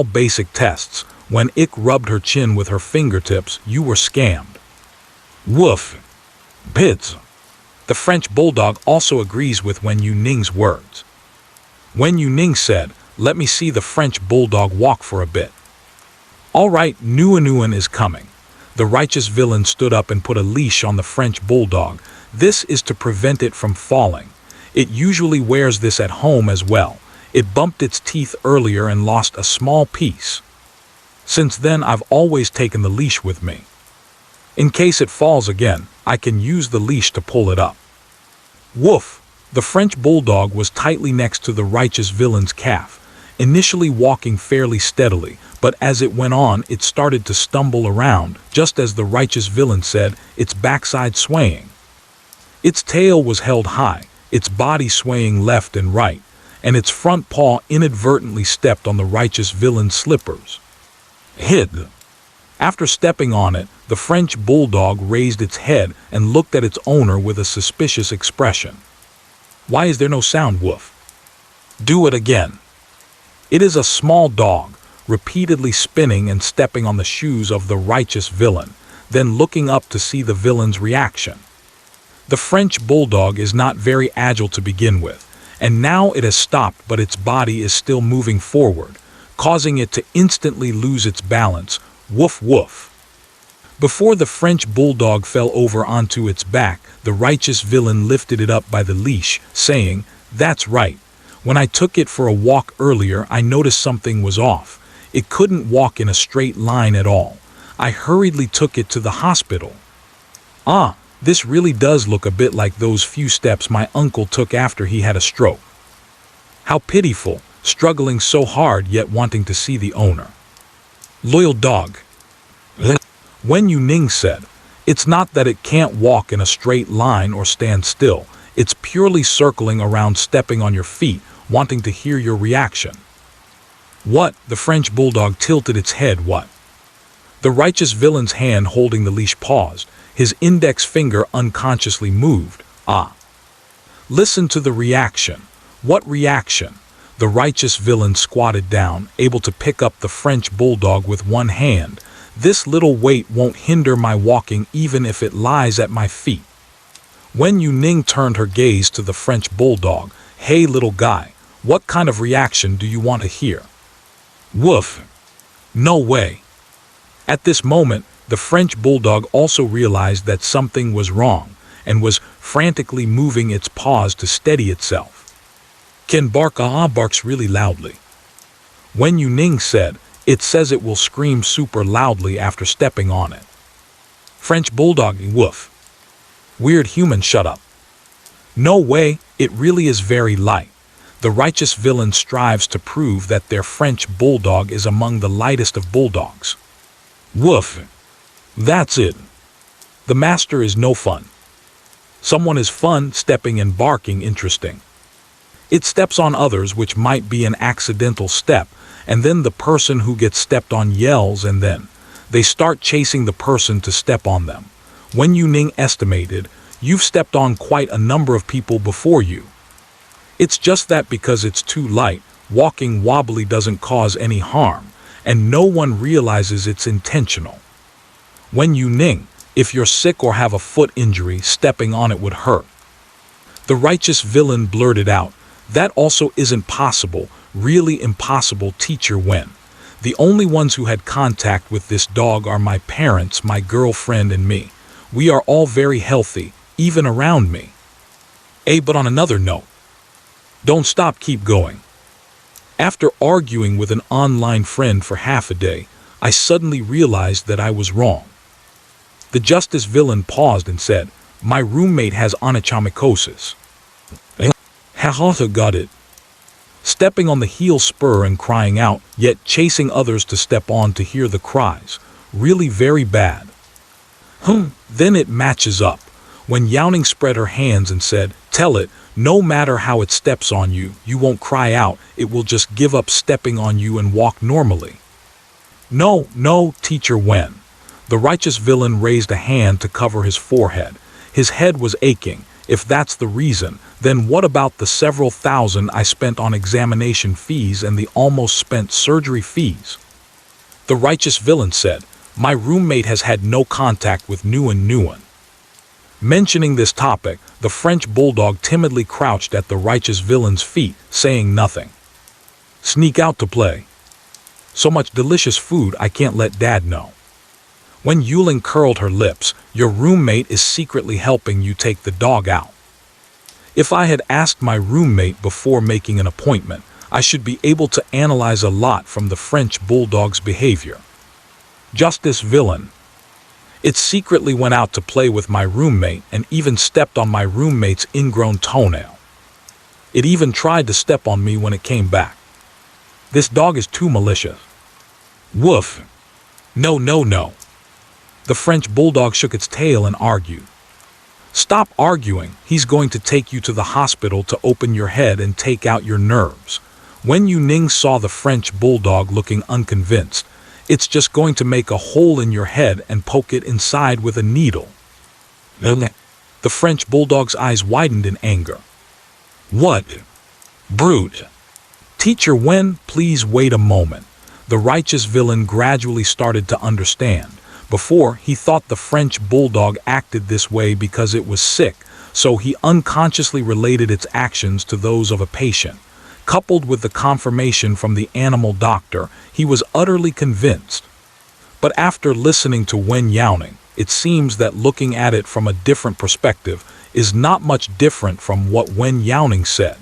all basic tests. When Ick rubbed her chin with her fingertips, you were scammed. Woof. Bids. The French bulldog also agrees with Wen Youning's words. Wen Youning said, "Let me see the French bulldog walk for a bit." "All right, Nguyen is coming." The righteous villain stood up and put a leash on the French bulldog. This is to prevent it from falling. It usually wears this at home as well. It bumped its teeth earlier and lost a small piece. Since then, I've always taken the leash with me. In case it falls again, I can use the leash to pull it up. Woof! The French bulldog was tightly next to the righteous villain's calf, initially walking fairly steadily, but as it went on, it started to stumble around, just as the righteous villain said, its backside swaying. Its tail was held high, its body swaying left and right, and its front paw inadvertently stepped on the righteous villain's slippers. Hid. After stepping on it, the French bulldog raised its head and looked at its owner with a suspicious expression. "Why is there no sound, Woof?" "Do it again." It is a small dog, repeatedly spinning and stepping on the shoes of the righteous villain, then looking up to see the villain's reaction. The French bulldog is not very agile to begin with, and now it has stopped, but its body is still moving forward, causing it to instantly lose its balance. Woof woof. Before the French bulldog fell over onto its back, the righteous villain lifted it up by the leash, saying, "That's right. When I took it for a walk earlier, I noticed something was off. It couldn't walk in a straight line at all. I hurriedly took it to the hospital." "Ah, this really does look a bit like those few steps my uncle took after he had a stroke. How pitiful, struggling so hard yet wanting to see the owner." "Loyal dog." Wen Youning said, "It's not that it can't walk in a straight line or stand still. It's purely circling around, stepping on your feet, wanting to hear your reaction." "What?" The French bulldog tilted its head. "What?" The righteous villain's hand holding the leash paused. His index finger unconsciously moved. "Ah." "Listen to the reaction." "What reaction?" The righteous villain squatted down, able to pick up the French bulldog with one hand. "This little weight won't hinder my walking even if it lies at my feet." Wen Youning turned her gaze to the French bulldog. "Hey little guy, what kind of reaction do you want to hear?" "Woof." "No way." At this moment, the French bulldog also realized that something was wrong, and was frantically moving its paws to steady itself. "Can bark barks really loudly." Wen Youning said, "It says it will scream super loudly after stepping on it." French bulldog, woof. Weird human, shut up. "No way, it really is very light." The righteous villain strives to prove that their French bulldog is among the lightest of bulldogs. Woof. That's it. The master is no fun. Someone is fun, stepping and barking interesting. It steps on others, which might be an accidental step, and then the person who gets stepped on yells, and then they start chasing the person to step on them. Wen Youning estimated, "You've stepped on quite a number of people before you." It's just that because it's too light, walking wobbly doesn't cause any harm, and no one realizes it's intentional. Wen Youning, if you're sick or have a foot injury, stepping on it would hurt. The righteous villain blurted out, "That also isn't possible, really impossible, Teacher Wen. The only ones who had contact with this dog are my parents, my girlfriend, and me. We are all very healthy, even around me." But on another note, don't stop, keep going. After arguing with an online friend for half a day, I suddenly realized that I was wrong. The justice villain paused and said, "My roommate has onychomycosis." Haha, got it. Stepping on the heel spur and crying out, yet chasing others to step on to hear the cries. Really very bad. Then it matches up. When Youning spread her hands and said, "Tell it, no matter how it steps on you, you won't cry out, it will just give up stepping on you and walk normally." "No, no, Teacher Wen." The righteous villain raised a hand to cover his forehead. His head was aching, If that's the reason, then what about the several thousand I spent on examination fees and the almost spent surgery fees? The righteous villain said, my roommate has had no contact with Wen Youning. Mentioning this topic, the French bulldog timidly crouched at the righteous villain's feet, saying nothing. Sneak out to play. So much delicious food I can't let Dad know. Wen Youning curled her lips. Your roommate is secretly helping you take the dog out. If I had asked my roommate before making an appointment, I should be able to analyze a lot from the French bulldog's behavior. Justice villain. It secretly went out to play with my roommate and even stepped on my roommate's ingrown toenail. It even tried to step on me when it came back. This dog is too malicious. Woof. No, no, no. The French bulldog shook its tail and argued. Stop arguing. He's going to take you to the hospital to open your head and take out your nerves. Wen Youning saw the French bulldog looking unconvinced. It's just going to make a hole in your head and poke it inside with a needle. The French bulldog's eyes widened in anger. What? Brute. Teacher Wen, please wait a moment. The righteous villain gradually started to understand. Before, he thought the French bulldog acted this way because it was sick, so he unconsciously related its actions to those of a patient. Coupled with the confirmation from the animal doctor, he was utterly convinced. But after listening to Wen Youning, it seems that looking at it from a different perspective is not much different from what Wen Youning said.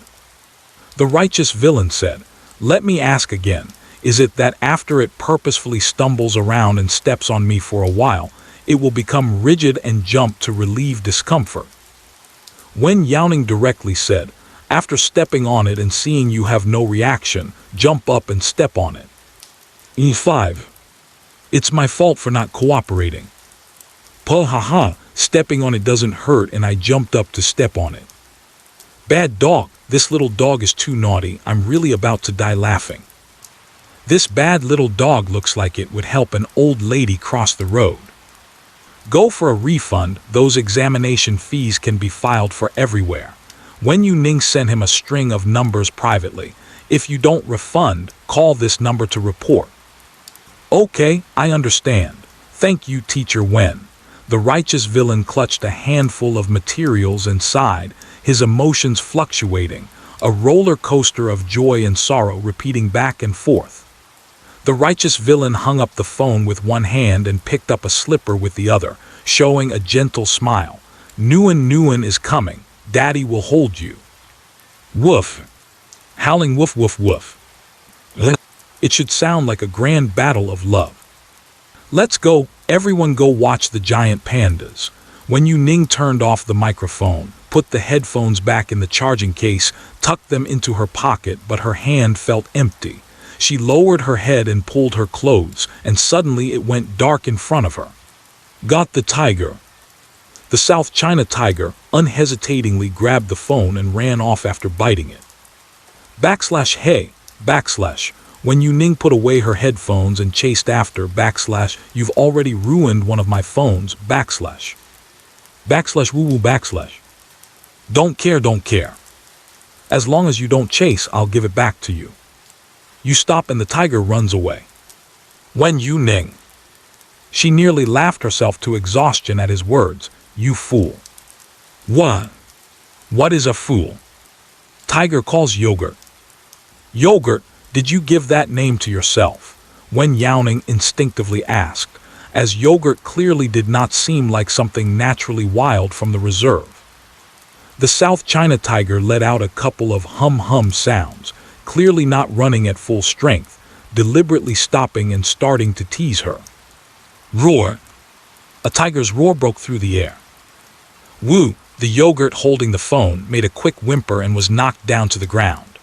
The righteous villain said, let me ask again, is it that after it purposefully stumbles around and steps on me for a while, it will become rigid and jump to relieve discomfort? Wen Youning directly said, after stepping on it and seeing you have no reaction, jump up and step on it. E5. It's my fault for not cooperating. Puh ha ha, stepping on it doesn't hurt and I jumped up to step on it. Bad dog, this little dog is too naughty, I'm really about to die laughing. This bad little dog looks like it would help an old lady cross the road. Go for a refund, those examination fees can be filed for everywhere. Wen Youning sent him a string of numbers privately. If you don't refund, call this number to report. Okay, I understand. Thank you, Teacher Wen. The righteous villain clutched a handful of materials and sighed, his emotions fluctuating, a roller coaster of joy and sorrow repeating back and forth. The righteous villain hung up the phone with one hand and picked up a slipper with the other, showing a gentle smile. Wen Youning is coming. Daddy will hold you. Woof. Howling woof woof woof. It should sound like a grand battle of love. Let's go, everyone go watch the giant pandas. Wen Youning turned off the microphone, put the headphones back in the charging case, tucked them into her pocket, but her hand felt empty. She lowered her head and pulled her clothes, and suddenly it went dark in front of her. Got the tiger. The South China tiger unhesitatingly grabbed the phone and ran off after biting it. Hey, Wen Youning put away her headphones and chased after you've already ruined one of my phones, woo woo. Don't care. As long as you don't chase, I'll give it back to you. You stop and the tiger runs away. Wen Youning. She nearly laughed herself to exhaustion at his words. You fool. What? What is a fool? Tiger calls yogurt. Yogurt, did you give that name to yourself? Wen Youning instinctively asked, as yogurt clearly did not seem like something naturally wild from the reserve. The South China tiger let out a couple of hum-hum sounds, clearly not running at full strength, deliberately stopping and starting to tease her. Roar. A tiger's roar broke through the air. Woo, the yogurt holding the phone made a quick whimper and was knocked down to the ground.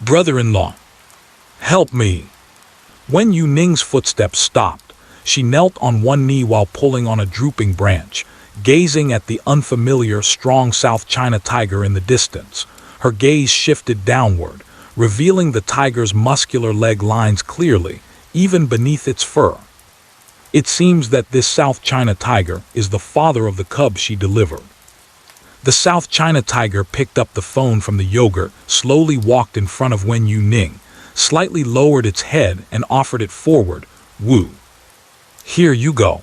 Brother-in-law. Help me. Wen Youning's footsteps stopped. She knelt on one knee while pulling on a drooping branch, gazing at the unfamiliar, strong South China tiger in the distance. Her gaze shifted downward, revealing the tiger's muscular leg lines clearly, even beneath its fur. It seems that this South China tiger is the father of the cub she delivered. The South China tiger picked up the phone from the yogurt, slowly walked in front of Wen Youning, slightly lowered its head and offered it forward. Woo. Here you go.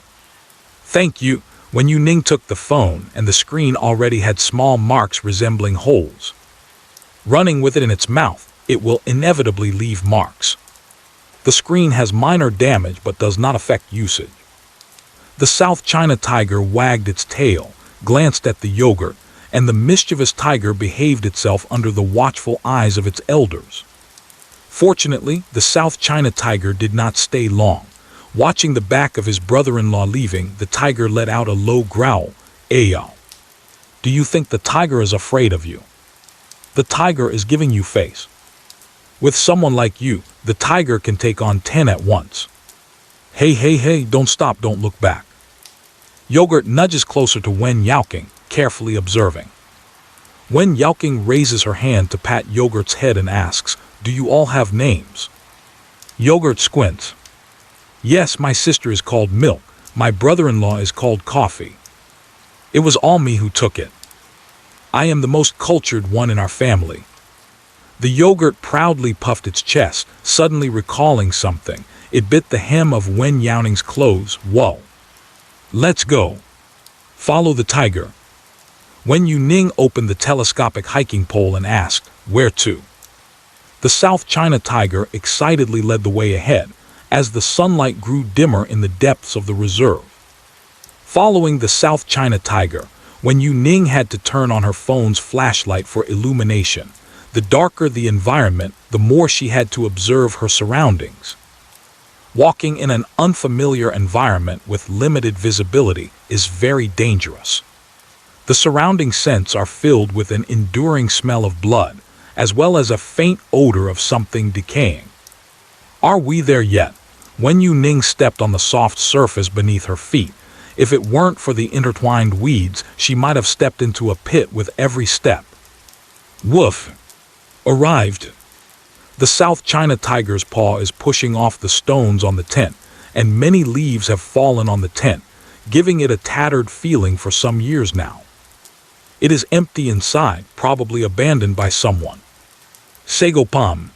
Thank you. Wen Youning took the phone, and the screen already had small marks resembling holes. Running with it in its mouth, it will inevitably leave marks. The screen has minor damage but does not affect usage. The South China tiger wagged its tail, glanced at the yogurt, and the mischievous tiger behaved itself under the watchful eyes of its elders. Fortunately, the South China tiger did not stay long. Watching the back of his brother-in-law leaving, the tiger let out a low growl. Ayo. Do you think the tiger is afraid of you? The tiger is giving you face. With someone like you, the tiger can take on 10 at once. Hey, don't stop, don't look back. Yogurt nudges closer to Wen Youning, carefully observing. Wen Youning raises her hand to pat Yogurt's head and asks, "Do you all have names?" Yogurt squints. "Yes, my sister is called Milk. My brother-in-law is called Coffee. It was all me who took it. I am the most cultured one in our family." The yogurt proudly puffed its chest, suddenly recalling something. It bit the hem of Wen Youning's clothes. Whoa. Let's go. Follow the tiger. Wen Youning opened the telescopic hiking pole and asked, "Where to?" The South China tiger excitedly led the way ahead, as the sunlight grew dimmer in the depths of the reserve. Following the South China tiger, Wen Youning had to turn on her phone's flashlight for illumination. The darker the environment, the more she had to observe her surroundings. Walking in an unfamiliar environment with limited visibility is very dangerous. The surrounding scents are filled with an enduring smell of blood, as well as a faint odor of something decaying. Are we there yet? Wen Youning stepped on the soft surface beneath her feet. If it weren't for the intertwined weeds, she might have stepped into a pit with every step. Woof! Arrived. The South China tiger's paw is pushing off the stones on the tent, and many leaves have fallen on the tent, giving it a tattered feeling for some years now. It is empty inside, probably abandoned by someone. Segopam.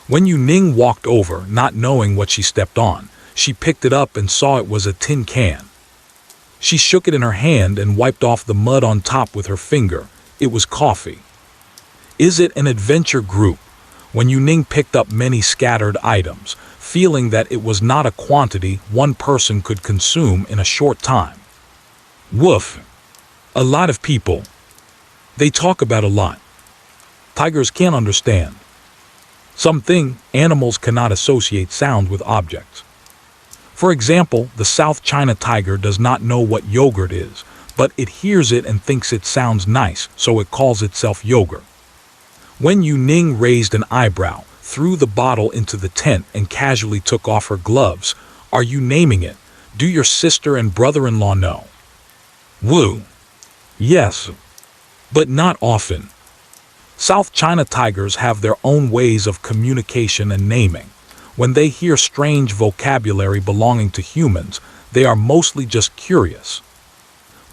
Wen Youning walked over, not knowing what she stepped on. She picked it up and saw it was a tin can. She shook it in her hand and wiped off the mud on top with her finger. It was coffee. Is it an adventure group? Wen Youning picked up many scattered items, feeling that it was not a quantity one person could consume in a short time. Woof! A lot of people. They talk about a lot. Tigers can't understand. Something animals cannot associate sound with objects. For example, the South China tiger does not know what yogurt is, but it hears it and thinks it sounds nice, so it calls itself yogurt. Wen Youning raised an eyebrow, threw the bottle into the tent, and casually took off her gloves. Are you naming it? Do your sister and brother-in-law know? Woo! Yes, but not often. South China tigers have their own ways of communication and naming. When they hear strange vocabulary belonging to humans, they are mostly just curious.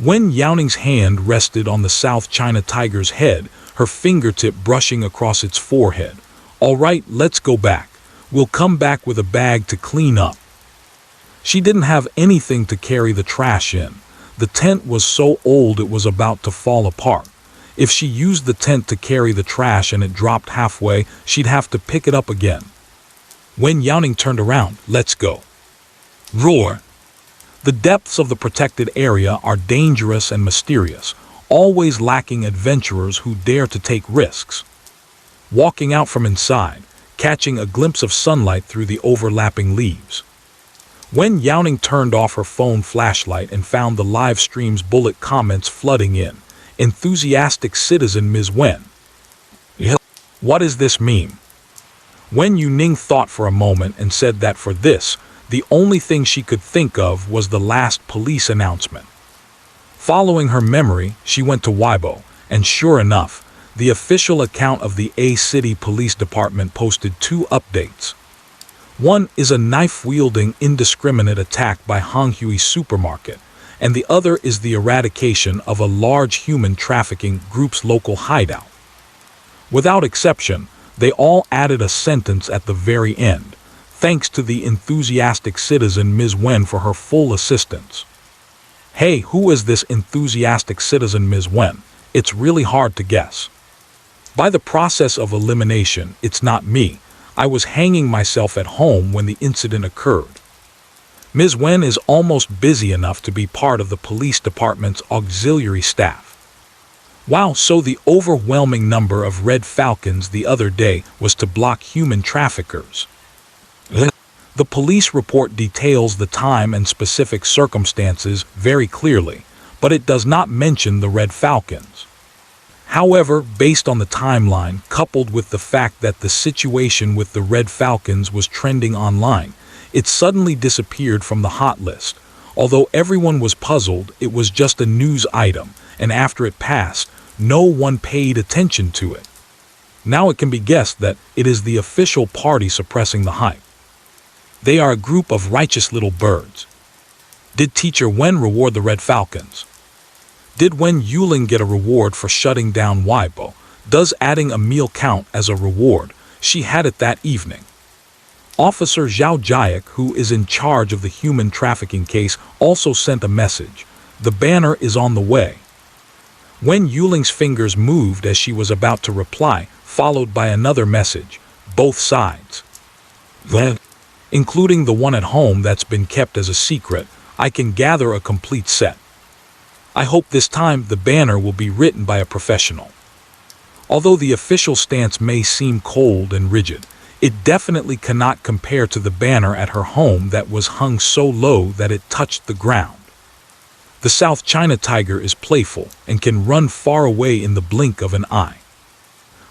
Wen Youning's hand rested on the South China tiger's head, her fingertip brushing across its forehead. All right, let's go back. We'll come back with a bag to clean up. She didn't have anything to carry the trash in. The tent was so old it was about to fall apart. If she used the tent to carry the trash and it dropped halfway, she'd have to pick it up again. Wen Youning turned around. Let's go. Roar! The depths of the protected area are dangerous and mysterious, always lacking adventurers who dare to take risks. Walking out from inside, catching a glimpse of sunlight through the overlapping leaves. Wen Youning turned off her phone flashlight and found the Livestreams bullet comments flooding in. Enthusiastic citizen Ms. Wen. What is this meme? Wen Youning thought for a moment and said that for this, the only thing she could think of was the last police announcement. Following her memory, she went to Weibo, and sure enough, the official account of the A-City Police Department posted 2 updates. One is a knife-wielding indiscriminate attack by Honghui supermarket, and the other is the eradication of a large human trafficking group's local hideout. Without exception, they all added a sentence at the very end, thanks to the enthusiastic citizen Ms. Wen for her full assistance. Hey, who is this enthusiastic citizen Ms. Wen? It's really hard to guess. By the process of elimination, it's not me. I was hanging myself at home when the incident occurred. Ms. Wen is almost busy enough to be part of the police department's auxiliary staff. Wow, so the overwhelming number of red falcons the other day was to block human traffickers. The police report details the time and specific circumstances very clearly, but it does not mention the red falcons. However, based on the timeline, coupled with the fact that the situation with the red falcons was trending online, it suddenly disappeared from the hot list. Although everyone was puzzled, it was just a news item, and after it passed, no one paid attention to it. Now it can be guessed that it is the official party suppressing the hype. They are a group of righteous little birds. Did Teacher Wen reward the red falcons? Did Wen Youning get a reward for shutting down Weibo? Does adding a meal count as a reward? She had it that evening. Officer Zhao Jiak, who is in charge of the human trafficking case, also sent a message. The banner is on the way. Wen Youling's fingers moved as she was about to reply, followed by another message. Both sides. Then, including the one at home that's been kept as a secret, I can gather a complete set. I hope this time the banner will be written by a professional. Although the official stance may seem cold and rigid, it definitely cannot compare to the banner at her home that was hung so low that it touched the ground. The South China tiger is playful and can run far away in the blink of an eye.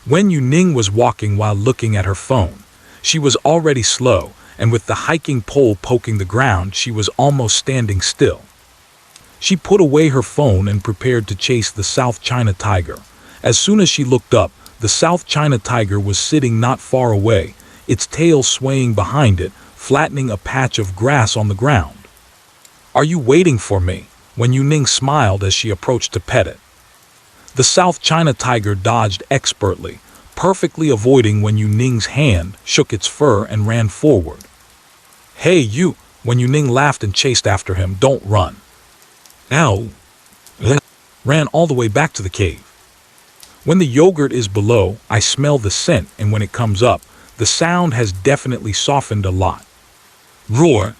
Wen Youning was walking while looking at her phone. She was already slow, and with the hiking pole poking the ground, she was almost standing still. She put away her phone and prepared to chase the South China tiger. As soon as she looked up, the South China tiger was sitting not far away, its tail swaying behind it, flattening a patch of grass on the ground. "Are you waiting for me?" Wen Youning smiled as she approached to pet it. The South China tiger dodged expertly, perfectly avoiding Wen Youning's hand, shook its fur, and ran forward. "Hey, you!" Wen Youning laughed and chased after him. "Don't run." "Ow!" Ran all the way back to the cave. When the yogurt is below, I smell the scent, and when it comes up, the sound has definitely softened a lot. Roar!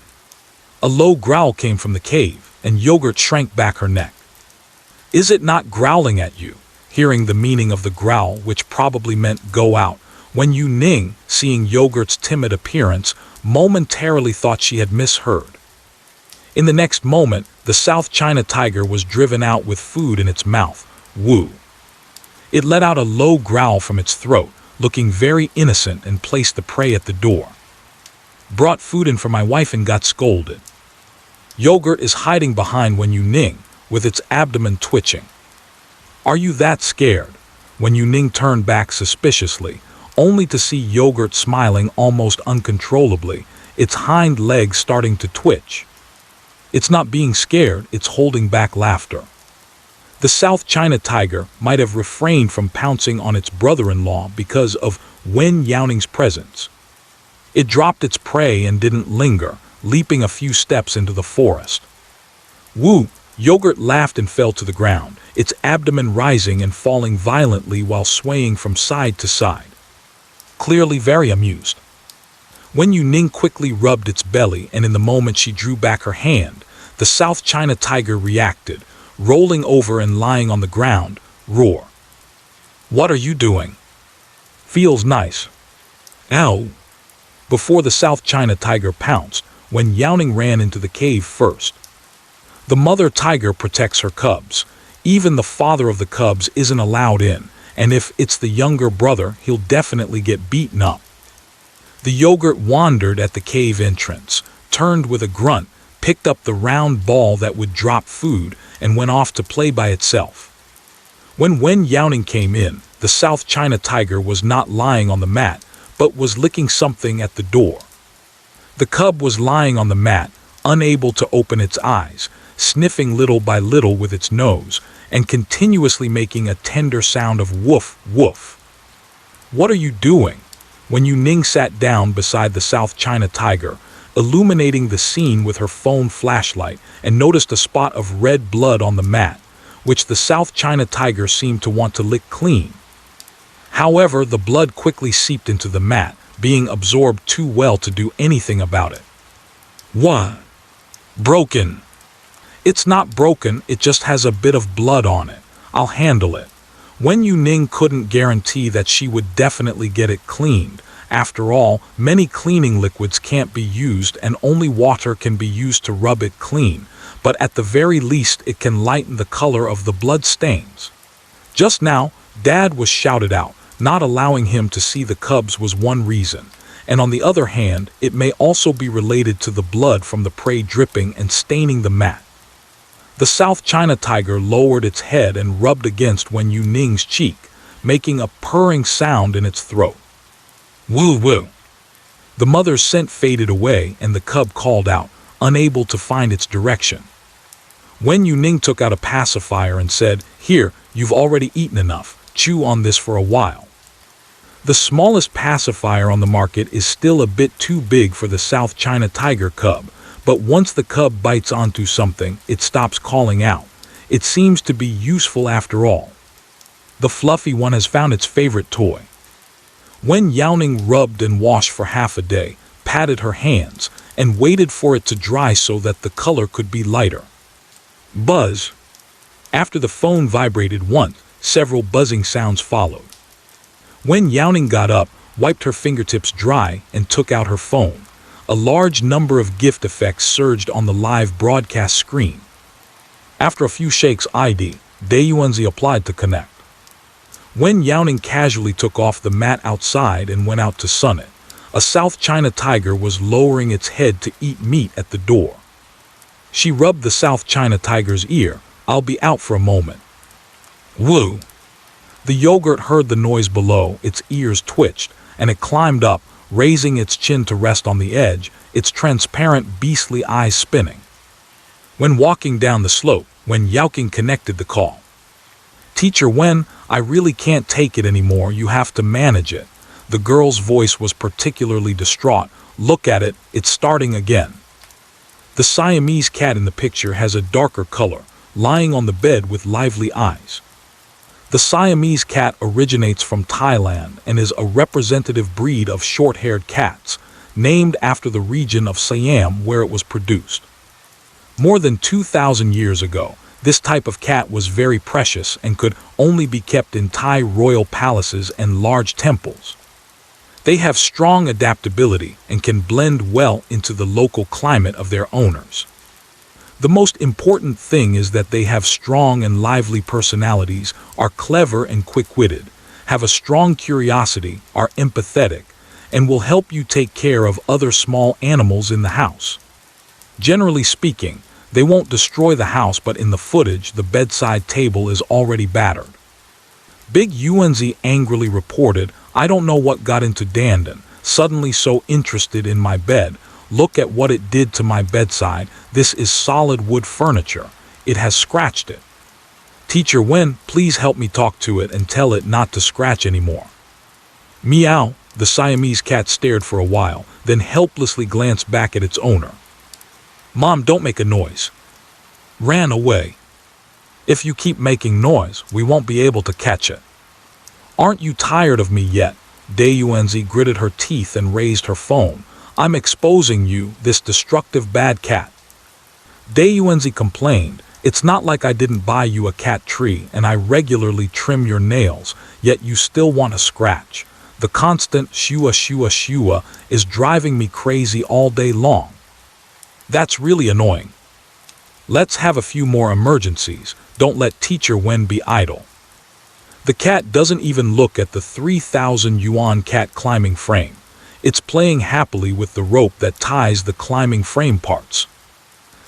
A low growl came from the cave, and Yogurt shrank back her neck. "Is it not growling at you?" Hearing the meaning of the growl, which probably meant go out, Wen Youning, seeing Yogurt's timid appearance, momentarily thought she had misheard. In the next moment, the South China tiger was driven out with food in its mouth. Woo! It let out a low growl from its throat, looking very innocent, and placed the prey at the door. "Brought food in for my wife and got scolded." Yogurt is hiding behind Wen Youning, with its abdomen twitching. "Are you that scared?" Wen Youning turned back suspiciously, only to see Yogurt smiling almost uncontrollably, its hind legs starting to twitch. It's not being scared, it's holding back laughter. The South China tiger might have refrained from pouncing on its brother-in-law because of Wen Youning's presence. It dropped its prey and didn't linger, leaping a few steps into the forest. Woo! Yogurt laughed and fell to the ground, its abdomen rising and falling violently while swaying from side to side. Clearly very amused. Wen Youning quickly rubbed its belly, and in the moment she drew back her hand, the South China tiger reacted, rolling over and lying on the ground. Roar! "What are you doing?" "Feels nice." "Ow!" Before the South China tiger pounced, Wen Youning ran into the cave first. The mother tiger protects her cubs. Even the father of the cubs isn't allowed in, and if it's the younger brother, he'll definitely get beaten up. The Yogurt wandered at the cave entrance, turned with a grunt, picked up the round ball that would drop food, and went off to play by itself. When Wen Youning came in, the South China tiger was not lying on the mat, but was licking something at the door. The cub was lying on the mat, unable to open its eyes, sniffing little by little with its nose, and continuously making a tender sound of woof, woof. "What are you doing?" Wen Youning sat down beside the South China tiger, illuminating the scene with her phone flashlight, and noticed a spot of red blood on the mat, which the South China tiger seemed to want to lick clean. However, the blood quickly seeped into the mat, being absorbed too well to do anything about it. "What? Broken?" "It's not broken, it just has a bit of blood on it. I'll handle it." Wen Youning couldn't guarantee that she would definitely get it cleaned. After all, many cleaning liquids can't be used and only water can be used to rub it clean, but at the very least it can lighten the color of the blood stains. Just now, Dad was shouted out. Not allowing him to see the cubs was one reason, and on the other hand, it may also be related to the blood from the prey dripping and staining the mat. The South China tiger lowered its head and rubbed against Wen Youning's cheek, making a purring sound in its throat. "Woo woo." The mother's scent faded away and the cub called out, unable to find its direction. Wen Youning took out a pacifier and said, "Here, you've already eaten enough. Chew on this for a while." The smallest pacifier on the market is still a bit too big for the South China tiger cub, but once the cub bites onto something, it stops calling out. It seems to be useful after all. The fluffy one has found its favorite toy. Wen Youning rubbed and washed for half a day, patted her hands, and waited for it to dry so that the color could be lighter. Buzz. After the phone vibrated once, several buzzing sounds followed. Wen Youning got up, wiped her fingertips dry, and took out her phone. A large number of gift effects surged on the live broadcast screen. After a few shakes, ID, Dayuanzi applied to connect. Wen Youning casually took off the mat outside and went out to sun it. A South China tiger was lowering its head to eat meat at the door. She rubbed the South China tiger's ear. "I'll be out for a moment." "Woo." The yogurt heard the noise below, its ears twitched, and it climbed up, raising its chin to rest on the edge, its transparent beastly eyes spinning. When walking down the slope, Wen Youning connected the call. "Teacher Wen, I really can't take it anymore, you have to manage it." The girl's voice was particularly distraught. "Look at it, it's starting again." The Siamese cat in the picture has a darker color, lying on the bed with lively eyes. The Siamese cat originates from Thailand and is a representative breed of short-haired cats, named after the region of Siam where it was produced. More than 2,000 years ago, this type of cat was very precious and could only be kept in Thai royal palaces and large temples. They have strong adaptability and can blend well into the local climate of their owners. The most important thing is that they have strong and lively personalities, are clever and quick-witted, have a strong curiosity, are empathetic, and will help you take care of other small animals in the house. Generally speaking, they won't destroy the house, but in the footage, the bedside table is already battered. Big Yuanzi angrily reported, "I don't know what got into Dandan, suddenly so interested in my bed. Look at what it did to my bedside. This is solid wood furniture. It has scratched it. Teacher Wen, please help me talk to it and tell it not to scratch anymore." Meow. The Siamese cat stared for a while, then helplessly glanced back at its owner. "Mom, don't make a noise." Ran away. "If you keep making noise, we won't be able to catch it." "Aren't you tired of me yet?" Dayuanzi gritted her teeth and raised her phone. "I'm exposing you, this destructive bad cat." Dayuanzi complained, "It's not like I didn't buy you a cat tree and I regularly trim your nails, yet you still want a scratch. The constant shua shua shua is driving me crazy all day long. That's really annoying. Let's have a few more emergencies. Don't let Teacher Wen be idle." The cat doesn't even look at the 3,000 yuan cat climbing frame. It's playing happily with the rope that ties the climbing frame parts.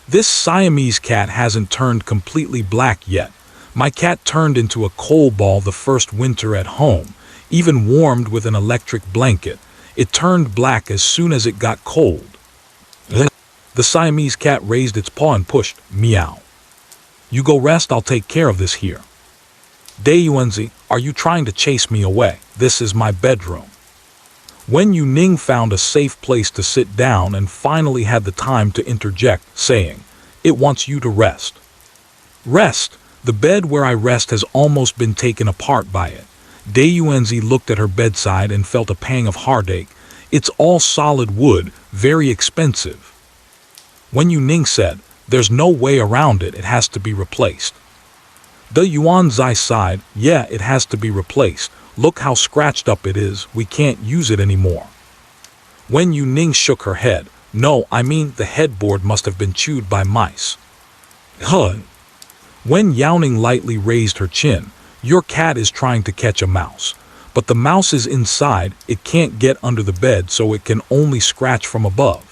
This Siamese cat hasn't turned completely black yet. My cat turned into a coal ball the first winter at home, even warmed with an electric blanket. It turned black as soon as it got cold. The Siamese cat raised its paw and pushed. Meow. You go rest, I'll take care of this here. Dayuanzi, are you trying to chase me away? This is my bedroom. Wen Youning found a safe place to sit down and finally had the time to interject, saying, It wants you to rest. Rest? The bed where I rest has almost been taken apart by it. Dayuanzi looked at her bedside and felt a pang of heartache. It's all solid wood, very expensive. Wen Youning said, There's no way around it, it has to be replaced. The Yuanzai sighed, Yeah, it has to be replaced. Look how scratched up it is, we can't use it anymore. Wen Youning shook her head. No, I mean the headboard must have been chewed by mice. Huh. Wen Youning lightly raised her chin. Your cat is trying to catch a mouse. But the mouse is inside, it can't get under the bed, so it can only scratch from above.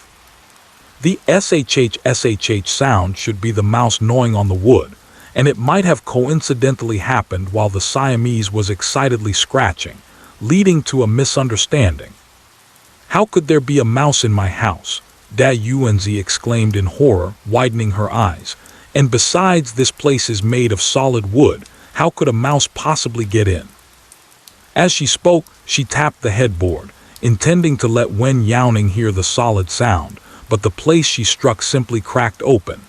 The SHH sound should be the mouse gnawing on the wood, and it might have coincidentally happened while the Siamese was excitedly scratching, leading to a misunderstanding. How could there be a mouse in my house? Dayuanzi exclaimed in horror, widening her eyes. And besides, this place is made of solid wood. How could a mouse possibly get in? As she spoke, she tapped the headboard, intending to let Wen Youning hear the solid sound, but the place she struck simply cracked open.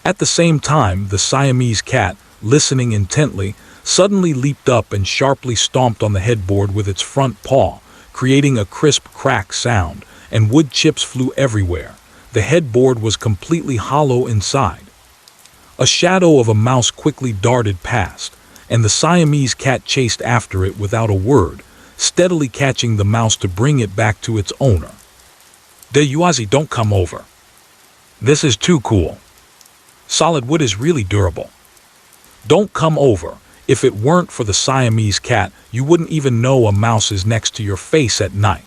At the same time, the Siamese cat, listening intently, suddenly leaped up and sharply stomped on the headboard with its front paw, creating a crisp crack sound, and wood chips flew everywhere. The headboard was completely hollow inside. A shadow of a mouse quickly darted past, and the Siamese cat chased after it without a word, steadily catching the mouse to bring it back to its owner. Dayuanzi, don't come over. This is too cool. Solid wood is really durable. Don't come over. If it weren't for the Siamese cat, you wouldn't even know a mouse is next to your face at night.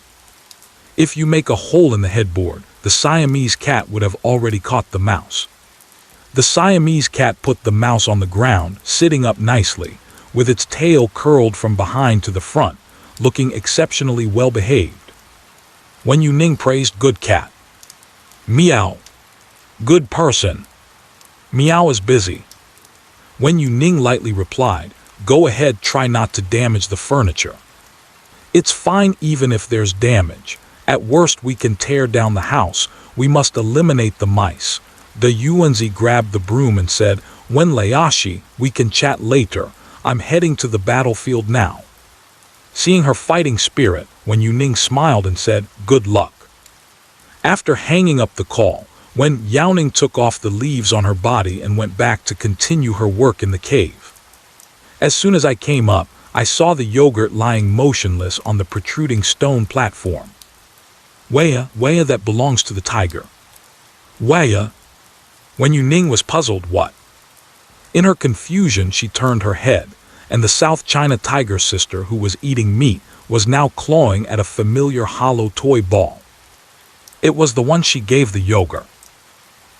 If you make a hole in the headboard, the Siamese cat would have already caught the mouse. The Siamese cat put the mouse on the ground, sitting up nicely, with its tail curled from behind to the front, looking exceptionally well behaved. Wen Youning praised, Good cat. Meow. Good person. Meow is busy. Wen Youning lightly replied, Go ahead, try not to damage the furniture. It's fine even if there's damage. At worst we can tear down the house. We must eliminate the mice. Dayuanzi grabbed the broom and said, Wen Layashi, we can chat later. I'm heading to the battlefield now. Seeing her fighting spirit, Wen Youning smiled and said, Good luck. After hanging up the call, Wen Youning took off the leaves on her body and went back to continue her work in the cave. As soon as I came up, I saw the yogurt lying motionless on the protruding stone platform. Waya that belongs to the tiger. Waya. Wen Youning was puzzled. What? In her confusion, she turned her head, and the South China tiger sister, who was eating meat, was now clawing at a familiar hollow toy ball. It was the one she gave the yogurt.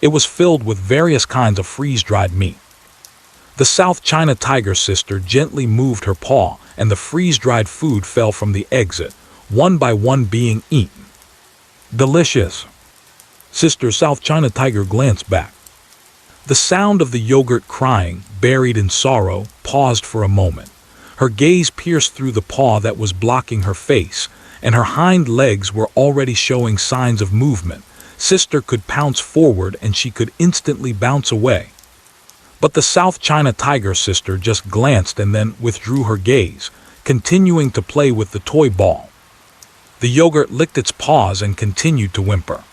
It was filled with various kinds of freeze-dried meat. The South China tiger sister gently moved her paw, and the freeze-dried food fell from the exit, one by one being eaten. Delicious. Sister South China tiger glanced back. The sound of the yogurt crying, buried in sorrow, paused for a moment. Her gaze pierced through the paw that was blocking her face, and her hind legs were already showing signs of movement. Sister could pounce forward and she could instantly bounce away. But the South China tiger sister just glanced and then withdrew her gaze, continuing to play with the toy ball. The yogurt licked its paws and continued to whimper.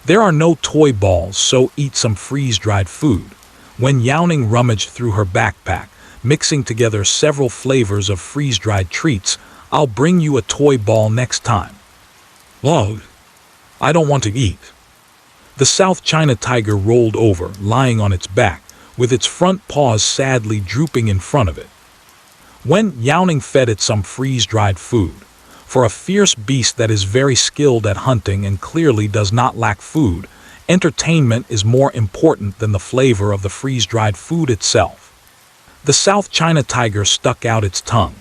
There are no toy balls, so eat some freeze-dried food. Wen Youning rummaged through her backpack, mixing together several flavors of freeze-dried treats. I'll bring you a toy ball next time. Log. I don't want to eat. The South China tiger rolled over, lying on its back, with its front paws sadly drooping in front of it. Wen Youning fed it some freeze-dried food. For a fierce beast that is very skilled at hunting and clearly does not lack food, entertainment is more important than the flavor of the freeze-dried food itself. The South China tiger stuck out its tongue.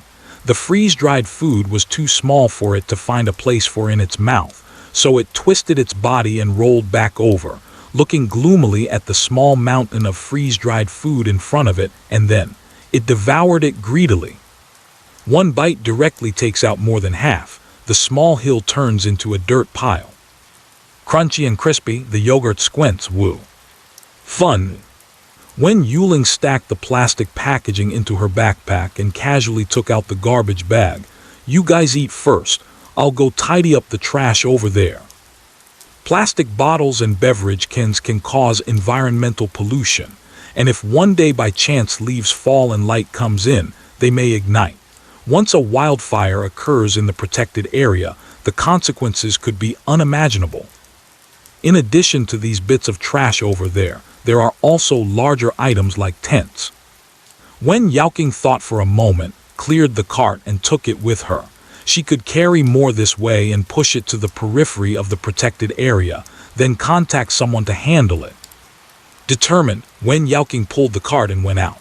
The freeze-dried food was too small for it to find a place for in its mouth, so it twisted its body and rolled back over, looking gloomily at the small mountain of freeze-dried food in front of it, and then it devoured it greedily. One bite directly takes out more than half. The small hill turns into a dirt pile. Crunchy and crispy, the yogurt squints. Woo. Fun. Wen Youning stacked the plastic packaging into her backpack and casually took out the garbage bag. You guys eat first. I'll go tidy up the trash over there. Plastic bottles and beverage cans can cause environmental pollution, and if one day by chance leaves fall and light comes in, they may ignite. Once a wildfire occurs in the protected area, the consequences could be unimaginable. In addition to these bits of trash over there are also larger items like tents. Wen Youning thought for a moment, cleared the cart and took it with her. She could carry more this way and push it to the periphery of the protected area, then contact someone to handle it. Determined, Wen Youning pulled the cart and went out.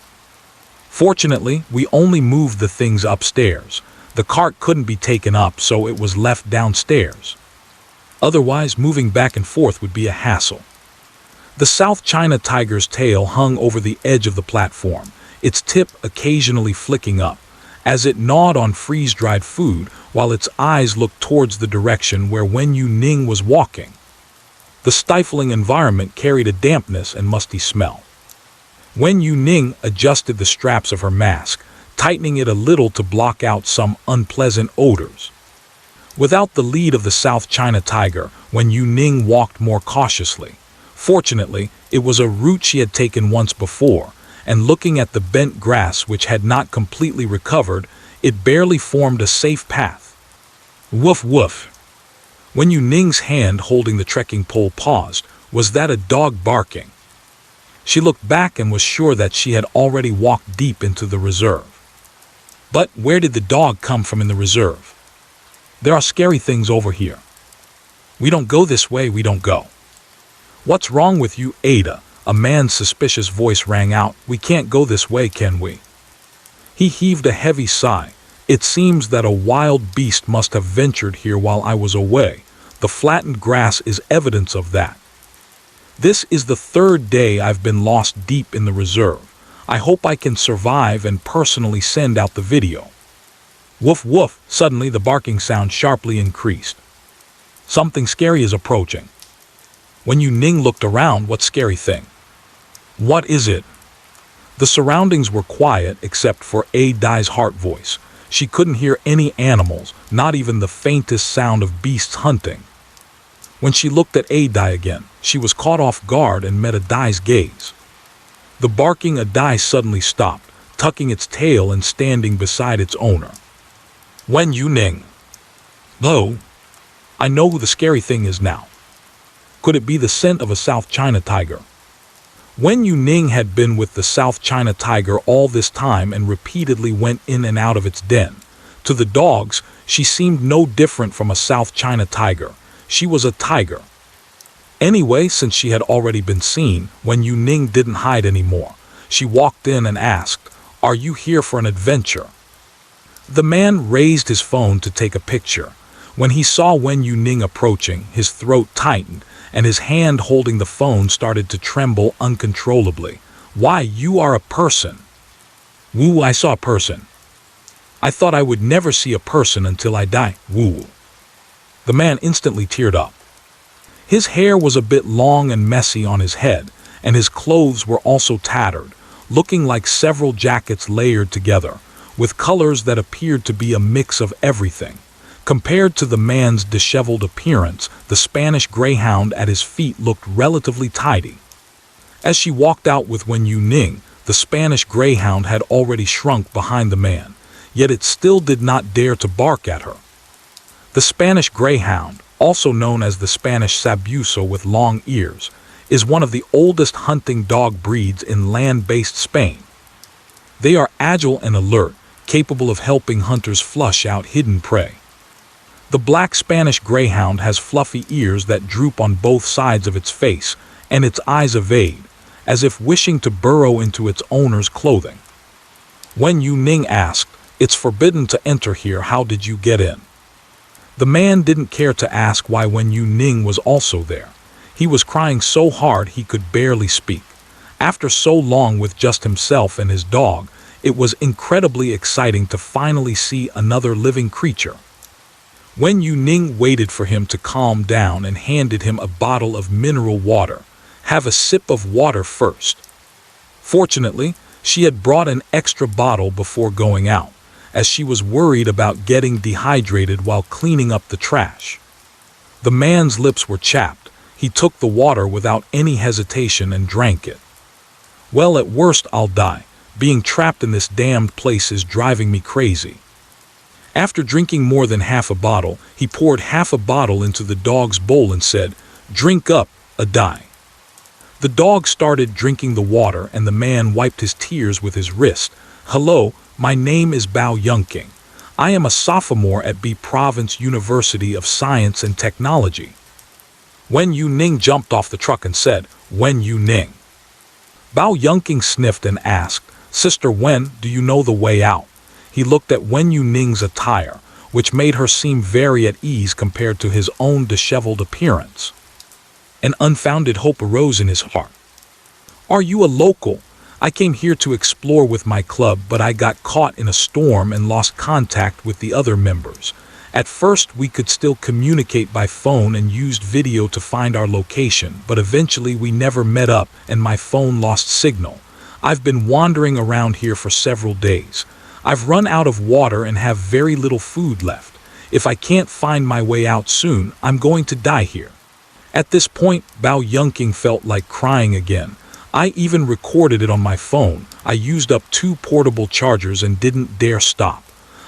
Fortunately, we only moved the things upstairs. The cart couldn't be taken up, so it was left downstairs. Otherwise, moving back and forth would be a hassle. The South China tiger's tail hung over the edge of the platform, its tip occasionally flicking up, as it gnawed on freeze-dried food while its eyes looked towards the direction where Wen Youning was walking. The stifling environment carried a dampness and musty smell. Wen Youning adjusted the straps of her mask, tightening it a little to block out some unpleasant odors. Without the lead of the South China tiger, Wen Youning walked more cautiously. Fortunately, it was a route she had taken once before, and looking at the bent grass which had not completely recovered, it barely formed a safe path. Woof woof. Wen Youning's hand holding the trekking pole paused. Was that a dog barking? She looked back and was sure that she had already walked deep into the reserve. But where did the dog come from in the reserve? There are scary things over here. We don't go this way, we don't go. What's wrong with you, Ada? A man's suspicious voice rang out. We can't go this way, can we? He heaved a heavy sigh. It seems that a wild beast must have ventured here while I was away. The flattened grass is evidence of that. This is the third day I've been lost deep in the reserve. I hope I can survive and personally send out the video. Woof woof. Suddenly the barking sound sharply increased. Something scary is approaching. Wen Youning looked around. What scary thing? What is it? The surroundings were quiet except for Ada's heart voice. She couldn't hear any animals, not even the faintest sound of beasts hunting. When she looked at Ada again, she was caught off guard and met Ada's gaze. The barking Ada suddenly stopped, tucking its tail and standing beside its owner. Wen Youning. Hello. I know who the scary thing is now. Could it be the scent of a South China tiger? Wen Youning had been with the South China tiger all this time and repeatedly went in and out of its den. To the dogs, she seemed no different from a South China tiger. She was a tiger. Anyway, since she had already been seen, Wen Youning didn't hide anymore. She walked in and asked, "Are you here for an adventure?" The man raised his phone to take a picture. When he saw Wen Youning approaching, his throat tightened, and his hand holding the phone started to tremble uncontrollably. Why, you are a person. Woo, I saw a person. I thought I would never see a person until I die. Woo. The man instantly teared up. His hair was a bit long and messy on his head, and his clothes were also tattered, looking like several jackets layered together, with colors that appeared to be a mix of everything. Compared to the man's disheveled appearance, the Spanish greyhound at his feet looked relatively tidy. As she walked out with Wen Youning, the Spanish greyhound had already shrunk behind the man, yet it still did not dare to bark at her. The Spanish greyhound, also known as the Spanish sabueso with long ears, is one of the oldest hunting dog breeds in land-based Spain. They are agile and alert, capable of helping hunters flush out hidden prey. The black Spanish greyhound has fluffy ears that droop on both sides of its face, and its eyes evade, as if wishing to burrow into its owner's clothing. Wen Youning asked, "It's forbidden to enter here, how did you get in?" The man didn't care to ask why Wen Youning was also there. He was crying so hard he could barely speak. After so long with just himself and his dog, it was incredibly exciting to finally see another living creature. Wen Youning waited for him to calm down and handed him a bottle of mineral water. Have a sip of water first. Fortunately, she had brought an extra bottle before going out, as she was worried about getting dehydrated while cleaning up the trash. The man's lips were chapped. He took the water without any hesitation and drank it. Well, at worst I'll die. Being trapped in this damned place is driving me crazy. After drinking more than half a bottle, he poured half a bottle into the dog's bowl and said, "Drink up, die." The dog started drinking the water and the man wiped his tears with his wrist. "Hello, my name is Wen Youning. I am a sophomore at B Province University of Science and Technology." Wen Youning jumped off the truck and said, "Wen Youning." Wen Youning sniffed and asked, "Sister Wen, do you know the way out?" He looked at Wen Youning's attire, which made her seem very at ease compared to his own disheveled appearance. An unfounded hope arose in his heart. "Are you a local? I came here to explore with my club, but I got caught in a storm and lost contact with the other members. At first we could still communicate by phone and used video to find our location, but eventually we never met up and my phone lost signal. I've been wandering around here for several days. I've run out of water and have very little food left. If I can't find my way out soon, I'm going to die here." At this point, Wen Youning felt like crying again. "I even recorded it on my phone. I used up 2 portable chargers and didn't dare stop.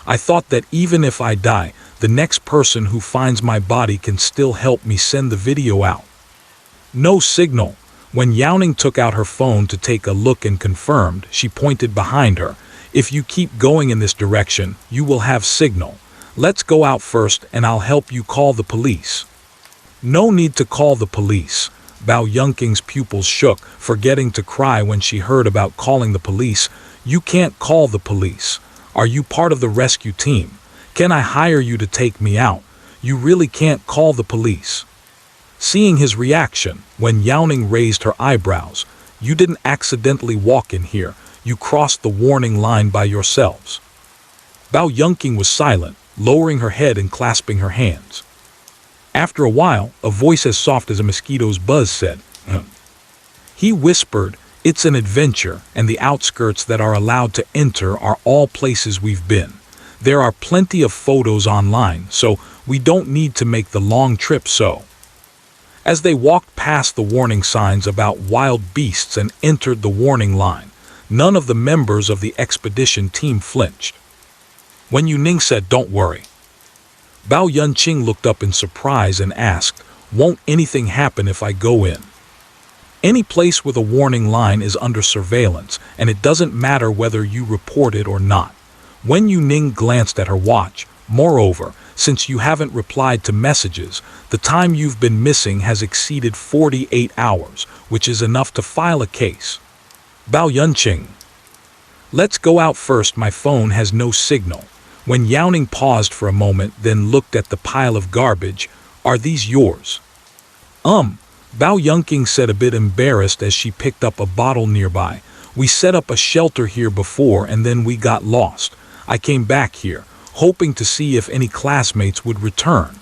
I thought that even if I die, the next person who finds my body can still help me send the video out." No signal. When Youning took out her phone to take a look and confirmed, she pointed behind her. "If you keep going in this direction, you will have signal. Let's go out first and I'll help you call the police." No need to call the police. Wen Youning's pupils shook, forgetting to cry when she heard about calling the police. "You can't call the police. Are you part of the rescue team? Can I hire you to take me out? You really can't call the police." Seeing his reaction, Wen Youning raised her eyebrows. "You didn't accidentally walk in here. You crossed the warning line by yourselves." Wen Youning was silent, lowering her head and clasping her hands. After a while, a voice as soft as a mosquito's buzz said, He whispered, "It's an adventure, and the outskirts that are allowed to enter are all places we've been. There are plenty of photos online, so we don't need to make the long trip so." As they walked past the warning signs about wild beasts and entered the warning line, none of the members of the expedition team flinched. Wen Youning said, "Don't worry." Wen Youning looked up in surprise and asked, "Won't anything happen if I go in?" Any place with a warning line is under surveillance, and it doesn't matter whether you report it or not. Wen Youning glanced at her watch. "Moreover, since you haven't replied to messages, the time you've been missing has exceeded 48 hours, which is enough to file a case." Wen Youning. "Let's go out first, my phone has no signal." Wen Youning paused for a moment, then looked at the pile of garbage. "Are these yours?" Wen Youning said, a bit embarrassed as she picked up a bottle nearby. "We set up a shelter here before and then we got lost. I came back here, hoping to see if any classmates would return.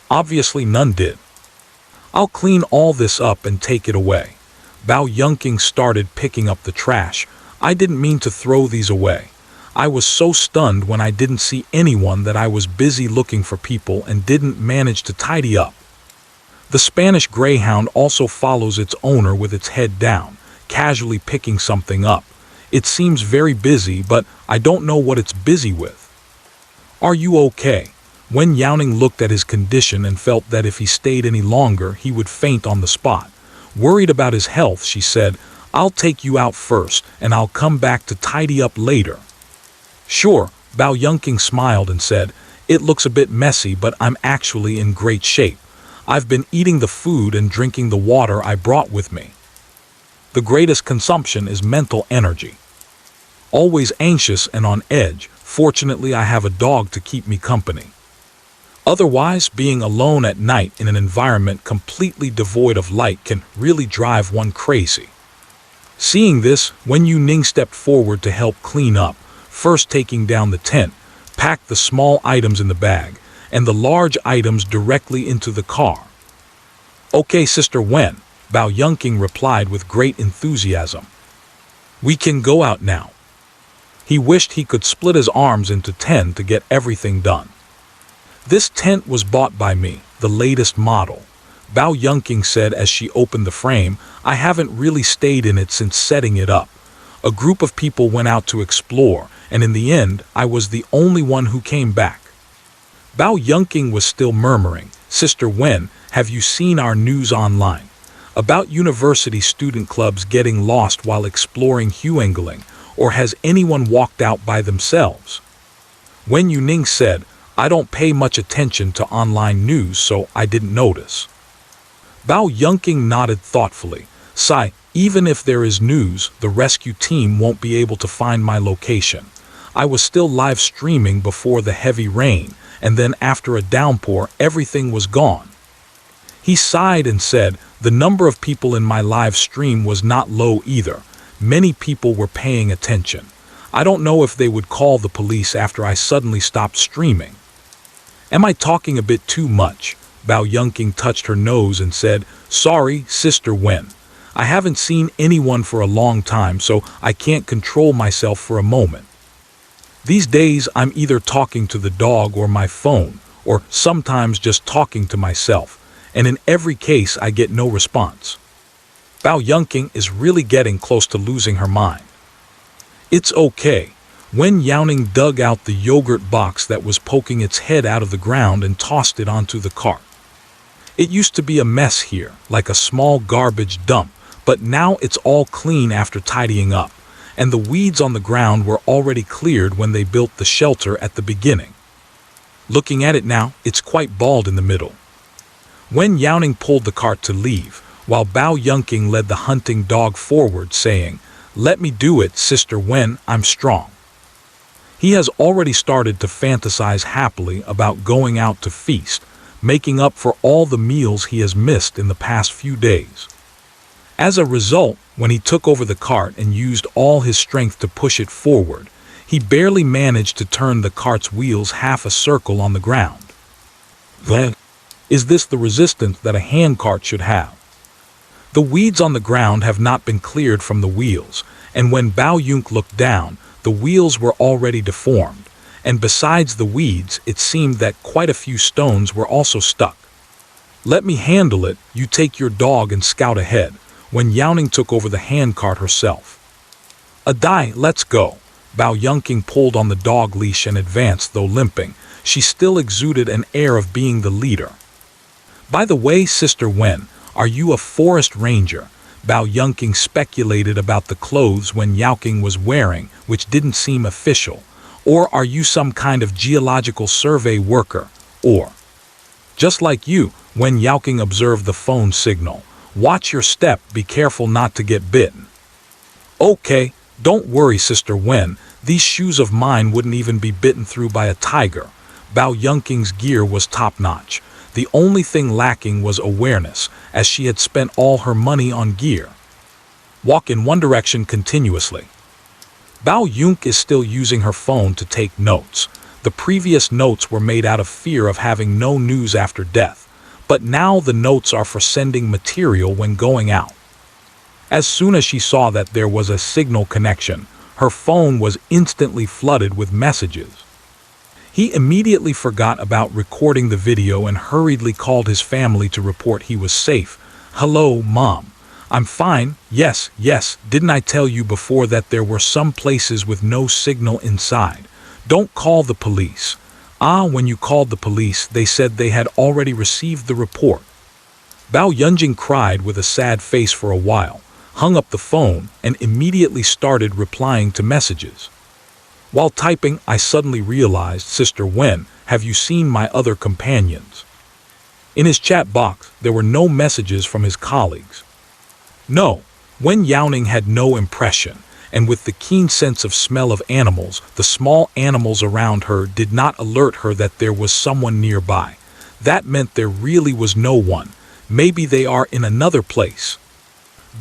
Obviously none did. I'll clean all this up and take it away." Wen Youning started picking up the trash. "I didn't mean to throw these away. I was so stunned when I didn't see anyone that I was busy looking for people and didn't manage to tidy up." The Spanish Greyhound also follows its owner with its head down, casually picking something up. "It seems very busy, but I don't know what it's busy with." "Are you okay?" Wen Youning looked at his condition and felt that if he stayed any longer, he would faint on the spot. Worried about his health, she said, "I'll take you out first, and I'll come back to tidy up later." "Sure," Wen Youning smiled and said, "It looks a bit messy, but I'm actually in great shape. I've been eating the food and drinking the water I brought with me. The greatest consumption is mental energy. Always anxious and on edge, fortunately I have a dog to keep me company." Otherwise, being alone at night in an environment completely devoid of light can really drive one crazy. Seeing this, Wen Youning stepped forward to help clean up, first taking down the tent, packed the small items in the bag, and the large items directly into the car. "Okay, Sister Wen," Bao Yunqing replied with great enthusiasm. "We can go out now." He wished he could split his arms into 10 to get everything done. "This tent was bought by me, the latest model," Bao Yunqing said as she opened the frame. "I haven't really stayed in it since setting it up. A group of people went out to explore, and in the end, I was the only one who came back." Bao Yunqing was still murmuring, "Sister Wen, have you seen our news online? About university student clubs getting lost while exploring Huangling, or has anyone walked out by themselves?" Wen Youning said, "I don't pay much attention to online news, so I didn't notice." Bao Yunqing nodded thoughtfully. "Sai, even if there is news, the rescue team won't be able to find my location. I was still live streaming before the heavy rain, and then after a downpour, everything was gone." He sighed and said, "The number of people in my live stream was not low either. Many people were paying attention. I don't know if they would call the police after I suddenly stopped streaming." "Am I talking a bit too much?" Bao Yunqing touched her nose and said, "Sorry, Sister Wen. I haven't seen anyone for a long time, so I can't control myself for a moment. These days I'm either talking to the dog or my phone, or sometimes just talking to myself, and in every case I get no response." Bao Yunqing is really getting close to losing her mind. "It's okay." Wen Youning dug out the yogurt box that was poking its head out of the ground and tossed it onto the cart. "It used to be a mess here, like a small garbage dump, but now it's all clean after tidying up, and the weeds on the ground were already cleared when they built the shelter at the beginning. Looking at it now, it's quite bald in the middle." Wen Youning pulled the cart to leave, while Bao Yunqing led the hunting dog forward, saying, "Let me do it, Sister Wen, I'm strong." He has already started to fantasize happily about going out to feast, making up for all the meals he has missed in the past few days. As a result, when he took over the cart and used all his strength to push it forward, he barely managed to turn the cart's wheels half a circle on the ground. Is this the resistance that a handcart should have? The weeds on the ground have not been cleared from the wheels, and when Bao Yunq looked down, the wheels were already deformed, and besides the weeds, it seemed that quite a few stones were also stuck. "Let me handle it, you take your dog and scout ahead," when Youning took over the handcart herself. "Adai, let's go." Bao Yunqing pulled on the dog leash and advanced, though limping. She still exuded an air of being the leader. "By the way, Sister Wen, are you a forest ranger?" Bao Yunqing speculated about the clothes Wen Youning was wearing, which didn't seem official. "Or are you some kind of geological survey worker? Or..." "Just like you," Wen Youning observed the phone signal. "Watch your step, be careful not to get bitten." "Okay, don't worry, Sister Wen, these shoes of mine wouldn't even be bitten through by a tiger." Bao Yunqing's gear was top-notch. The only thing lacking was awareness, as she had spent all her money on gear. Walk in one direction continuously. Bao Yunq is still using her phone to take notes. The previous notes were made out of fear of having no news after death, but now the notes are for sending material when going out. As soon as she saw that there was a signal connection, her phone was instantly flooded with messages. He immediately forgot about recording the video and hurriedly called his family to report he was safe. "Hello, Mom. I'm fine. Yes, didn't I tell you before that there were some places with no signal inside? Don't call the police." When you called the police, they said they had already received the report." Bao Yunjing cried with a sad face for a while, hung up the phone, and immediately started replying to messages. While typing, I suddenly realized, "Sister Wen, have you seen my other companions?" In his chat box, there were no messages from his colleagues. No, Wen Youning had no impression, and with the keen sense of smell of animals, the small animals around her did not alert her that there was someone nearby. That meant there really was no one. Maybe they are in another place.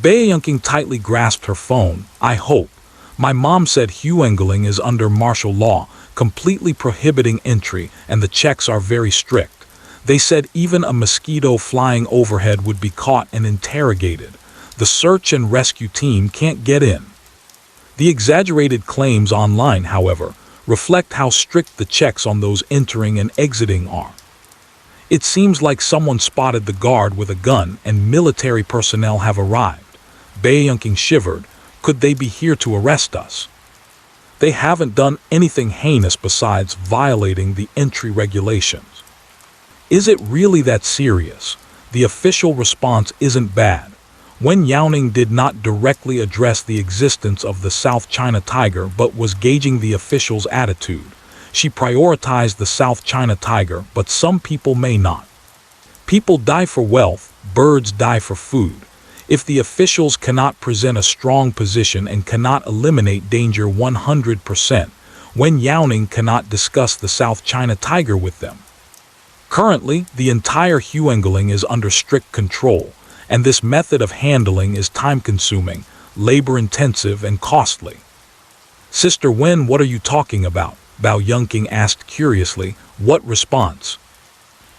Bae-Yunking tightly grasped her phone. I hope. My mom said Huengling is under martial law, completely prohibiting entry, and the checks are very strict. They said even a mosquito flying overhead would be caught and interrogated. The search and rescue team can't get in. The exaggerated claims online, however, reflect how strict the checks on those entering and exiting are. It seems like someone spotted the guard with a gun and military personnel have arrived. Bae-Yunking shivered. Could they be here to arrest us? They haven't done anything heinous besides violating the entry regulations. Is it really that serious? The official response isn't bad. Wen Youning did not directly address the existence of the South China tiger but was gauging the official's attitude. She prioritized the South China tiger, but some people may not. People die for wealth, birds die for food. If the officials cannot present a strong position and cannot eliminate danger 100%, Wen Youning cannot discuss the South China tiger with them. Currently, the entire Huengling is under strict control, and this method of handling is time-consuming, labor-intensive, and costly. Sister Wen, what are you talking about? Bae-Yunking asked curiously. What response?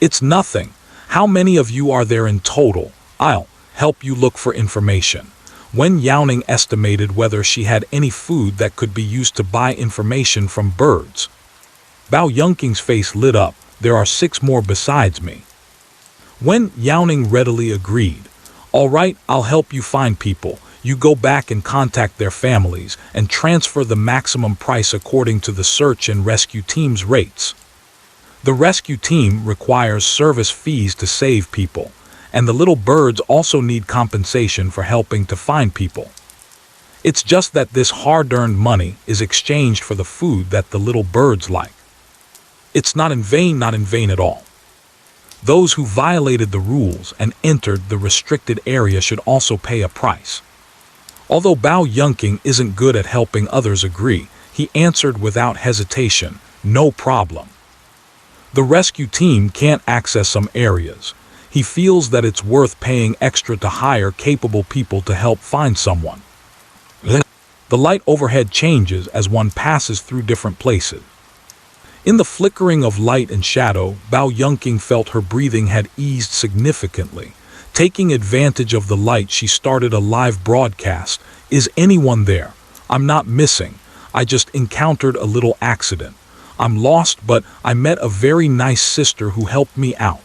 It's nothing. How many of you are there in total? I'll help you look for information. Wen Youning estimated whether she had any food that could be used to buy information from birds. Bae-Yunking's face lit up. There are 6 more besides me. Wen Youning readily agreed. All right, I'll help you find people. You go back and contact their families and transfer the maximum price according to the search and rescue team's rates. The rescue team requires service fees to save people, and the little birds also need compensation for helping to find people. It's just that this hard-earned money is exchanged for the food that the little birds like. It's not in vain at all. Those who violated the rules and entered the restricted area should also pay a price. Although Bae-Yunking isn't good at helping others agree, he answered without hesitation, no problem. The rescue team can't access some areas. He feels that it's worth paying extra to hire capable people to help find someone. The light overhead changes as one passes through different places. In the flickering of light and shadow, Bae-Yunking felt her breathing had eased significantly. Taking advantage of the light, she started a live broadcast. Is anyone there? I'm not missing. I just encountered a little accident. I'm lost, but I met a very nice sister who helped me out.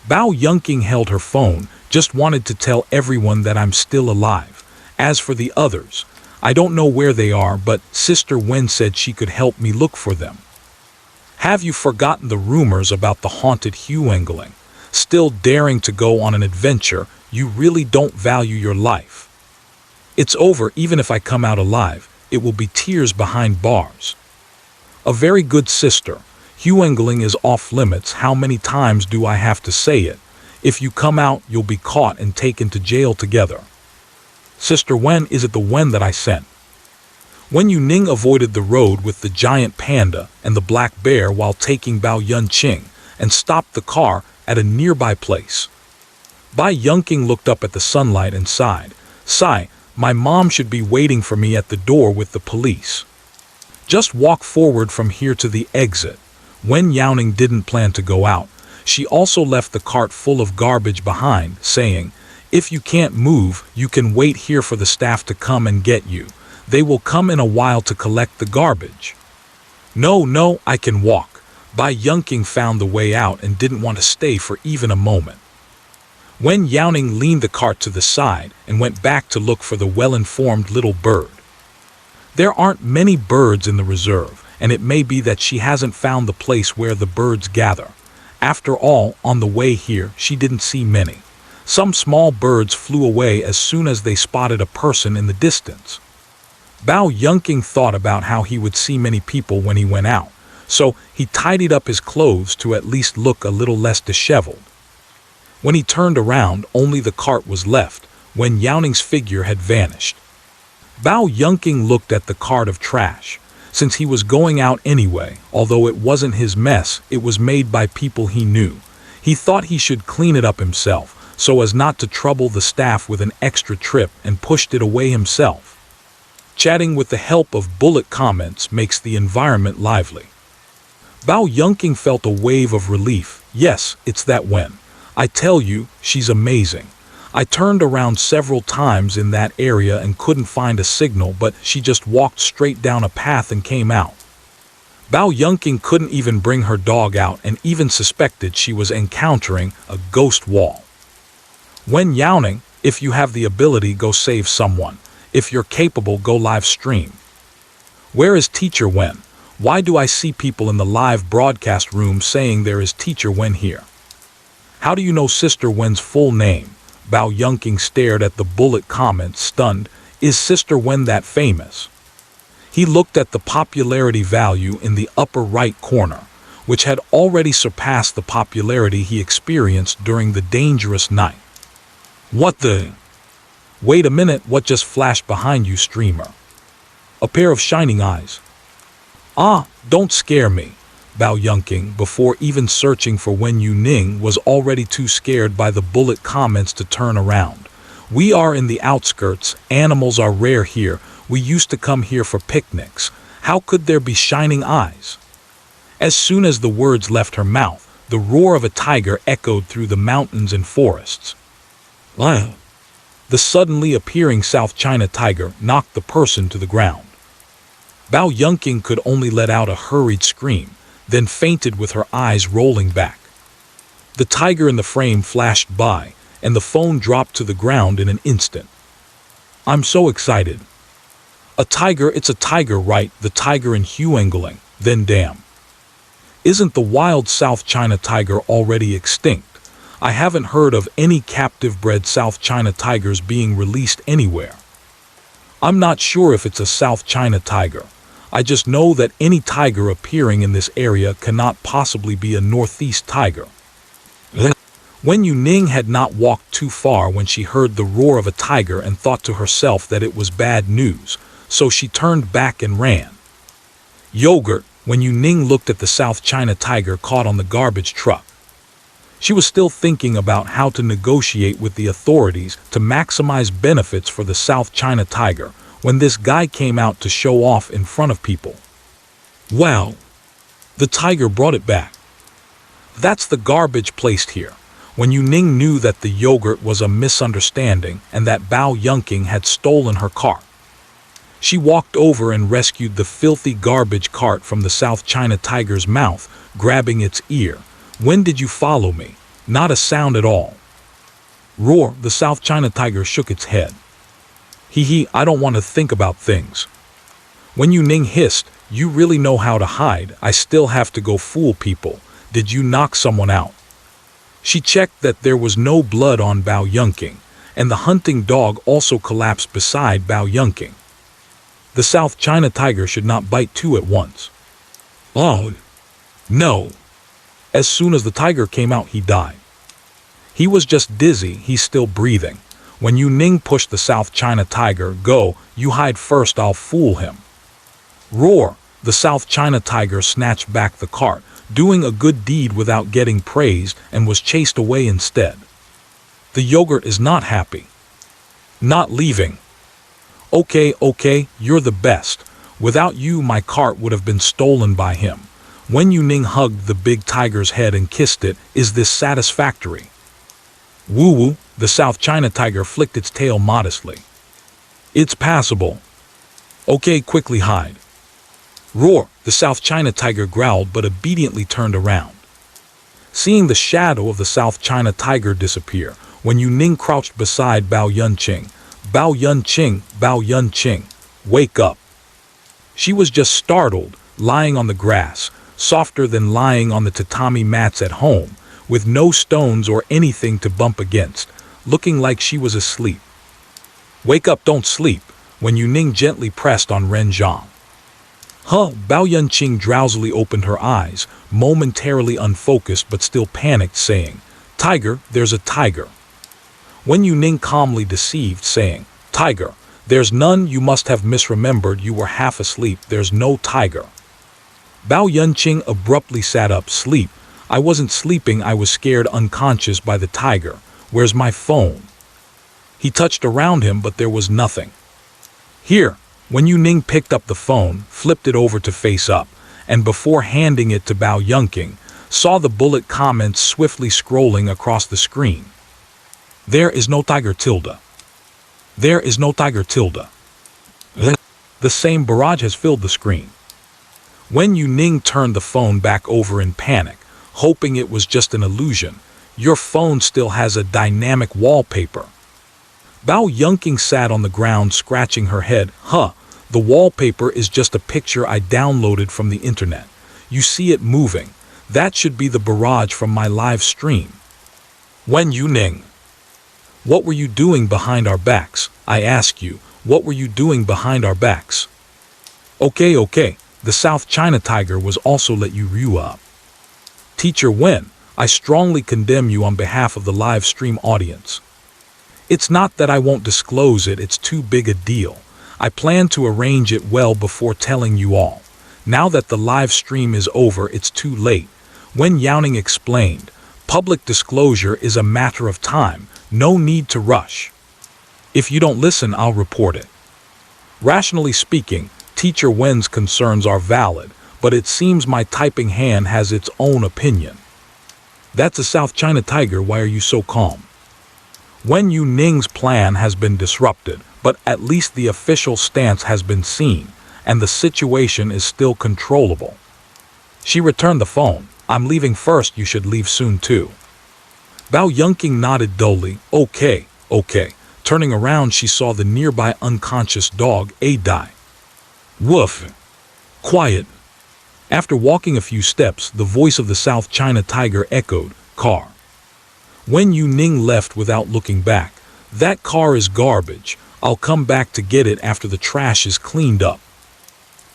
Bae-Yunking held her phone, just wanted to tell everyone that I'm still alive. As for the others, I don't know where they are, but Sister Wen said she could help me look for them. Have you forgotten the rumors about the haunted Huengling? Still daring to go on an adventure? You really don't value your life. It's over. Even if I come out alive, it will be tears behind bars. A very good sister. Huengling is off limits. How many times do I have to say it? If you come out, you'll be caught and taken to jail together. Sister Wen, is it the Wen that I sent? Wen Youning avoided the road with the giant panda and the black bear while taking Bae-Yunking and stopped the car at a nearby place. Bae-Yunking looked up at the sunlight and sighed. Sigh, my mom should be waiting for me at the door with the police. Just walk forward from here to the exit. Wen Youning didn't plan to go out. She also left the cart full of garbage behind, saying, if you can't move, you can wait here for the staff to come and get you. They will come in a while to collect the garbage. No, I can walk. Bae-Yunking found the way out and didn't want to stay for even a moment. Wen Youning leaned the cart to the side and went back to look for the well-informed little bird. There aren't many birds in the reserve, and it may be that she hasn't found the place where the birds gather. After all, on the way here, she didn't see many. Some small birds flew away as soon as they spotted a person in the distance. Bae-Yunking thought about how he would see many people when he went out, so he tidied up his clothes to at least look a little less disheveled. When he turned around, only the cart was left. Wen Youning's figure had vanished. Bao Yunqing looked at the cart of trash. Since he was going out anyway, although it wasn't his mess, it was made by people he knew. He thought he should clean it up himself, so as not to trouble the staff with an extra trip, and pushed it away himself. Chatting with the help of bullet comments makes the environment lively. Bao Yunqing felt a wave of relief. Yes, it's that Wen. I tell you, she's amazing. I turned around several times in that area and couldn't find a signal, but she just walked straight down a path and came out. Bao Yunqing couldn't even bring her dog out and even suspected she was encountering a ghost wall. Wen Youning, if you have the ability, go save someone. If you're capable, go live stream. Where is Teacher Wen? Why do I see people in the live broadcast room saying there is Teacher Wen here? How do you know Sister Wen's full name? Bao Yunqing stared at the bullet comments, stunned. Is Sister Wen that famous? He looked at the popularity value in the upper right corner, which had already surpassed the popularity he experienced during the dangerous night. What the? Wait a minute, what just flashed behind you, streamer? A pair of shining eyes. Ah, don't scare me. Bao Yunqing, before even searching for Wen Youning, was already too scared by the bullet comments to turn around. We are in the outskirts, animals are rare here, we used to come here for picnics. How could there be shining eyes? As soon as the words left her mouth, the roar of a tiger echoed through the mountains and forests. Wow. The suddenly appearing South China tiger knocked the person to the ground. Bao Yunqing could only let out a hurried scream, then fainted with her eyes rolling back. The tiger in the frame flashed by, and the phone dropped to the ground in an instant. I'm so excited. A tiger, it's a tiger, right? The tiger in Youning, then damn. Isn't the wild South China tiger already extinct? I haven't heard of any captive-bred South China tigers being released anywhere. I'm not sure if it's a South China tiger. I just know that any tiger appearing in this area cannot possibly be a Northeast tiger. Wen Youning had not walked too far when she heard the roar of a tiger and thought to herself that it was bad news, so she turned back and ran. Yogurt, Wen Youning looked at the South China tiger caught on the garbage truck. She was still thinking about how to negotiate with the authorities to maximize benefits for the South China tiger when this guy came out to show off in front of people. Wow! The tiger brought it back. That's the garbage placed here. Wen Youning knew that the yogurt was a misunderstanding and that Bao Yunqing had stolen her cart. She walked over and rescued the filthy garbage cart from the South China tiger's mouth, grabbing its ear. When did you follow me? Not a sound at all. Roar, the South China tiger shook its head. Hee, I don't want to think about things. Wen Youning hissed, you really know how to hide. I still have to go fool people. Did you knock someone out? She checked that there was no blood on Bao Yunqing, and the hunting dog also collapsed beside Bao Yunqing. The South China tiger should not bite two at once. Oh, no. As soon as the tiger came out, he died. He was just dizzy, he's still breathing. Wen Youning pushed the South China tiger. Go, you hide first, I'll fool him. Roar, the South China tiger snatched back the cart, doing a good deed without getting praised, and was chased away instead. The yogurt is not happy. Not leaving. Okay, you're the best. Without you, my cart would have been stolen by him. Wen Youning hugged the big tiger's head and kissed it. Is this satisfactory? Woo-woo, the South China tiger flicked its tail modestly. It's passable. Okay, quickly hide. Roar, the South China tiger growled but obediently turned around. Seeing the shadow of the South China tiger disappear, Wen Youning crouched beside Bao Yunqing. Bao Yunqing, wake up. She was just startled, lying on the grass, softer than lying on the tatami mats at home, with no stones or anything to bump against, looking like she was asleep. Wake up, don't sleep, Wen Youning gently pressed on Ren Zhang. Bao Yunqing drowsily opened her eyes, momentarily unfocused but still panicked, saying, Tiger, there's a tiger. Wen Youning calmly deceived, saying, Tiger, There's none, you must have misremembered, you were half asleep, there's no tiger. Bao Yunqing abruptly sat up. Sleep? I wasn't sleeping, I was scared unconscious by the tiger. Where's my phone? He touched around him, but there was nothing. Here. Wen Youning picked up the phone, flipped it over to face up, and before handing it to Bao Yunqing, saw the bullet comments swiftly scrolling across the screen. There is no tiger tilde. There is no tiger tilde. The same barrage has filled the screen. Wen Youning turned the phone back over in panic, hoping it was just an illusion. Your phone still has a dynamic wallpaper. Bao Yunqing sat on the ground scratching her head. The wallpaper is just a picture I downloaded from the internet. You see it moving. That should be the barrage from my live stream. Wen Youning. What were you doing behind our backs? I ask you, what were you doing behind our backs? Okay. The South China tiger was also let you up. Teacher Wen, I strongly condemn you on behalf of the live stream audience. It's not that I won't disclose it, it's too big a deal. I plan to arrange it well before telling you all. Now that the live stream is over, it's too late. Wen Youning explained, public disclosure is a matter of time, no need to rush. If you don't listen, I'll report it. Rationally speaking, Teacher Wen's concerns are valid, but it seems my typing hand has its own opinion. That's a South China tiger, why are you so calm? Wen Youning's plan has been disrupted, but at least the official stance has been seen, and the situation is still controllable. She returned the phone. I'm leaving first, you should leave soon too. Bao Yunqing nodded dully. Okay. Turning around, she saw the nearby unconscious dog, die. Woof. Quiet. After walking a few steps, the voice of the South China tiger echoed, car. Wen Youning left without looking back. That car is garbage. I'll come back to get it after the trash is cleaned up.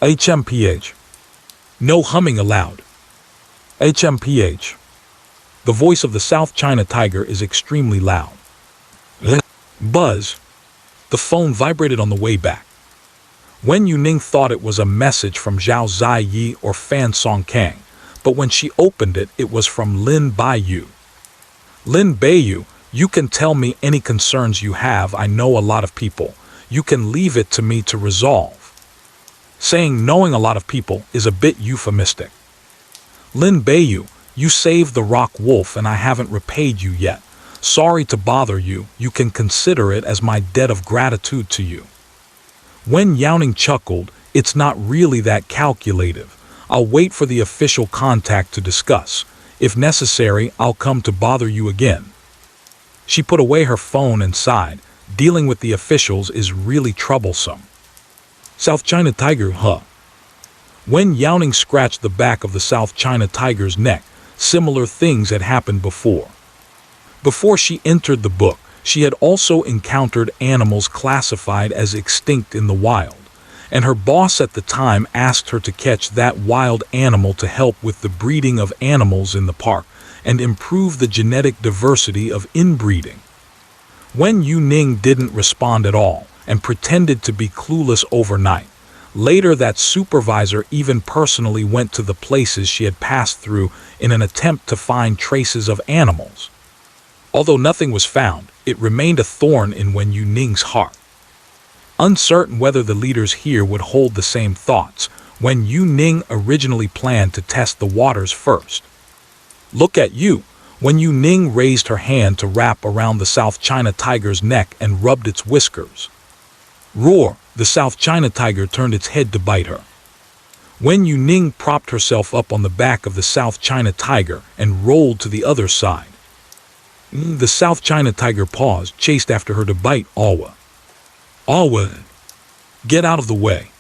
HMPH. No humming allowed. HMPH. The voice of the South China tiger is extremely loud. Buzz. The phone vibrated on the way back. Wen Youning thought it was a message from Zhao Ziyi or Fan Songkang, but when she opened it, it was from Lin Baiyu. Lin Baiyu, you can tell me any concerns you have, I know a lot of people. You can leave it to me to resolve. Saying knowing a lot of people is a bit euphemistic. Lin Baiyu, you saved the rock wolf and I haven't repaid you yet. Sorry to bother you, you can consider it as my debt of gratitude to you. Wen Youning chuckled, it's not really that calculative. I'll wait for the official contact to discuss. If necessary, I'll come to bother you again. She put away her phone and sighed. Dealing with the officials is really troublesome. South China tiger, Wen Youning scratched the back of the South China tiger's neck. Similar things had happened before. Before she entered the book, she had also encountered animals classified as extinct in the wild, and her boss at the time asked her to catch that wild animal to help with the breeding of animals in the park and improve the genetic diversity of inbreeding. Wen Youning didn't respond at all and pretended to be clueless overnight. Later, that supervisor even personally went to the places she had passed through in an attempt to find traces of animals. Although nothing was found, it remained a thorn in Wen Youning's heart. Uncertain whether the leaders here would hold the same thoughts, Wen Youning originally planned to test the waters first. Look at you! Wen Youning raised her hand to wrap around the South China tiger's neck and rubbed its whiskers. Roar! The South China tiger turned its head to bite her. Wen Youning propped herself up on the back of the South China tiger and rolled to the other side. The South China tiger paused, chased after her to bite. Awa! Get out of the way.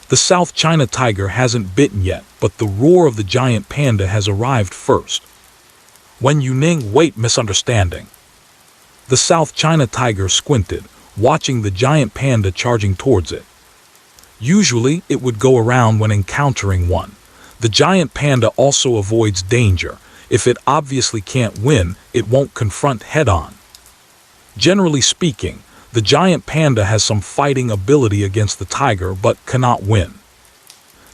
The South China tiger hasn't bitten yet, but the roar of the giant panda has arrived first. Wen Youning, wait, misunderstanding. The South China tiger squinted, watching the giant panda charging towards it. Usually, it would go around when encountering one. The giant panda also avoids danger. If it obviously can't win, it won't confront head-on. Generally speaking, The giant panda has some fighting ability against the tiger but cannot win.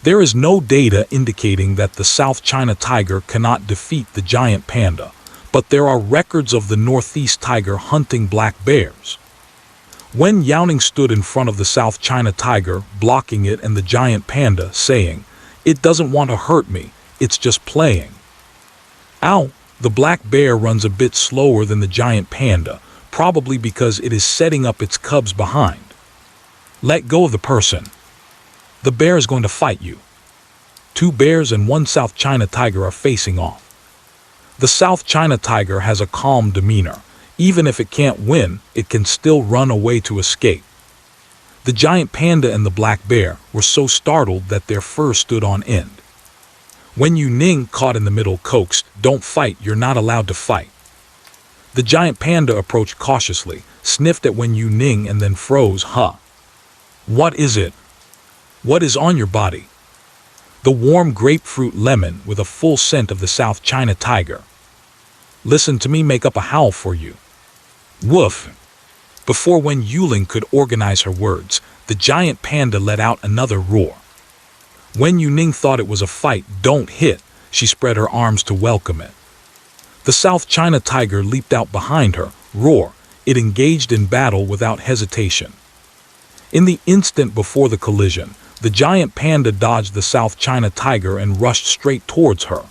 There is no data indicating that the South China tiger cannot defeat the giant panda, but there are records of the Northeast tiger hunting black bears. Wen Youning stood in front of the South China tiger, blocking it and the giant panda, saying, "It doesn't want to hurt me, it's just playing." Ow! The black bear runs a bit slower than the giant panda, probably because it is setting up its cubs behind. Let go of the person. The bear is going to fight you. Two bears and one South China tiger are facing off. The South China tiger has a calm demeanor. Even if it can't win, it can still run away to escape. The giant panda and the black bear were so startled that their fur stood on end. Wen Youning, caught in the middle, coaxed, "Don't fight, you're not allowed to fight." The giant panda approached cautiously, sniffed at Wen Youning and then froze. "Huh? What is it? What is on your body?" The warm grapefruit lemon with a full scent of the South China tiger. "Listen to me make up a howl for you." Woof! Before Wen Youning could organize her words, the giant panda let out another roar. Wen Youning thought it was a fight. "Don't hit!" She spread her arms to welcome it. The South China tiger leaped out behind her. Roar! It engaged in battle without hesitation. In the instant before the collision, the giant panda dodged the South China tiger and rushed straight towards her.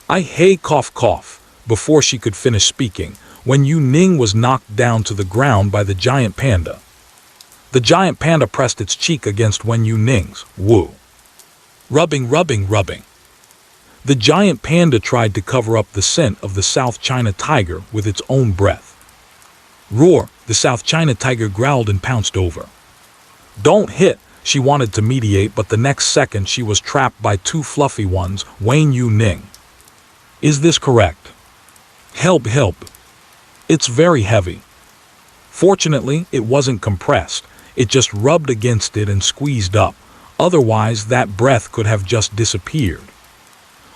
"I hey cough cough." Before she could finish speaking, Wen Youning was knocked down to the ground by the giant panda. The giant panda pressed its cheek against Wen Youning's. Woo! Rubbing, rubbing, rubbing. The giant panda tried to cover up the scent of the South China tiger with its own breath. Roar! The South China tiger growled and pounced over. "Don't hit!" She wanted to mediate, but the next second she was trapped by two fluffy ones. Wen Youning. "Is this correct? Help, help. It's very heavy." Fortunately, it wasn't compressed. It just rubbed against it and squeezed up. Otherwise, that breath could have just disappeared.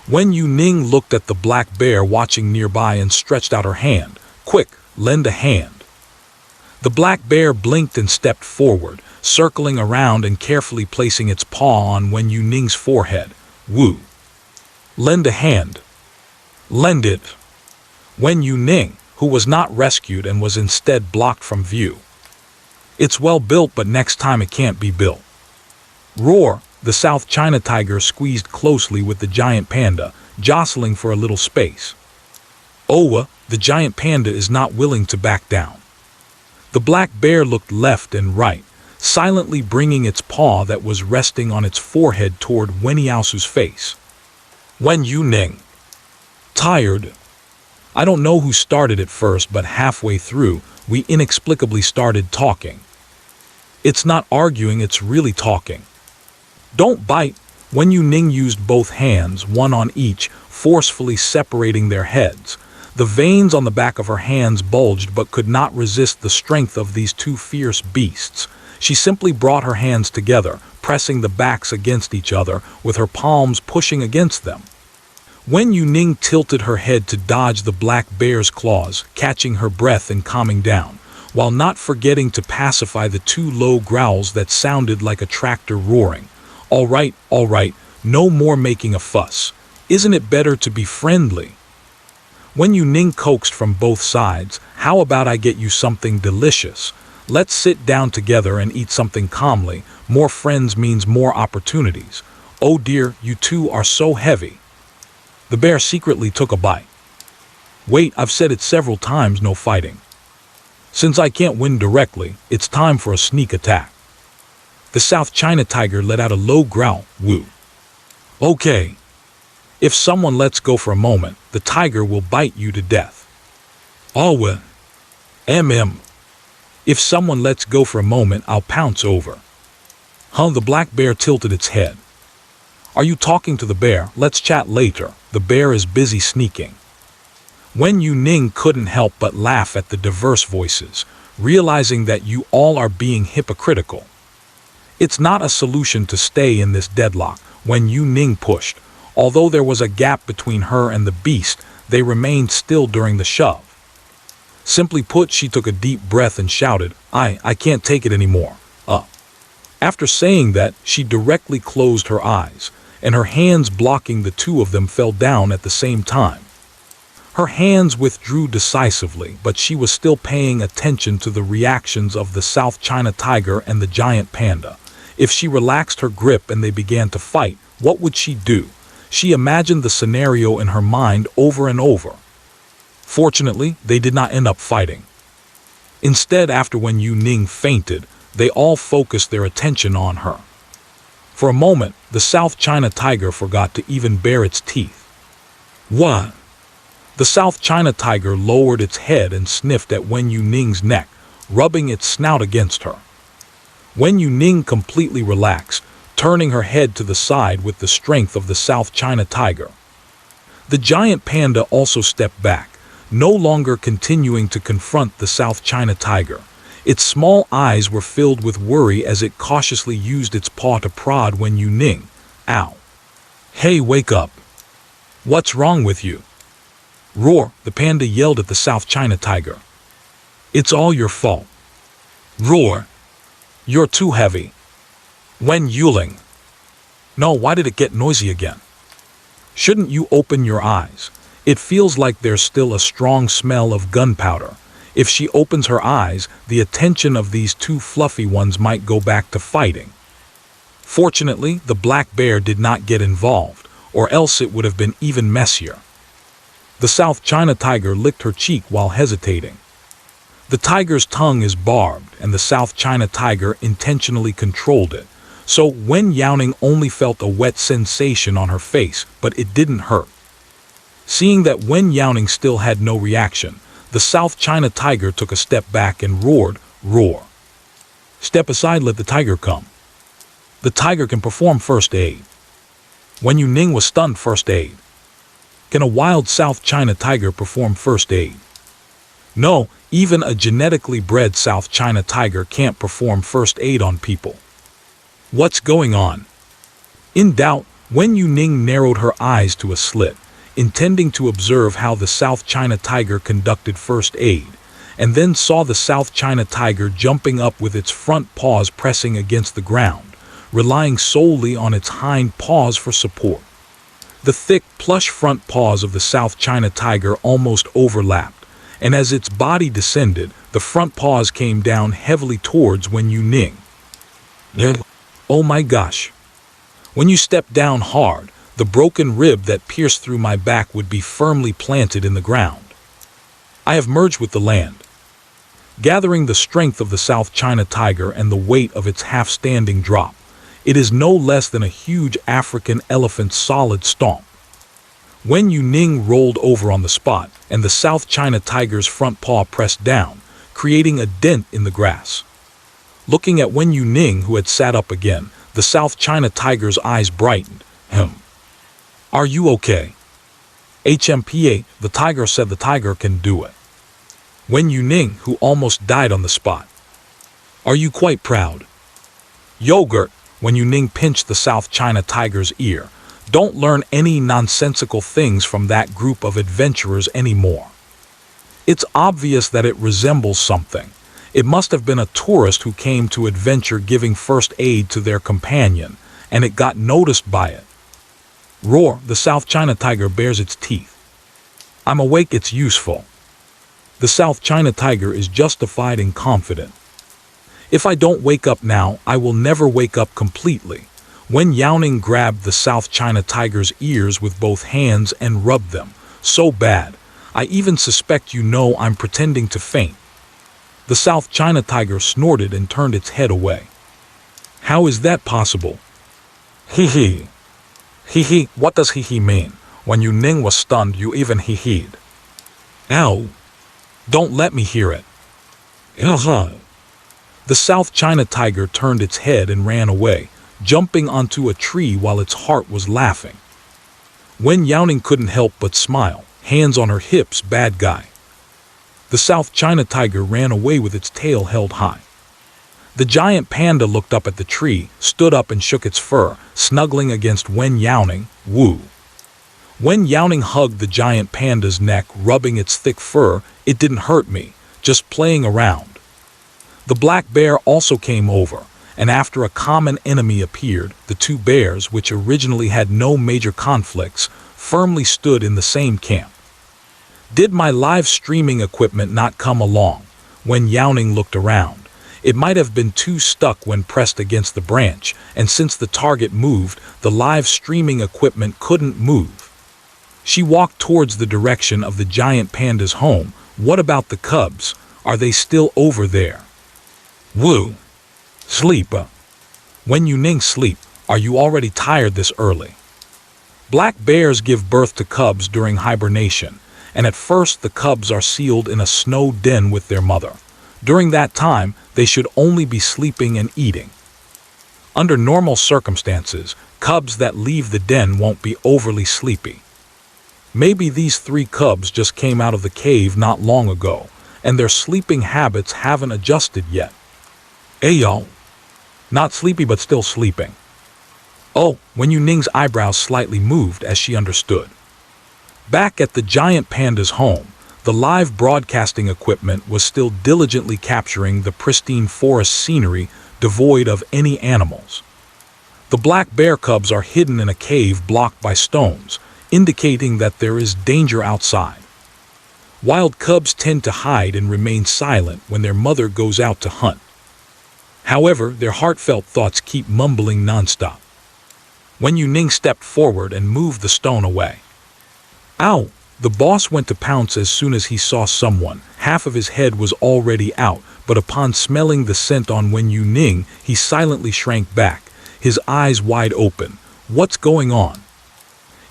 Wen Youning looked at the black bear watching nearby and stretched out her hand. "Quick, lend a hand." The black bear blinked and stepped forward, circling around and carefully placing its paw on Wen Youning's forehead. Woo! Lend a hand. Lend it. Wen Youning, who was not rescued and was instead blocked from view. "It's well built, but next time it can't be built." Roar! The South China tiger squeezed closely with the giant panda, jostling for a little space. Owa! The giant panda is not willing to back down. The black bear looked left and right, silently bringing its paw that was resting on its forehead toward Wen Yaosu's face. Wen Youning. Tired. I don't know who started it first, but halfway through, we inexplicably started talking. It's not arguing, it's really talking. "Don't bite." Wen Youning used both hands, one on each, forcefully separating their heads. The veins on the back of her hands bulged but could not resist the strength of these two fierce beasts. She simply brought her hands together, pressing the backs against each other, with her palms pushing against them. Wen Youning tilted her head to dodge the black bear's claws, catching her breath and calming down, while not forgetting to pacify the two low growls that sounded like a tractor roaring. All right, no more making a fuss. Isn't it better to be friendly?" Wen Youning coaxed from both sides. "How about I get you something delicious? Let's sit down together and eat something calmly. More friends means more opportunities. Oh dear, you two are so heavy." The bear secretly took a bite. "Wait, I've said it several times, no fighting. Since I can't win directly, it's time for a sneak attack." The South China tiger let out a low growl. Woo! "Okay. If someone lets go for a moment, the tiger will bite you to death." "Oh, If someone lets go for a moment, I'll pounce over." "Huh?" The black bear tilted its head. "Are you talking to the bear? Let's chat later. The bear is busy sneaking." Wen Youning couldn't help but laugh at the diverse voices, realizing that you all are being hypocritical. It's not a solution to stay in this deadlock. Wen Youning pushed. Although there was a gap between her and the beast, they remained still during the shove. Simply put, she took a deep breath and shouted, I can't take it anymore. After saying that, she directly closed her eyes, and her hands blocking the two of them fell down at the same time. Her hands withdrew decisively, but she was still paying attention to the reactions of the South China tiger and the giant panda. If she relaxed her grip and they began to fight, what would she do? She imagined the scenario in her mind over and over. Fortunately, they did not end up fighting. Instead, after Wen Youning fainted, they all focused their attention on her. For a moment, the South China tiger forgot to even bare its teeth. What? The South China tiger lowered its head and sniffed at Wen Youning's neck, rubbing its snout against her. Wen Youning completely relaxed, turning her head to the side with the strength of the South China tiger. The giant panda also stepped back, no longer continuing to confront the South China tiger. Its small eyes were filled with worry as it cautiously used its paw to prod Wen Youning. Ow. Hey, wake up. What's wrong with you? Roar, the panda yelled at the South China tiger. It's all your fault. Roar. You're too heavy. Wen Youning. No, why did it get noisy again? Shouldn't you open your eyes? It feels like there's still a strong smell of gunpowder. If she opens her eyes, the attention of these two fluffy ones might go back to fighting. Fortunately, the black bear did not get involved, or else it would have been even messier. The South China tiger licked her cheek while hesitating. The tiger's tongue is barbed, and the South China tiger intentionally controlled it, so Wen Youning only felt a wet sensation on her face, but it didn't hurt. Seeing that Wen Youning still had no reaction, the South China tiger took a step back and roared, roar. Step aside, let the tiger come. The tiger can perform first aid. Wen Youning was stunned. First aid. Can a wild South China tiger perform first aid? No, even a genetically bred South China tiger can't perform first aid on people. What's going on? In doubt, Wen Youning narrowed her eyes to a slit, intending to observe how the South China tiger conducted first aid, and then saw the South China tiger jumping up with its front paws pressing against the ground, relying solely on its hind paws for support. The thick, plush front paws of the South China tiger almost overlapped, and as its body descended, the front paws came down heavily towards Wen Youning. Oh my gosh. When you step down hard, the broken rib that pierced through my back would be firmly planted in the ground. I have merged with the land. Gathering the strength of the South China tiger and the weight of its half-standing drop, it is no less than a huge African elephant's solid stomp. Wen Youning rolled over on the spot, and the South China tiger's front paw pressed down, creating a dent in the grass. Looking at Wen Youning, who had sat up again, the South China tiger's eyes brightened. Are you okay? HMPA, the tiger said. The tiger can do it. Wen Youning, who almost died on the spot. Are you quite proud? Yogurt, Wen Youning pinched the South China tiger's ear. Don't learn any nonsensical things from that group of adventurers anymore. It's obvious that it resembles something. It must have been a tourist who came to adventure giving first aid to their companion, and it got noticed by it. Roar, the South China tiger bares its teeth. I'm awake, it's useful. The South China tiger is justified and confident. If I don't wake up now, I will never wake up completely. Wen Youning grabbed the South China tiger's ears with both hands and rubbed them. So bad. I even suspect I'm pretending to faint. The South China tiger snorted and turned its head away. How is that possible? Hee. Hee, what does hee mean? When Youning was stunned, you even hee-heed. Ow. Don't let me hear it. The South China tiger turned its head and ran away, jumping onto a tree while its heart was laughing. Wen Youning couldn't help but smile, hands on her hips. Bad guy. The South China tiger ran away with its tail held high. The giant panda looked up at the tree, stood up and shook its fur, snuggling against Wen Youning. Woo. Wen Youning hugged the giant panda's neck, rubbing its thick fur. It didn't hurt me. just playing around. The black bear also came over, and after a common enemy appeared, the two bears, which originally had no major conflicts, firmly stood in the same camp. Did my live streaming equipment not come along? Wen Youning looked around. It might have been too stuck when pressed against the branch, and since the target moved, the live streaming equipment couldn't move. She walked towards the direction of the giant panda's home. What about the cubs? Are they still over there? Woo! Sleep. Wen Youning, sleep. Are you already tired this early? Black bears give birth to cubs during hibernation, and at first the cubs are sealed in a snow den with their mother. During that time, they should only be sleeping and eating. Under normal circumstances, cubs that leave the den won't be overly sleepy. Maybe these 3 cubs just came out of the cave not long ago, and their sleeping habits haven't adjusted yet. Hey y'all. Not sleepy but still sleeping. Oh, Wen Youning's eyebrows slightly moved as she understood. Back at the giant panda's home, the live broadcasting equipment was still diligently capturing the pristine forest scenery devoid of any animals. The black bear cubs are hidden in a cave blocked by stones, indicating that there is danger outside. Wild cubs tend to hide and remain silent when their mother goes out to hunt. However, their heartfelt thoughts keep mumbling nonstop. Wen Youning stepped forward and moved the stone away. Ow! The boss went to pounce as soon as he saw someone. Half of his head was already out, but upon smelling the scent on Wen Youning, he silently shrank back, his eyes wide open. What's going on?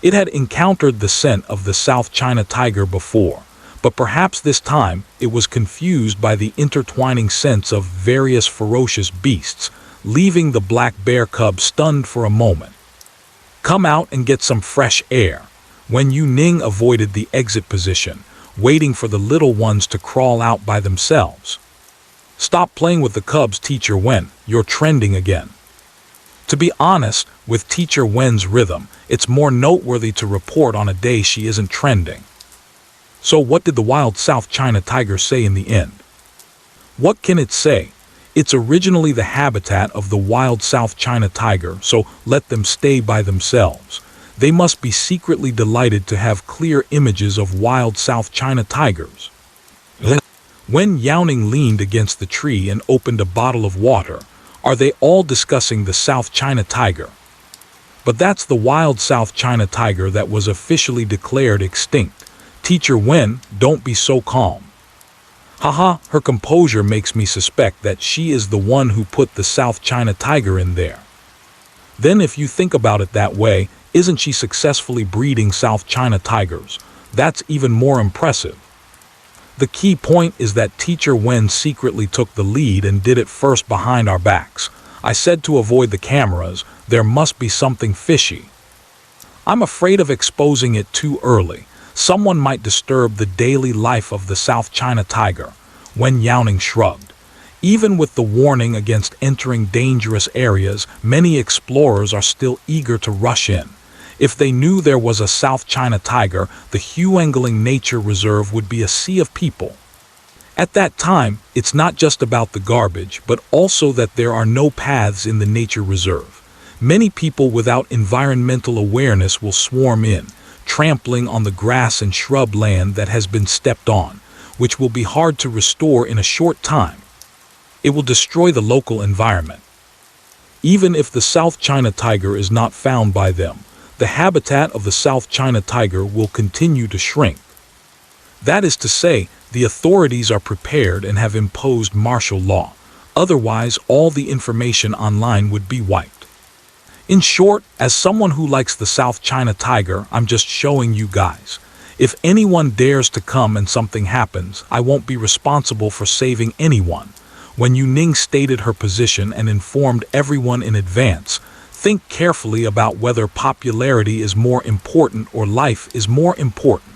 It had encountered the scent of the South China tiger before, but perhaps this time it was confused by the intertwining scents of various ferocious beasts, leaving the black bear cub stunned for a moment. Come out and get some fresh air. Wen Youning avoided the exit position, waiting for the little ones to crawl out by themselves. Stop playing with the cubs, Teacher Wen, you're trending again. To be honest, with Teacher Wen's rhythm, it's more noteworthy to report on a day she isn't trending. So what did the wild South China tiger say in the end? What can it say? It's originally the habitat of the wild South China tiger, so let them stay by themselves. They must be secretly delighted to have clear images of wild South China tigers. Wen Youning leaned against the tree and opened a bottle of water. Are they all discussing the South China tiger? But that's the wild South China tiger that was officially declared extinct. Teacher Wen, don't be so calm. Haha, her composure makes me suspect that she is the one who put the South China tiger in there. Then if you think about it that way, isn't she successfully breeding South China tigers? That's even more impressive. The key point is that Teacher Wen secretly took the lead and did it first behind our backs. I said to avoid the cameras, there must be something fishy. I'm afraid of exposing it too early. Someone might disturb the daily life of the South China tiger. Wen Youning shrugged. Even with the warning against entering dangerous areas, many explorers are still eager to rush in. If they knew there was a South China tiger, the Huangling Nature Reserve would be a sea of people. At that time, it's not just about the garbage, but also that there are no paths in the nature reserve. Many people without environmental awareness will swarm in, trampling on the grass and shrub land that has been stepped on, which will be hard to restore in a short time. It will destroy the local environment. Even if the South China tiger is not found by them, the habitat of the South China tiger will continue to shrink. That is to say, the authorities are prepared and have imposed martial law. Otherwise, all the information online would be wiped. In short, as someone who likes the South China tiger, I'm just showing you guys. If anyone dares to come and something happens, I won't be responsible for saving anyone. Wen Youning stated her position and informed everyone in advance. Think carefully about whether popularity is more important or life is more important.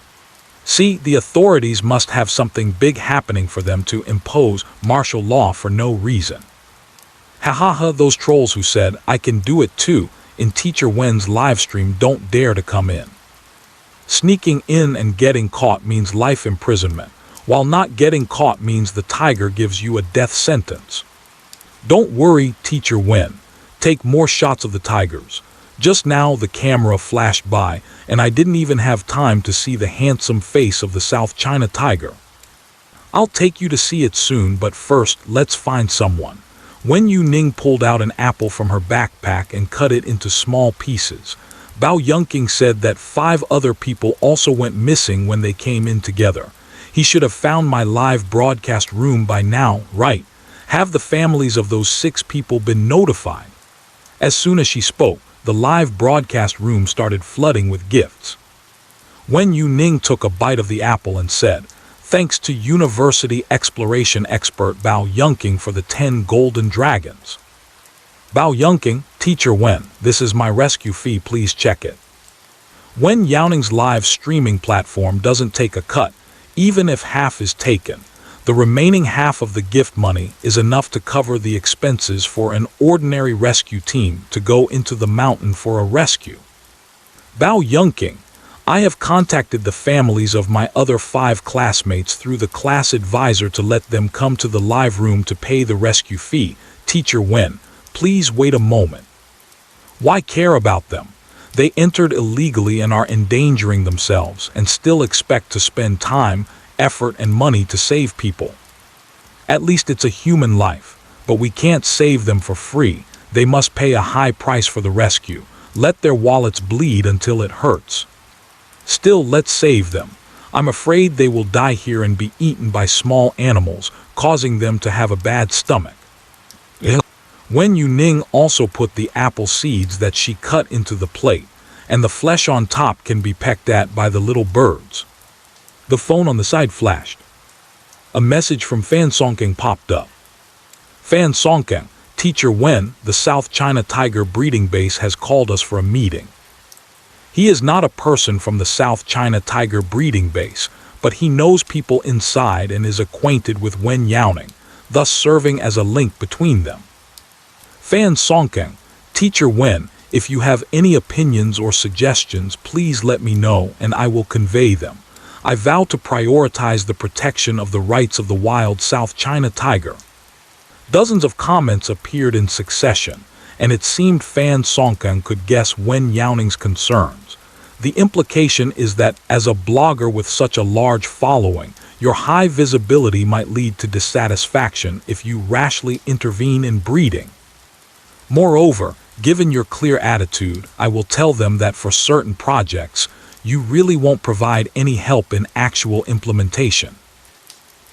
See, the authorities must have something big happening for them to impose martial law for no reason. Ha ha ha, those trolls who said, I can do it too, in Teacher Wen's live stream don't dare to come in. Sneaking in and getting caught means life imprisonment, while not getting caught means the tiger gives you a death sentence. Don't worry, Teacher Wen. Take more shots of the tigers. Just now the camera flashed by, and I didn't even have time to see the handsome face of the South China tiger. I'll take you to see it soon, but first let's find someone. Wen Youning pulled out an apple from her backpack and cut it into small pieces. Bao Yunqing said that 5 other people also went missing when they came in together. He should have found my live broadcast room by now, right? Have the families of those 6 people been notified? As soon as she spoke, the live broadcast room started flooding with gifts. Wen Youning took a bite of the apple and said, "Thanks to university exploration expert Bao Yunqing for the 10 golden dragons." Bao Yunqing, Teacher Wen, this is my rescue fee, please check it. Wen Youning's live streaming platform doesn't take a cut, even if half is taken. The remaining half of the gift money is enough to cover the expenses for an ordinary rescue team to go into the mountain for a rescue. Bao Yunqing, I have contacted the families of my other 5 classmates through the class advisor to let them come to the live room to pay the rescue fee. Teacher Wen, please wait a moment. Why care about them? They entered illegally and are endangering themselves and still expect to spend time, effort, and money to save people. At least it's a human life, but we can't save them for free. They must pay a high price for the rescue. Let their wallets bleed until it hurts. Still, let's save them. I'm afraid they will die here and be eaten by small animals, causing them to have a bad stomach. Wen Youning also put the apple seeds that she cut into the plate, and the flesh on top can be pecked at by the little birds. The phone on the side flashed. A message from Fan Songkeng popped up. Fan Songkeng, Teacher Wen, the South China Tiger breeding base has called us for a meeting. He is not a person from the South China Tiger breeding base, but he knows people inside and is acquainted with Wen Youning, thus serving as a link between them. Fan Songkeng, Teacher Wen, if you have any opinions or suggestions, please let me know and I will convey them. I vow to prioritize the protection of the rights of the wild South China tiger. Dozens of comments appeared in succession, and it seemed Fan Songkeng could guess Wen Youning's concerns. The implication is that as a blogger with such a large following, your high visibility might lead to dissatisfaction if you rashly intervene in breeding. Moreover, given your clear attitude, I will tell them that for certain projects, you really won't provide any help in actual implementation.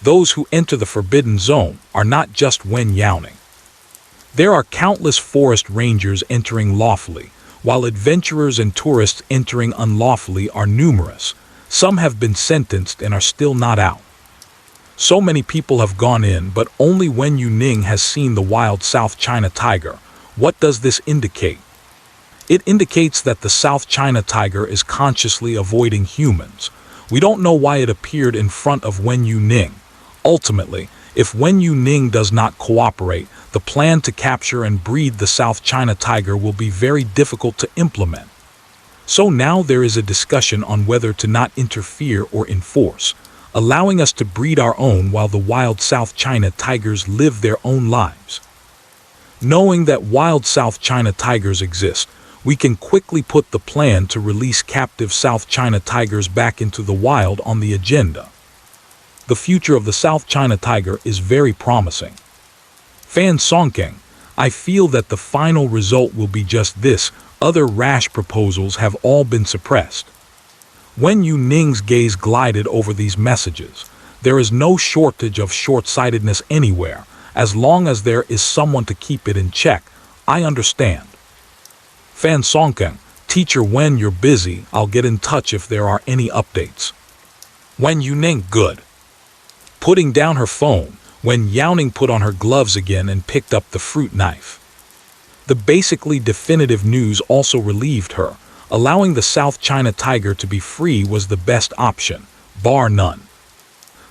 Those who enter the forbidden zone are not just Wen Youning. There are countless forest rangers entering lawfully, while adventurers and tourists entering unlawfully are numerous. Some have been sentenced and are still not out. So many people have gone in, but only Wen Youning has seen the wild South China tiger. What does this indicate? It indicates that the South China tiger is consciously avoiding humans. We don't know why it appeared in front of Wen Youning. Ultimately, if Wen Youning does not cooperate, the plan to capture and breed the South China tiger will be very difficult to implement. So now there is a discussion on whether to not interfere or enforce, allowing us to breed our own while the wild South China tigers live their own lives. Knowing that wild South China tigers exist, we can quickly put the plan to release captive South China tigers back into the wild on the agenda. The future of the South China tiger is very promising. Fan Songkeng, I feel that the final result will be just this. Other rash proposals have all been suppressed. Wen Youning's gaze glided over these messages. There is no shortage of short-sightedness anywhere. As long as there is someone to keep it in check, I understand. Fan Songkeng, Teacher Wen, you're busy. I'll get in touch if there are any updates. Wen Youning, good. Putting down her phone, Wen Youning put on her gloves again and picked up the fruit knife. The basically definitive news also relieved her. Allowing the South China tiger to be free was the best option, bar none.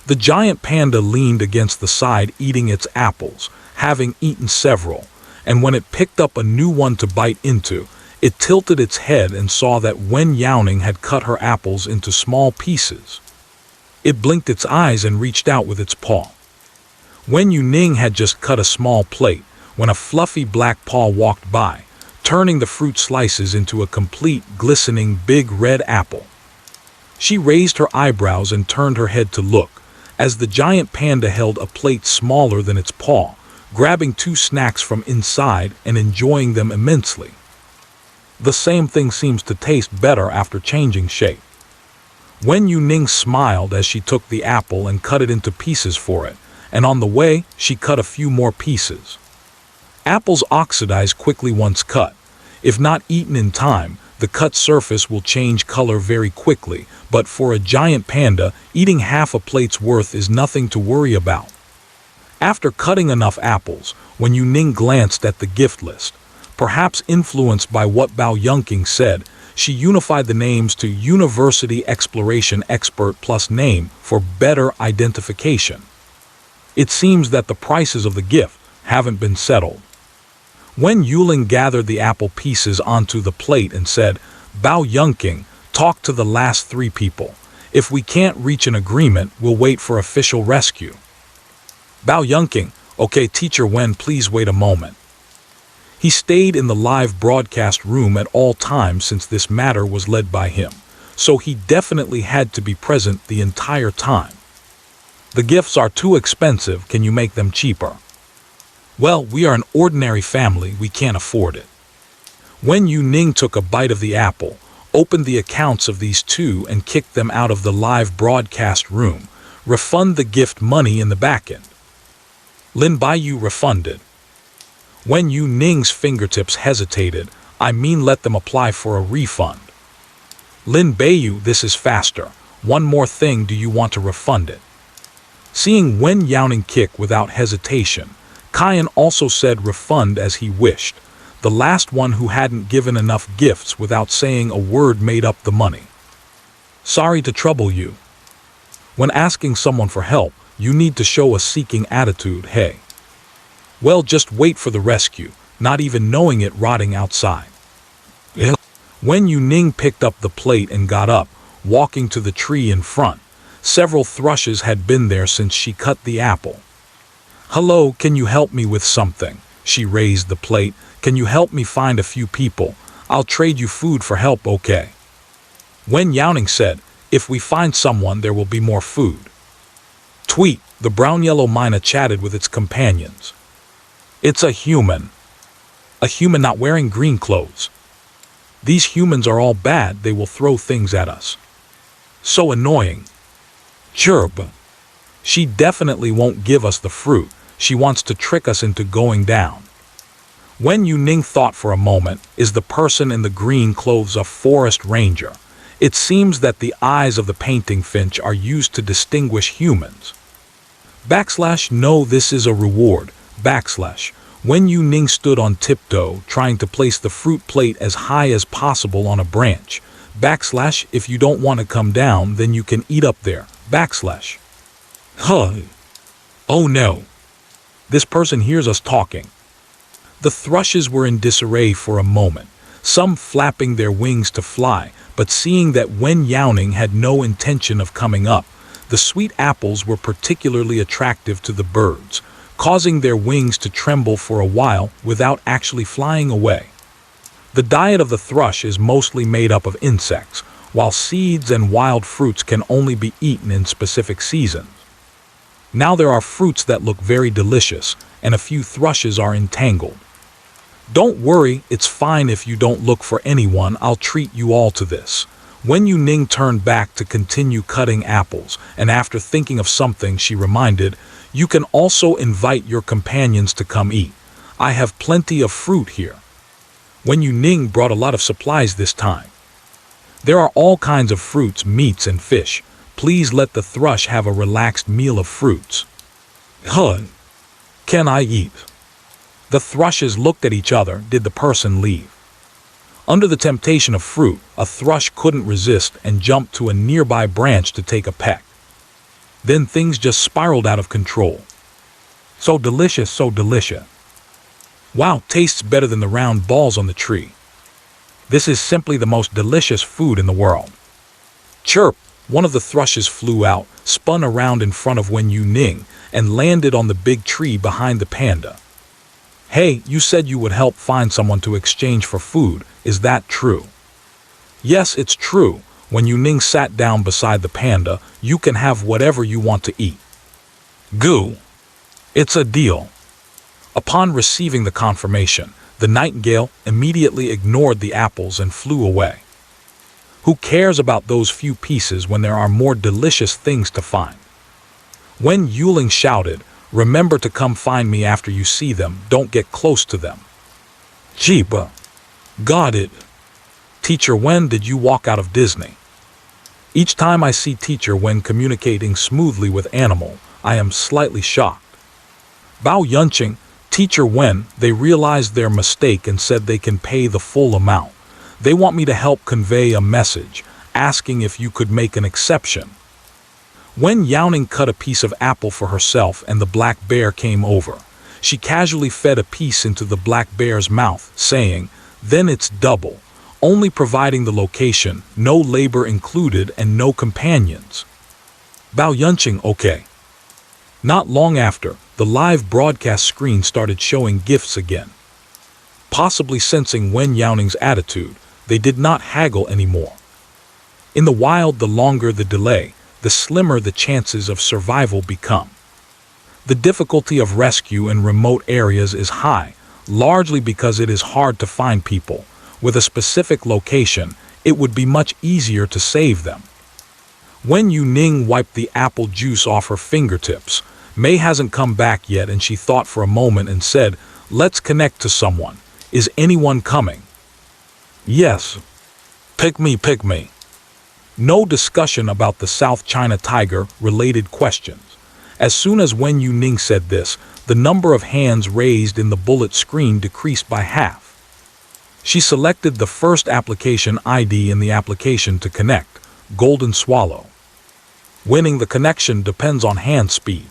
The giant panda leaned against the side eating its apples, having eaten several, and when it picked up a new one to bite into, it tilted its head and saw that Wen Youning had cut her apples into small pieces. It blinked its eyes and reached out with its paw. Wen Youning had just cut a small plate when a fluffy black paw walked by, turning the fruit slices into a complete, glistening, big red apple. She raised her eyebrows and turned her head to look, as the giant panda held a plate smaller than its paw, grabbing 2 snacks from inside and enjoying them immensely. The same thing seems to taste better after changing shape. Wen Youning smiled as she took the apple and cut it into pieces for it, and on the way, she cut a few more pieces. Apples oxidize quickly once cut. If not eaten in time, the cut surface will change color very quickly, but for a giant panda, eating half a plate's worth is nothing to worry about. After cutting enough apples, Wen Youning glanced at the gift list. Perhaps influenced by what Bao Yunqing said, she unified the names to University Exploration Expert plus name for better identification. It seems that the prices of the gift haven't been settled. Wen Youning gathered the apple pieces onto the plate and said, "Bao Yunqing, talk to the last 3 people. If we can't reach an agreement, we'll wait for official rescue." Bao Yunqing, "Okay, Teacher Wen, please wait a moment." He stayed in the live broadcast room at all times since this matter was led by him, so he definitely had to be present the entire time. "The gifts are too expensive, can you make them cheaper?" "Well, we are an ordinary family, we can't afford it." Wen Youning took a bite of the apple, opened the accounts of these 2 and kicked them out of the live broadcast room. "Refund the gift money in the back end." "Lin Baiyu refunded." Wen Youning's fingertips hesitated. "I mean let them apply for a refund." "Lin Baiyu, this is faster. One more thing, do you want to refund it?" Seeing Wen Youning kick without hesitation, Kyan also said refund as he wished. The last one who hadn't given enough gifts without saying a word made up the money. "Sorry to trouble you." When asking someone for help, you need to show a seeking attitude, hey. Well, just wait for the rescue, not even knowing it rotting outside. Wen Youning picked up the plate and got up, walking to the tree in front. Several thrushes had been there since she cut the apple. "Hello, can you help me with something?" She raised the plate. "Can you help me find a few people? I'll trade you food for help, okay?" Wen Youning said, "If we find someone, there will be more food." Tweet, the brown-yellow myna chatted with its companions. "It's a human. A human not wearing green clothes. These humans are all bad, they will throw things at us. So annoying. Chirp. She definitely won't give us the fruit, she wants to trick us into going down." Wen Youning thought for a moment, is the person in the green clothes a forest ranger? It seems that the eyes of the painting finch are used to distinguish humans. No, this is a reward. Wen Youning stood on tiptoe, trying to place the fruit plate as high as possible on a branch. If you don't want to come down, then you can eat up there. Huh. Oh no. This person hears us talking. The thrushes were in disarray for a moment, some flapping their wings to fly, but seeing that Wen Youning had no intention of coming up, the sweet apples were particularly attractive to the birds, causing their wings to tremble for a while without actually flying away. The diet of the thrush is mostly made up of insects, while seeds and wild fruits can only be eaten in specific seasons. Now there are fruits that look very delicious, and a few thrushes are entangled. "Don't worry, it's fine if you don't look for anyone, I'll treat you all to this." Wen Youning turned back to continue cutting apples, and after thinking of something she reminded, "You can also invite your companions to come eat. I have plenty of fruit here." Wen Youning brought a lot of supplies this time. "There are all kinds of fruits, meats, and fish. Please let the thrush have a relaxed meal of fruits." "Huh. Can I eat?" The thrushes looked at each other. Did the person leave? Under the temptation of fruit, a thrush couldn't resist and jumped to a nearby branch to take a peck. Then things just spiraled out of control. So delicious, so delicious. Wow, tastes better than the round balls on the tree. This is simply the most delicious food in the world. Chirp, One of the thrushes flew out, spun around in front of Wen Youning, and landed on the big tree behind the panda. Hey, you said you would help find someone to exchange for food. Is that true? Yes, it's true. When Youning sat down beside the panda, you can have whatever you want to eat. Goo. It's a deal. Upon receiving the confirmation, the nightingale immediately ignored the apples and flew away. Who cares about those few pieces when there are more delicious things to find? Wen Youning shouted, "Remember to come find me after you see them, don't get close to them." Jeeba. Got it. Teacher Wen, did you walk out of Disney? Each time I see Teacher Wen communicating smoothly with animal, I am slightly shocked. Bao Yunqing, Teacher Wen, they realized their mistake and said they can pay the full amount. They want me to help convey a message, asking if you could make an exception. Wen Youning cut a piece of apple for herself and the black bear came over. She casually fed a piece into the black bear's mouth, saying, "Then it's double. Only providing the location, no labor included and no companions." Bao Yunqing, okay. Not long after, the live broadcast screen started showing gifts again. Possibly sensing Wen Youning's attitude, they did not haggle anymore. In the wild, the longer the delay, the slimmer the chances of survival become. The difficulty of rescue in remote areas is high, largely because it is hard to find people. With a specific location, it would be much easier to save them. Wen Youning wiped the apple juice off her fingertips. May hasn't come back yet and she thought for a moment and said, "Let's connect to someone. Is anyone coming?" "Yes." Pick me. No discussion about the South China tiger related questions. As soon as Wen Youning said this, the number of hands raised in the bullet screen decreased by half. She selected the first application ID in the application to connect, Golden Swallow. Winning the connection depends on hand speed.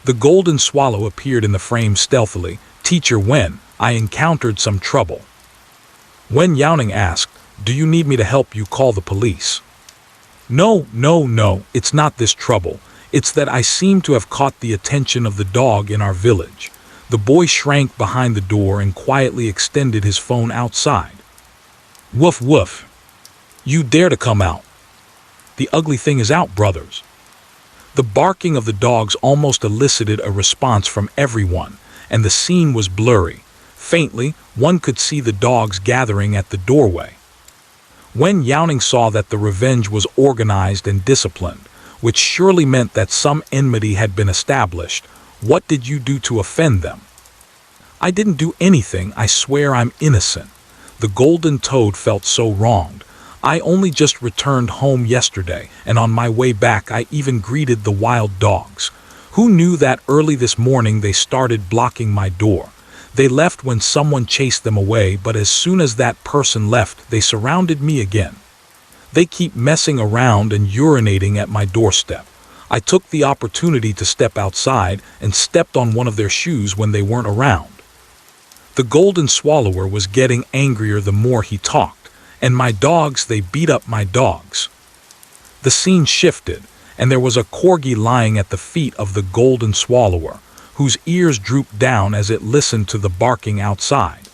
The Golden Swallow appeared in the frame stealthily. "Teacher Wen, I encountered some trouble." Wen Youning asked, "Do you need me to help you call the police?" No, it's not this trouble. It's that I seem to have caught the attention of the dog in our village." The boy shrank behind the door and quietly extended his phone outside. "Woof woof. You dare to come out. The ugly thing is out, brothers." The barking of the dogs almost elicited a response from everyone, and the scene was blurry. Faintly, one could see the dogs gathering at the doorway. Wen Youning saw that the revenge was organized and disciplined, which surely meant that some enmity had been established. "What did you do to offend them?" "I didn't do anything, I swear I'm innocent." The golden toad felt so wronged. "I only just returned home yesterday, and on my way back I even greeted the wild dogs. Who knew that early this morning they started blocking my door? They left when someone chased them away, but as soon as that person left, they surrounded me again. They keep messing around and urinating at my doorstep. I took the opportunity to step outside and stepped on one of their shoes when they weren't around." The golden swallower was getting angrier the more he talked. "And my dogs, they beat up my dogs." The scene shifted, and there was a corgi lying at the feet of the golden swallower, whose ears drooped down as it listened to the barking outside.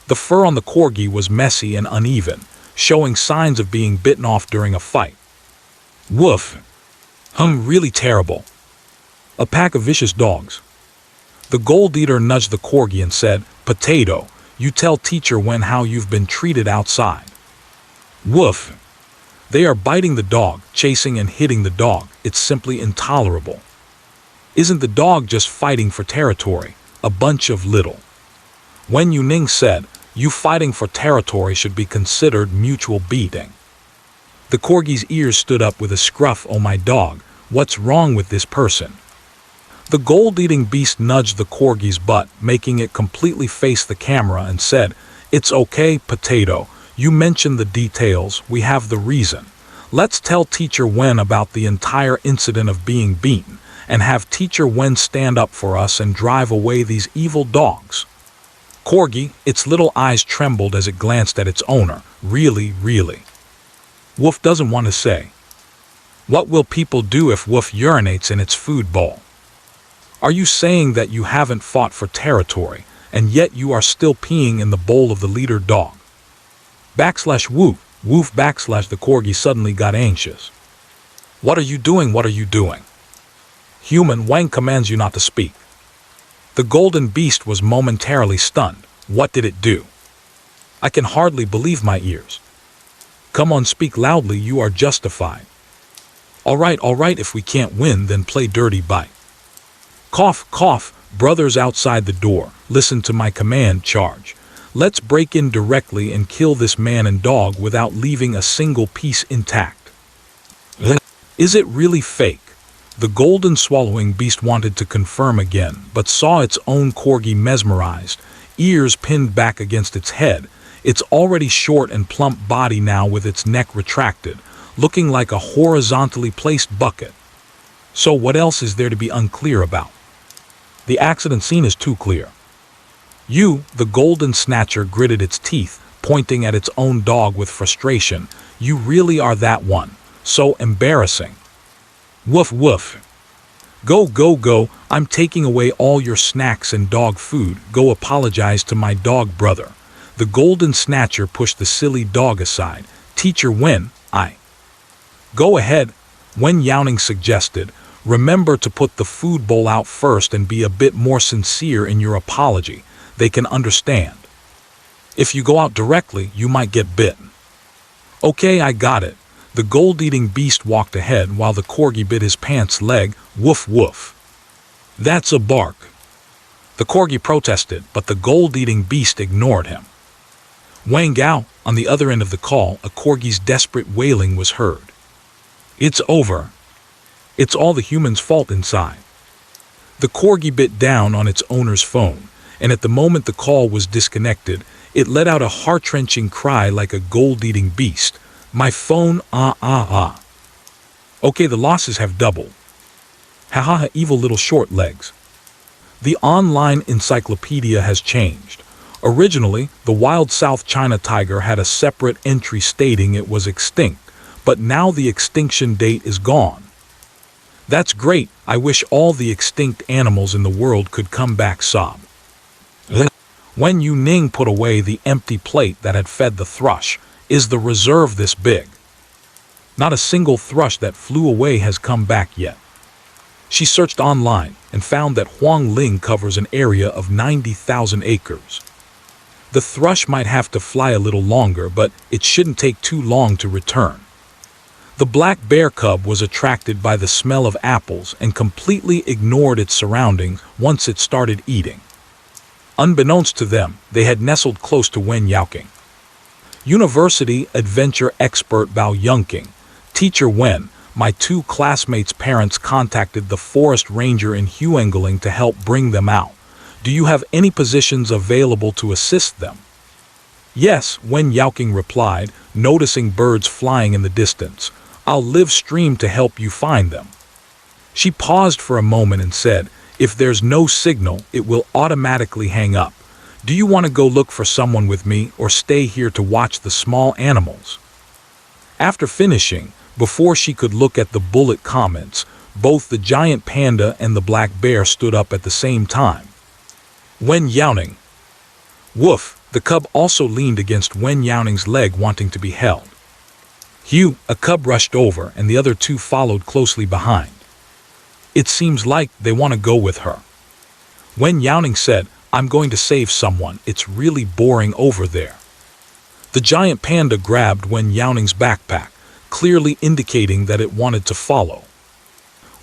The fur on the corgi was messy and uneven, showing signs of being bitten off during a fight. "Woof. Really terrible. A pack of vicious dogs." The gold eater nudged the corgi and said, "Potato, you tell Teacher Wen how you've been treated outside." "Woof. They are biting the dog, chasing and hitting the dog. It's simply intolerable." "Isn't the dog just fighting for territory? A bunch of little." Wen Youning said, "You fighting for territory should be considered mutual beating." The corgi's ears stood up with a scruff. "Oh my dog, what's wrong with this person?" The gold-eating beast nudged the corgi's butt, making it completely face the camera, and said, "It's okay, Potato. You mentioned the details, we have the reason. Let's tell Teacher Wen about the entire incident of being beaten, and have Teacher Wen stand up for us and drive away these evil dogs." Corgi, its little eyes trembled as it glanced at its owner. "Really? Wolf doesn't want to say." What will people do if Woof urinates in its food bowl? Are you saying that you haven't fought for territory, and yet you are still peeing in the bowl of the leader dog? /woof, woof / the corgi suddenly got anxious. What are you doing? What are you doing? Human, Wang commands you not to speak. The golden beast was momentarily stunned. What did it do? I can hardly believe my ears. Come on, speak loudly, you are justified. All right, if we can't win, then play dirty bite. Cough, cough, brothers outside the door, listen to my command, charge. Let's break in directly and kill this man and dog without leaving a single piece intact. Is it really fake? The golden swallowing beast wanted to confirm again, but saw its own corgi mesmerized, ears pinned back against its head, its already short and plump body now with its neck retracted, looking like a horizontally placed bucket. So what else is there to be unclear about? The accident scene is too clear. You, the golden snatcher, gritted its teeth, pointing at its own dog with frustration. You really are that one. So embarrassing. Woof woof. Go, go, go. I'm taking away all your snacks and dog food. Go apologize to my dog brother. The golden snatcher pushed the silly dog aside. Teacher Wen, Go ahead, Wen Youning suggested. Remember to put the food bowl out first and be a bit more sincere in your apology. They can understand. If you go out directly, you might get bitten. Okay, I got it. The gold-eating beast walked ahead while the corgi bit his pants leg. Woof woof. That's a bark. The corgi protested, but the gold-eating beast ignored him. Wang Gao, on the other end of the call, a corgi's desperate wailing was heard. It's over. It's all the human's fault inside. The corgi bit down on its owner's phone, and at the moment the call was disconnected, it let out a heart-wrenching cry like a gold-eating beast. My phone, Okay, the losses have doubled. Ha, evil little short legs. The online encyclopedia has changed. Originally, the wild South China tiger had a separate entry stating it was extinct, but now the extinction date is gone. That's great. I wish all the extinct animals in the world could come back, sob. Wen Youning put away the empty plate that had fed the thrush. Is the reserve this big? Not a single thrush that flew away has come back yet. She searched online and found that Huangling covers an area of 90,000 acres. The thrush might have to fly a little longer, but it shouldn't take too long to return. The black bear cub was attracted by the smell of apples and completely ignored its surroundings once it started eating. Unbeknownst to them, they had nestled close to Wen Youning. University adventure expert Bao Yunking, Teacher Wen, my two classmates' parents contacted the forest ranger in Huangling to help bring them out. Do you have any positions available to assist them? Yes, Wen Youning replied, noticing birds flying in the distance. I'll live stream to help you find them. She paused for a moment and said, if there's no signal, it will automatically hang up. Do you want to go look for someone with me or stay here to watch the small animals? After finishing, before she could look at the bullet comments, both the giant panda and the black bear stood up at the same time. Wen Youning. Woof, the cub also leaned against Wen Youning's leg wanting to be held. Hugh, a cub rushed over and the other two followed closely behind. It seems like they want to go with her. Wen Youning said, I'm going to save someone, it's really boring over there. The giant panda grabbed Wen Youning's backpack, clearly indicating that it wanted to follow.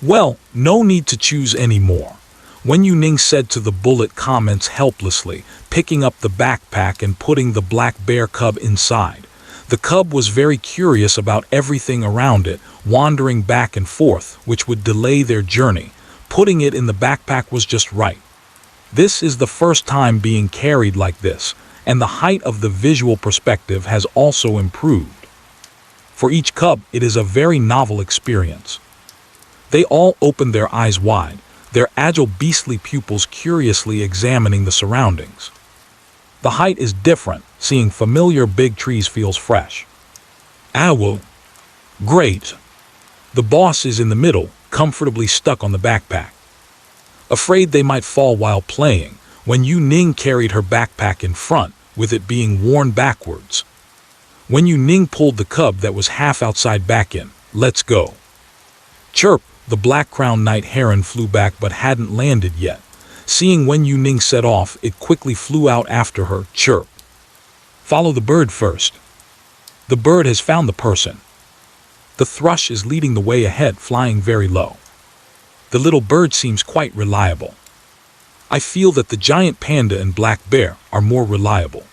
Well, no need to choose anymore. Wen Youning said to the bullet comments helplessly, picking up the backpack and putting the black bear cub inside. The cub was very curious about everything around it, wandering back and forth, which would delay their journey. Putting it in the backpack was just right. This is the first time being carried like this, and the height of the visual perspective has also improved. For each cub, it is a very novel experience. They all opened their eyes wide, their agile beastly pupils curiously examining the surroundings. The height is different, seeing familiar big trees feels fresh. Owl. Great. The boss is in the middle, comfortably stuck on the backpack. Afraid they might fall while playing, Wen Youning carried her backpack in front, with it being worn backwards. Wen Youning pulled the cub that was half outside back in. Let's go. Chirp, the black-crowned night heron flew back but hadn't landed yet. Seeing Wen Youning set off, it quickly flew out after her. Chirp. Follow the bird first. The bird has found the person. The thrush is leading the way ahead, flying very low. The little bird seems quite reliable. I feel that the giant panda and black bear are more reliable.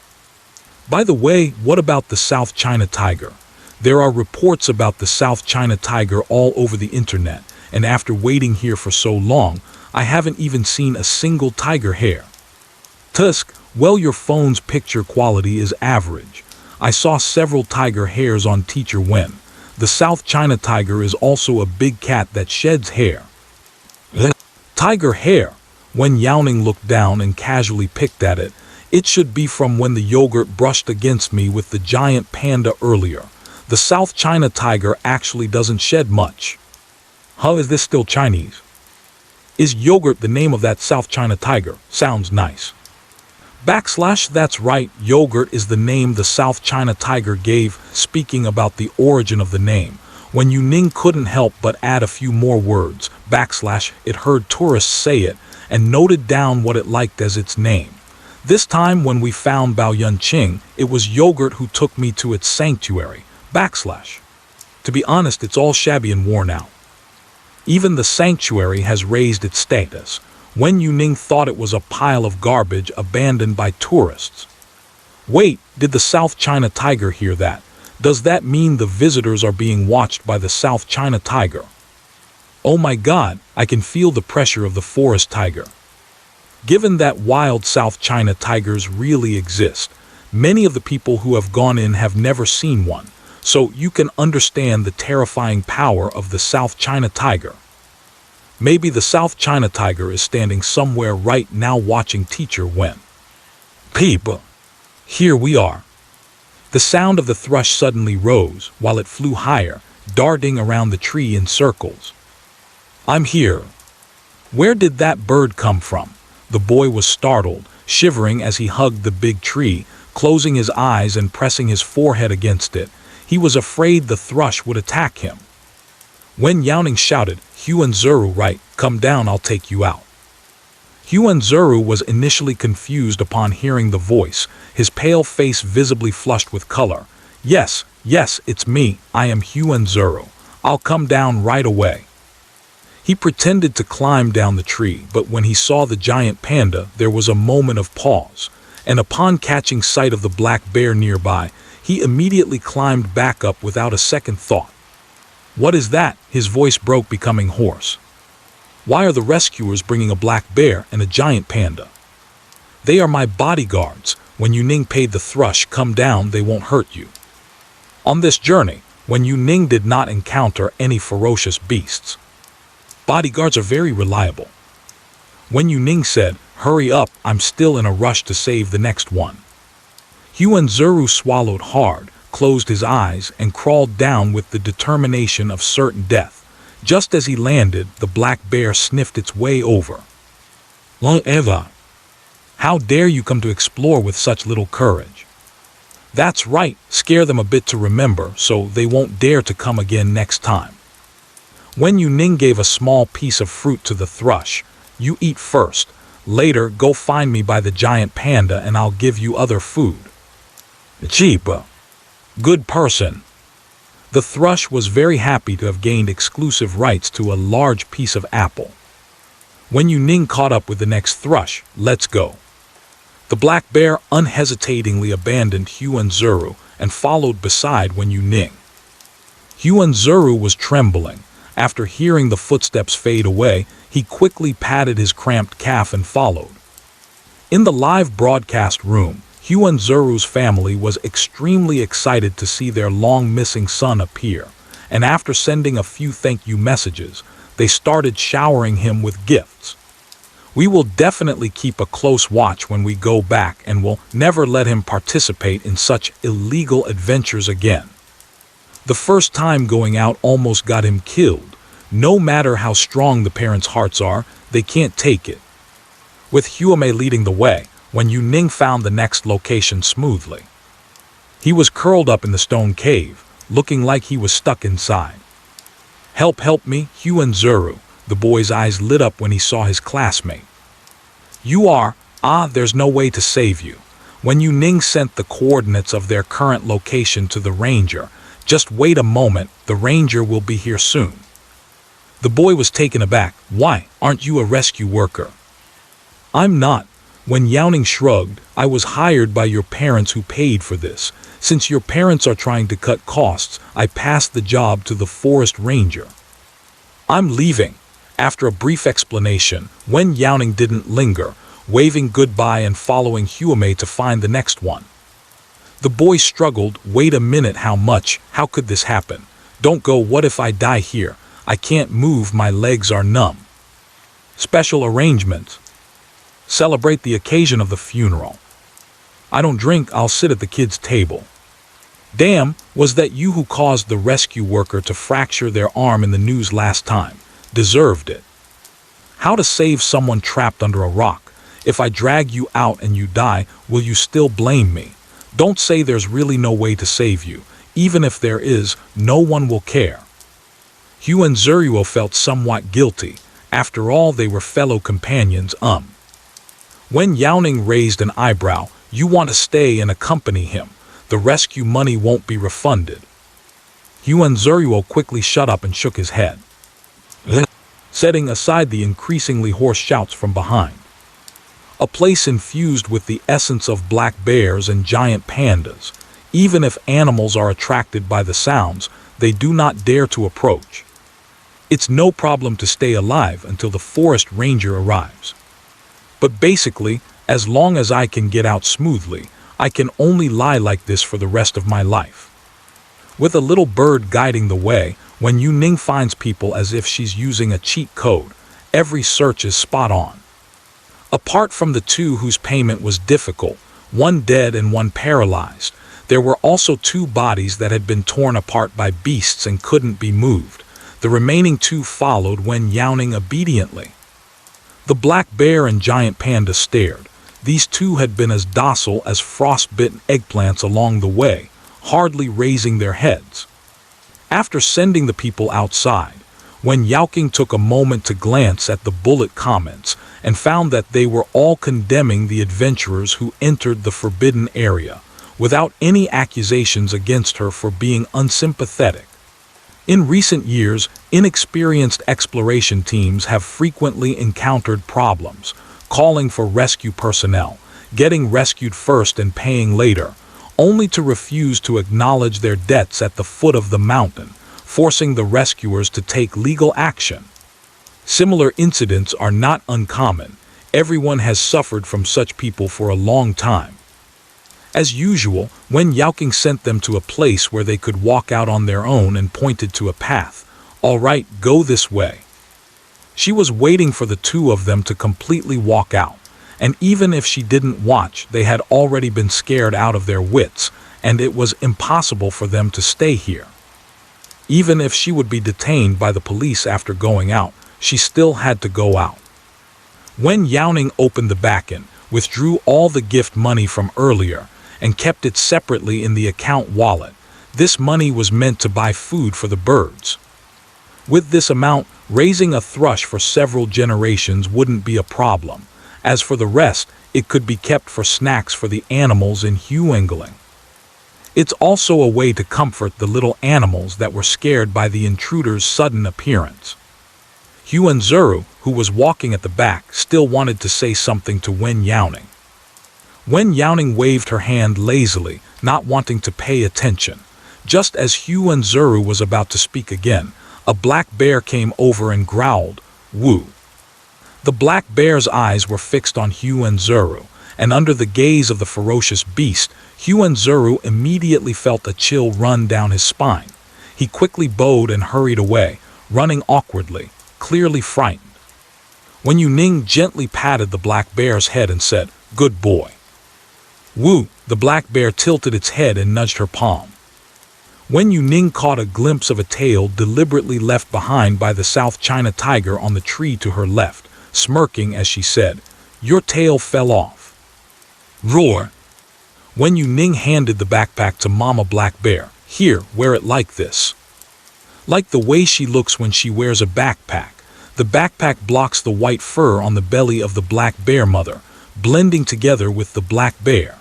By the way, what about the South China tiger? There are reports about the South China tiger all over the internet, and after waiting here for so long, I haven't even seen a single tiger hair. Tusk, well, your phone's picture quality is average. I saw several tiger hairs on Teacher Wen. The South China tiger is also a big cat that sheds hair. Tiger hair. Wen Youning looked down and casually picked at it. It should be from when the yogurt brushed against me with the giant panda earlier. The South China tiger actually doesn't shed much. How is this still Chinese? Is yogurt the name of that South China tiger? Sounds nice. That's right, yogurt is the name the South China tiger gave. Speaking about the origin of the name, Wen Youning couldn't help but add a few more words. It heard tourists say it and noted down what it liked as its name. This time when we found Bao Yunqing, it was yogurt who took me to its sanctuary. To be honest, it's all shabby and worn out. Even the sanctuary has raised its status. Wen Youning thought it was a pile of garbage abandoned by tourists. Wait, did the South China tiger hear that? Does that mean the visitors are being watched by the South China tiger? Oh my God, I can feel the pressure of the forest tiger. Given that wild South China tigers really exist, many of the people who have gone in have never seen one, so you can understand the terrifying power of the South China tiger. Maybe the South China tiger is standing somewhere right now watching Teacher Wen. People, here we are. The sound of the thrush suddenly rose while it flew higher, darting around the tree in circles. I'm here. Where did that bird come from? The boy was startled, shivering as he hugged the big tree, closing his eyes and pressing his forehead against it. He was afraid the thrush would attack him. Wen Youning shouted, Huanzuru, right, come down, I'll take you out. Huanzuru was initially confused upon hearing the voice, his pale face visibly flushed with color. Yes, it's me, I am Huanzuru. I'll come down right away. He pretended to climb down the tree, but when he saw the giant panda, there was a moment of pause, and upon catching sight of the black bear nearby, he immediately climbed back up without a second thought. What is that? His voice broke, becoming hoarse. Why are the rescuers bringing a black bear and a giant panda? They are my bodyguards. When Youning paid the thrush, come down, they won't hurt you. On this journey, Wen Youning did not encounter any ferocious beasts. Bodyguards are very reliable. Wen Youning said, hurry up, I'm still in a rush to save the next one. Huanzuru swallowed hard, closed his eyes, and crawled down with the determination of certain death. Just as he landed, the black bear sniffed its way over. Eva, how dare you come to explore with such little courage? That's right, scare them a bit to remember, so they won't dare to come again next time. Wen Youning gave a small piece of fruit to the thrush. You eat first. Later, go find me by the giant panda and I'll give you other food. Cheaper. Good person. The thrush was very happy to have gained exclusive rights to a large piece of apple. Wen Youning caught up with the next thrush. Let's go. The black bear unhesitatingly abandoned Huanzuru and followed beside Wen Youning. Huanzuru was trembling. After hearing the footsteps fade away, he quickly patted his cramped calf and followed. In the live broadcast room, Huanzuru's family was extremely excited to see their long-missing son appear, and after sending a few thank you messages, they started showering him with gifts. We will definitely keep a close watch when we go back and will never let him participate in such illegal adventures again. The first time going out almost got him killed. No matter how strong the parents' hearts are, they can't take it. With Huame leading the way, Wen Youning found the next location smoothly. He was curled up in the stone cave, looking like he was stuck inside. Help me, Huan Zuru." The boy's eyes lit up when he saw his classmate. "You are, there's no way to save you." Wen Youning sent the coordinates of their current location to the ranger. "Just wait a moment, the ranger will be here soon." The boy was taken aback. "Why, aren't you a rescue worker?" "I'm not." Wen Youning shrugged. "I was hired by your parents who paid for this. Since your parents are trying to cut costs, I passed the job to the forest ranger." "I'm leaving." After a brief explanation, Wen Youning didn't linger, waving goodbye and following Huame to find the next one. The boy struggled. "Wait a minute, how much? How could this happen? Don't go, what if I die here? I can't move, my legs are numb." "Special arrangement. Celebrate the occasion of the funeral." "I don't drink, I'll sit at the kids' table." "Damn, was that you who caused the rescue worker to fracture their arm in the news last time? Deserved it." "How to save someone trapped under a rock? If I drag you out and you die, will you still blame me? Don't say there's really no way to save you. Even if there is, no one will care." Huan Zuru felt somewhat guilty. After all, they were fellow companions. Wen Youning raised an eyebrow. "You want to stay and accompany him. The rescue money won't be refunded." Huan Zuru quickly shut up and shook his head, setting aside the increasingly hoarse shouts from behind. A place infused with the essence of black bears and giant pandas. Even if animals are attracted by the sounds, they do not dare to approach. It's no problem to stay alive until the forest ranger arrives. But basically, as long as I can get out smoothly, I can only lie like this for the rest of my life. With a little bird guiding the way, Wen Youning finds people as if she's using a cheat code. Every search is spot on. Apart from the two whose payment was difficult, one dead and one paralyzed, there were also two bodies that had been torn apart by beasts and couldn't be moved. The remaining two followed Wen Youning obediently. The black bear and giant panda stared. These two had been as docile as frostbitten eggplants along the way, hardly raising their heads. After sending the people outside, Wen Youning took a moment to glance at the bullet comments and found that they were all condemning the adventurers who entered the forbidden area, without any accusations against her for being unsympathetic. In recent years, inexperienced exploration teams have frequently encountered problems, calling for rescue personnel, getting rescued first and paying later, only to refuse to acknowledge their debts at the foot of the mountain, forcing the rescuers to take legal action. Similar incidents are not uncommon. Everyone has suffered from such people for a long time. As usual, Wen Youning sent them to a place where they could walk out on their own and pointed to a path. "All right, go this way." She was waiting for the two of them to completely walk out, and even if she didn't watch, they had already been scared out of their wits, and it was impossible for them to stay here. Even if she would be detained by the police after going out, she still had to go out. Wen Youning opened the back end, withdrew all the gift money from earlier, and kept it separately in the account wallet. This money was meant to buy food for the birds. With this amount, raising a thrush for several generations wouldn't be a problem. As for the rest, it could be kept for snacks for the animals in Huangling. It's also a way to comfort the little animals that were scared by the intruder's sudden appearance. Huan Zuru, who was walking at the back, still wanted to say something to Wen Youning. Wen Youning waved her hand lazily, not wanting to pay attention. Just as Huan Zuru was about to speak again, a black bear came over and growled, "Woo." The black bear's eyes were fixed on Huan Zuru, and under the gaze of the ferocious beast, Huan Zuru immediately felt a chill run down his spine. He quickly bowed and hurried away, running awkwardly, clearly frightened. Wen Youning gently patted the black bear's head and said, "Good boy." "Woo." The black bear tilted its head and nudged her palm. Wen Youning caught a glimpse of a tail deliberately left behind by the South China tiger on the tree to her left, smirking as she said, "Your tail fell off." Roar! Wen Youning handed the backpack to Mama Black Bear. "Here, wear it like this." Like the way she looks when she wears a backpack, the backpack blocks the white fur on the belly of the black bear mother, blending together with the black bear.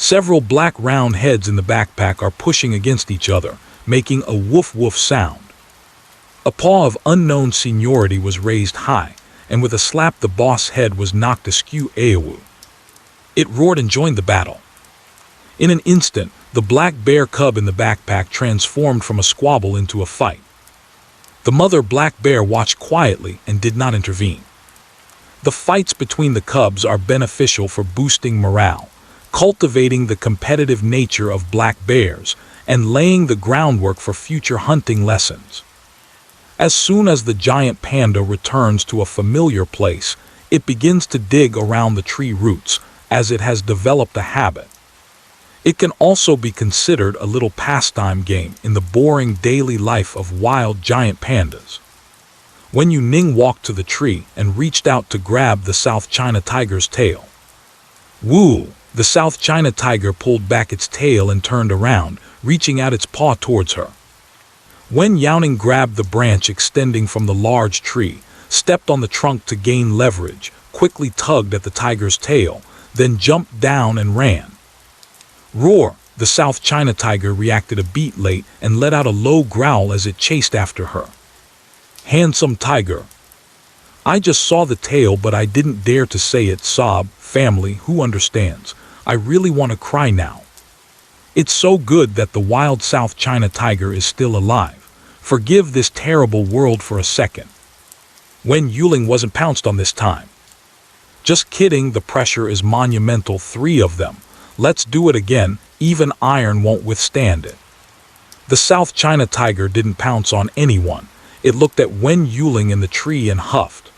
Several black round heads in the backpack are pushing against each other, making a woof-woof sound. A paw of unknown seniority was raised high, and with a slap the boss head was knocked askew. Aewu. It roared and joined the battle. In an instant, the black bear cub in the backpack transformed from a squabble into a fight. The mother black bear watched quietly and did not intervene. The fights between the cubs are beneficial for boosting morale, cultivating the competitive nature of black bears, and laying the groundwork for future hunting lessons. As soon as the giant panda returns to a familiar place, it begins to dig around the tree roots, as it has developed a habit. It can also be considered a little pastime game in the boring daily life of wild giant pandas. Wen Youning walked to the tree and reached out to grab the South China tiger's tail. Woo! The South China tiger pulled back its tail and turned around, reaching out its paw towards her. Wen Youning grabbed the branch extending from the large tree, stepped on the trunk to gain leverage, quickly tugged at the tiger's tail, then jumped down and ran. Roar! The South China tiger reacted a beat late and let out a low growl as it chased after her. Handsome tiger. I just saw the tail but I didn't dare to say it. Sob. Family, who understands? I really want to cry now. It's so good that the wild South China tiger is still alive. Forgive this terrible world for a second. Wen Youning wasn't pounced on this time. Just kidding, the pressure is monumental. 3 of them. Let's do it again, even iron won't withstand it. The South China tiger didn't pounce on anyone. It looked at Wen Youning in the tree and huffed.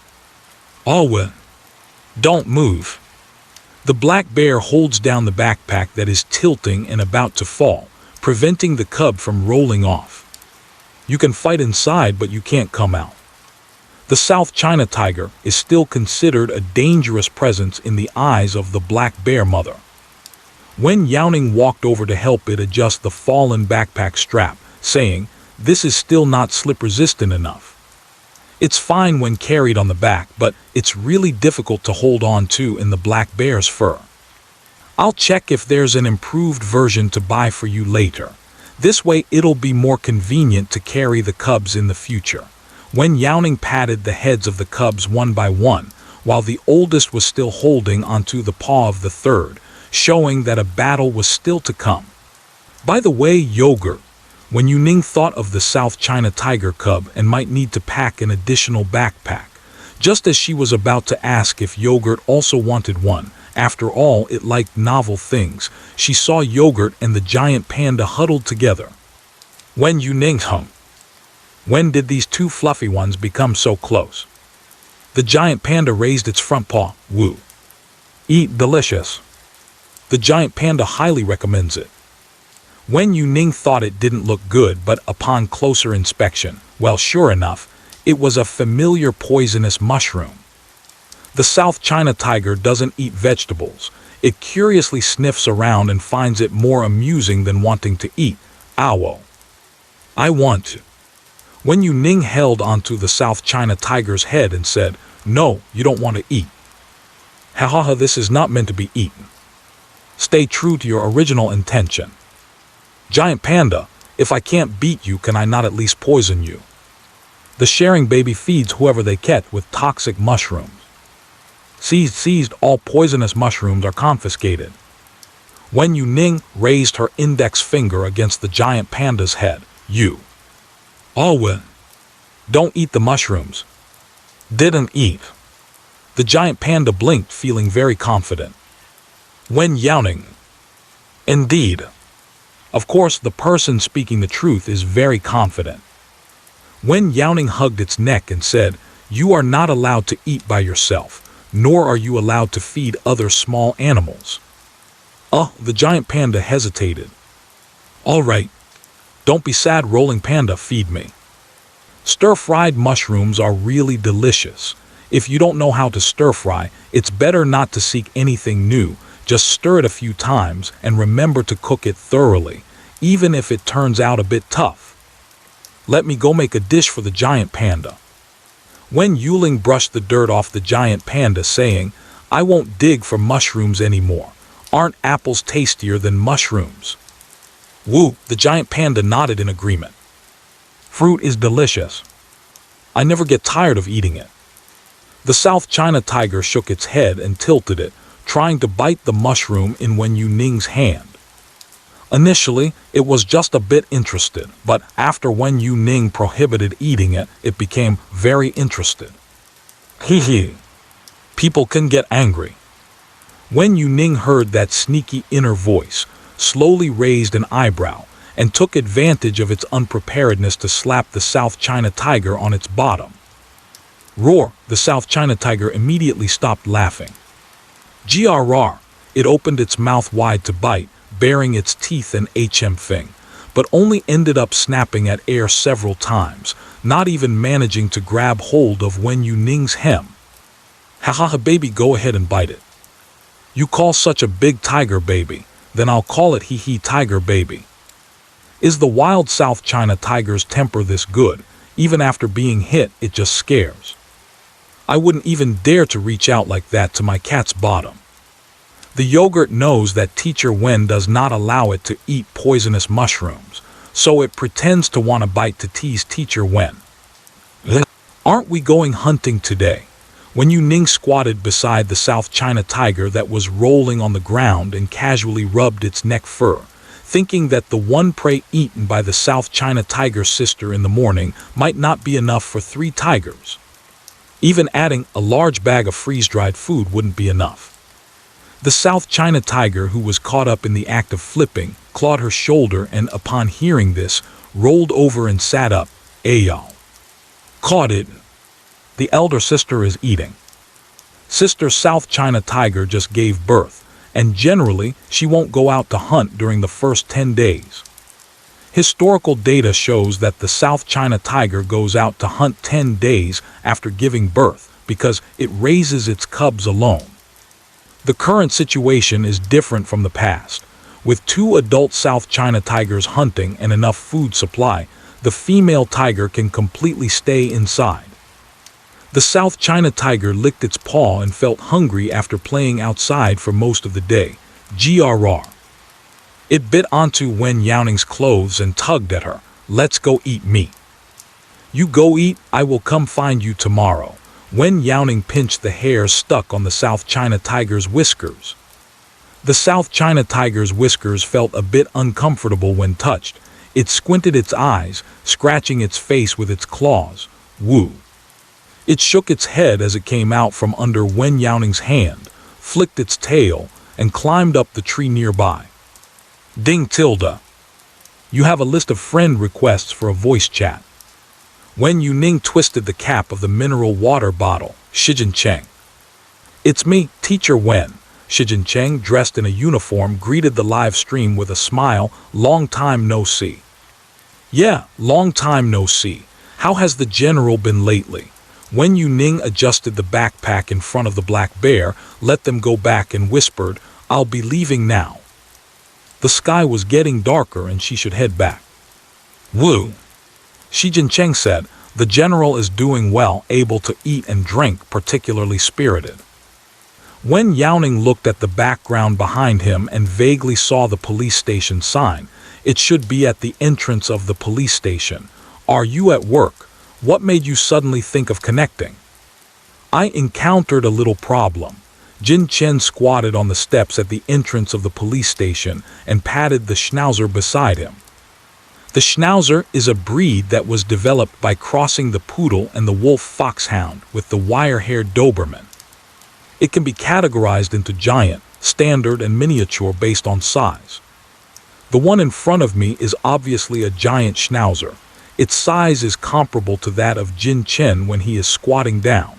"Alwyn, don't move." The black bear holds down the backpack that is tilting and about to fall, preventing the cub from rolling off. You can fight inside, but you can't come out. The South China tiger is still considered a dangerous presence in the eyes of the black bear mother. Wen Youning walked over to help it adjust the fallen backpack strap, saying, "This is still not slip-resistant enough. It's fine when carried on the back, but it's really difficult to hold on to in the black bear's fur. I'll check if there's an improved version to buy for you later. This way it'll be more convenient to carry the cubs in the future." Wen Youning patted the heads of the cubs one by one, while the oldest was still holding onto the paw of the third, showing that a battle was still to come. By the way, Yogurt. Wen Youning thought of the South China tiger cub and might need to pack an additional backpack. Just as she was about to ask if Yogurt also wanted one, after all it liked novel things, she saw Yogurt and the giant panda huddled together. Wen Youning hung. When did these 2 fluffy ones become so close? The giant panda raised its front paw. Woo! Eat delicious. The giant panda highly recommends it. Wen Youning thought it didn't look good, but upon closer inspection, well, sure enough, it was a familiar poisonous mushroom. The South China tiger doesn't eat vegetables. It curiously sniffs around and finds it more amusing than wanting to eat. Ow. I want to. Wen Youning held onto the South China tiger's head and said, "No, you don't want to eat. Ha ha ha, this is not meant to be eaten. Stay true to your original intention. Giant panda, if I can't beat you, can I not at least poison you?" The sharing baby feeds whoever they catch with toxic mushrooms. Seized, all poisonous mushrooms are confiscated. Wen Youning raised her index finger against the giant panda's head. "You. Alwyn, don't eat the mushrooms." "Didn't eat." The giant panda blinked, feeling very confident. Wen Youning. Indeed. Of course, the person speaking the truth is very confident. Wen Youning hugged its neck and said, "You are not allowed to eat by yourself, nor are you allowed to feed other small animals." The giant panda hesitated. "All right. Don't be sad, rolling panda, feed me. Stir-fried mushrooms are really delicious. If you don't know how to stir-fry, it's better not to seek anything new. Just stir it a few times and remember to cook it thoroughly, even if it turns out a bit tough. Let me go make a dish for the giant panda. Wen Youning brushed the dirt off the giant panda, saying, I won't dig for mushrooms anymore. Aren't apples tastier than mushrooms? Woo, the giant panda nodded in agreement. Fruit is delicious. I never get tired of eating it. The South China tiger shook its head and tilted it, trying to bite the mushroom in Wen Youning's hand. Initially, it was just a bit interested, but after Wen Youning prohibited eating it, it became very interested. Hee. People can get angry. Wen Youning heard that sneaky inner voice, slowly raised an eyebrow, and took advantage of its unpreparedness to slap the South China tiger on its bottom. Roar! The South China tiger immediately stopped laughing. Grr! It opened its mouth wide to bite, baring its teeth and thing, but only ended up snapping at air several times, not even managing to grab hold of Wen Youning's hem. Haha, baby, go ahead and bite it. You call such a big tiger baby, then I'll call it hee tiger baby. Is the wild South China tiger's temper this good? Even after being hit, it just scares. I wouldn't even dare to reach out like that to my cat's bottom. The yogurt knows that Teacher Wen does not allow it to eat poisonous mushrooms, so it pretends to want to bite to tease Teacher Wen. Aren't we going hunting today? Wen Youning squatted beside the South China tiger that was rolling on the ground and casually rubbed its neck fur, thinking that the one prey eaten by the South China tiger's sister in the morning might not be enough for 3 tigers. Even adding a large bag of freeze-dried food wouldn't be enough. The South China tiger, who was caught up in the act of flipping, clawed her shoulder and, upon hearing this, rolled over and sat up. Y'all. Caught it. The elder sister is eating. Sister South China tiger just gave birth, and generally she won't go out to hunt during the first 10 days. Historical data shows that the South China tiger goes out to hunt 10 days after giving birth because it raises its cubs alone. The current situation is different from the past. With 2 adult South China tigers hunting and enough food supply, the female tiger can completely stay inside. The South China tiger licked its paw and felt hungry after playing outside for most of the day. Grr. It bit onto Wen Youning's clothes and tugged at her. Let's go eat meat. You go eat, I will come find you tomorrow. Wen Youning pinched the hairs stuck on the South China tiger's whiskers. The South China tiger's whiskers felt a bit uncomfortable when touched. It squinted its eyes, scratching its face with its claws. Woo! It shook its head as it came out from under Wen Youning's hand, flicked its tail, and climbed up the tree nearby. Ding tilde. You have a list of friend requests for a voice chat. Wen Youning twisted the cap of the mineral water bottle. Shijin Cheng. It's me, Teacher Wen. Shijin Cheng, dressed in a uniform, greeted the live stream with a smile. Long time no see. Yeah, long time no see. How has the general been lately? Wen Youning adjusted the backpack in front of the black bear, let them go back, and whispered, I'll be leaving now. The sky was getting darker and she should head back. Woo! Shijin Cheng said, the general is doing well, able to eat and drink, particularly spirited. Wen Youning looked at the background behind him and vaguely saw the police station sign. It should be at the entrance of the police station. Are you at work? What made you suddenly think of connecting? I encountered a little problem. Jin Chen squatted on the steps at the entrance of the police station and patted the schnauzer beside him. The schnauzer is a breed that was developed by crossing the poodle and the wolf foxhound with the wire-haired Doberman. It can be categorized into giant, standard, and miniature based on size. The one in front of me is obviously a giant schnauzer. Its size is comparable to that of Jin Chen when he is squatting down.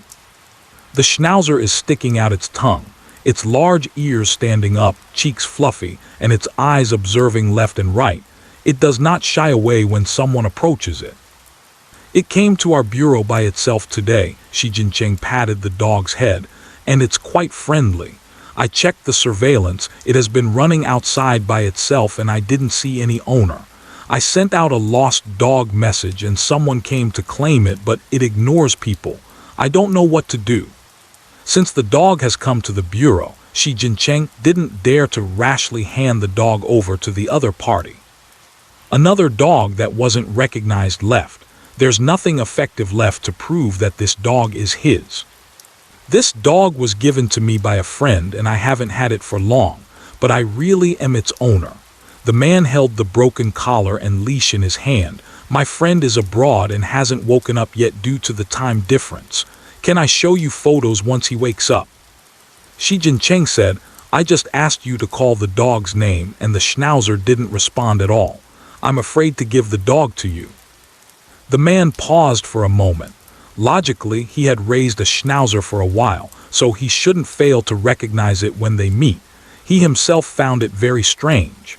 The schnauzer is sticking out its tongue, its large ears standing up, cheeks fluffy, and its eyes observing left and right. It does not shy away when someone approaches it. It came to our bureau by itself today. Shi Jincheng patted the dog's head, and it's quite friendly. I checked the surveillance. It has been running outside by itself and I didn't see any owner. I sent out a lost dog message and someone came to claim it, but it ignores people. I don't know what to do. Since the dog has come to the bureau, Shi Jincheng didn't dare to rashly hand the dog over to the other party. Another dog that wasn't recognized left. There's nothing effective left to prove that this dog is his. This dog was given to me by a friend and I haven't had it for long, but I really am its owner. The man held the broken collar and leash in his hand. My friend is abroad and hasn't woken up yet due to the time difference. Can I show you photos once he wakes up? Shi Jincheng said, I just asked you to call the dog's name and the schnauzer didn't respond at all. I'm afraid to give the dog to you. The man paused for a moment. Logically, he had raised a schnauzer for a while, so he shouldn't fail to recognize it when they meet. He himself found it very strange.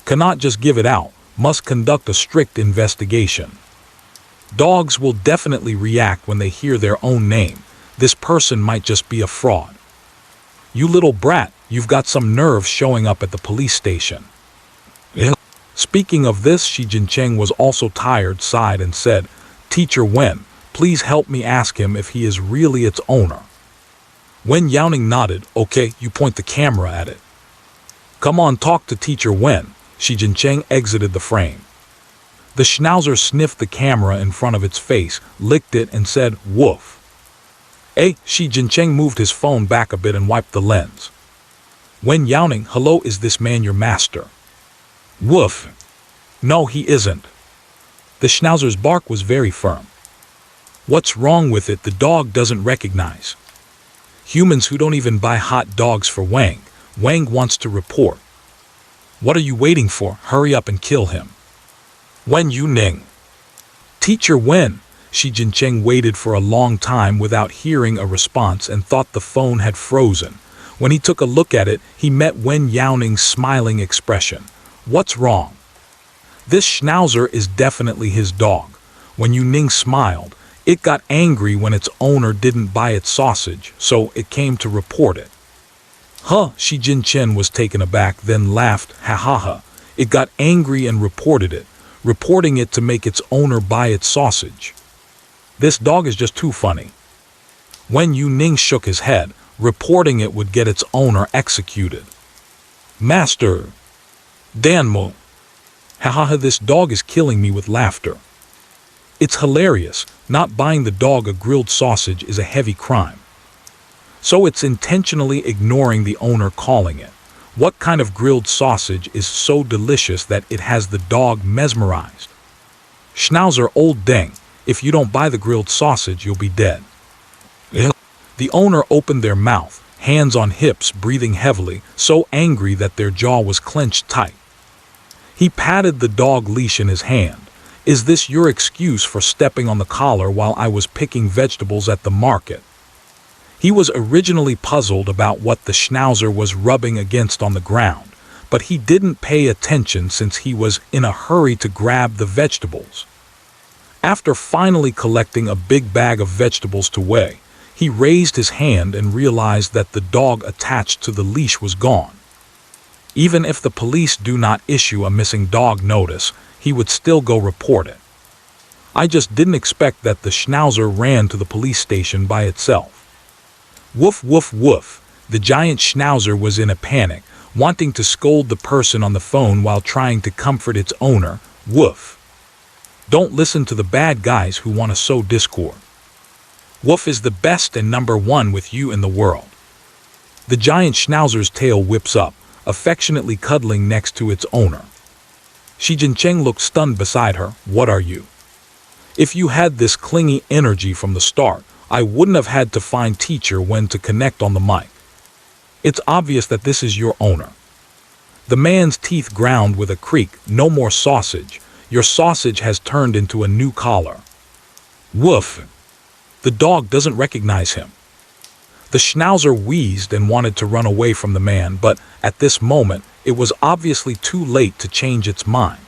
Cannot just give it out, must conduct a strict investigation. Dogs will definitely react when they hear their own name. This person might just be a fraud. You little brat, you've got some nerve showing up at the police station. Speaking of this, Shi Jincheng was also tired, sighed and said, Teacher Wen, please help me ask him if he is really its owner. Wen Youning nodded. Okay, you point the camera at it. Come on, talk to Teacher Wen. Shi Jincheng exited the frame. The schnauzer sniffed the camera in front of its face, licked it and said, woof. Shi Jincheng moved his phone back a bit and wiped the lens. Wen Youning, hello, is this man your master? Woof. No, he isn't. The schnauzer's bark was very firm. What's wrong with it? The dog doesn't recognize. Humans who don't even buy hot dogs for Wang. Wang wants to report. What are you waiting for? Hurry up and kill him. Wen Youning. Teacher Wen. Shi Jincheng waited for a long time without hearing a response and thought the phone had frozen. When he took a look at it, he met Wen Youning's smiling expression. What's wrong? This schnauzer is definitely his dog. When Youning smiled, it got angry when its owner didn't buy its sausage, so it came to report it. Huh, Shi Jincheng was taken aback, then laughed, ha ha ha. It got angry and reported it, reporting it to make its owner buy its sausage. This dog is just too funny. Wen Youning shook his head, reporting it would get its owner executed. Master. Danmo. Hahaha, this dog is killing me with laughter. It's hilarious. Not buying the dog a grilled sausage is a heavy crime. So it's intentionally ignoring the owner calling it. What kind of grilled sausage is so delicious that it has the dog mesmerized? Schnauzer, old deng, if you don't buy the grilled sausage, you'll be dead. The owner opened their mouth, hands on hips, breathing heavily, so angry that their jaw was clenched tight. He patted the dog leash in his hand. Is this your excuse for stepping on the collar while I was picking vegetables at the market? He was originally puzzled about what the schnauzer was rubbing against on the ground, but he didn't pay attention since he was in a hurry to grab the vegetables. After finally collecting a big bag of vegetables to weigh, he raised his hand and realized that the dog attached to the leash was gone. Even if the police do not issue a missing dog notice, he would still go report it. I just didn't expect that the schnauzer ran to the police station by itself. Woof woof woof. The giant schnauzer was in a panic, wanting to scold the person on the phone while trying to comfort its owner. Woof. Don't listen to the bad guys who want to sow discord. Woof is the best and number one with you in the world. The giant schnauzer's tail whips up, affectionately cuddling next to its owner. Shi Jincheng looked stunned beside her. What are you? If you had this clingy energy from the start, I wouldn't have had to find Teacher Wen to connect on the mic. It's obvious that this is your owner. The man's teeth ground with a creak. No more sausage. Your sausage has turned into a new collar. Woof. The dog doesn't recognize him. The schnauzer wheezed and wanted to run away from the man, but at this moment, it was obviously too late to change its mind.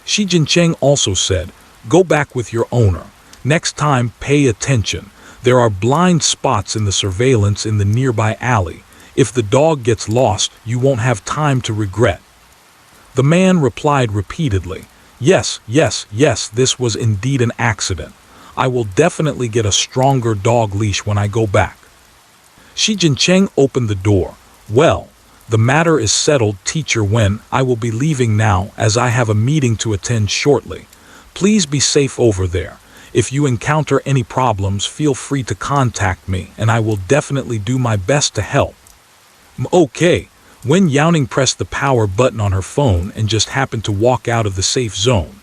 Shi Jincheng also said, "Go back with your owner. Next time, pay attention. There are blind spots in the surveillance in the nearby alley. If the dog gets lost, you won't have time to regret." The man replied repeatedly, "Yes, yes, yes, this was indeed an accident. I will definitely get a stronger dog leash when I go back." Shi Jincheng opened the door. "Well, the matter is settled, Teacher Wen. I will be leaving now as I have a meeting to attend shortly. Please be safe over there. If you encounter any problems, feel free to contact me, and I will definitely do my best to help." Okay. Wen Youning pressed the power button on her phone and just happened to walk out of the safe zone.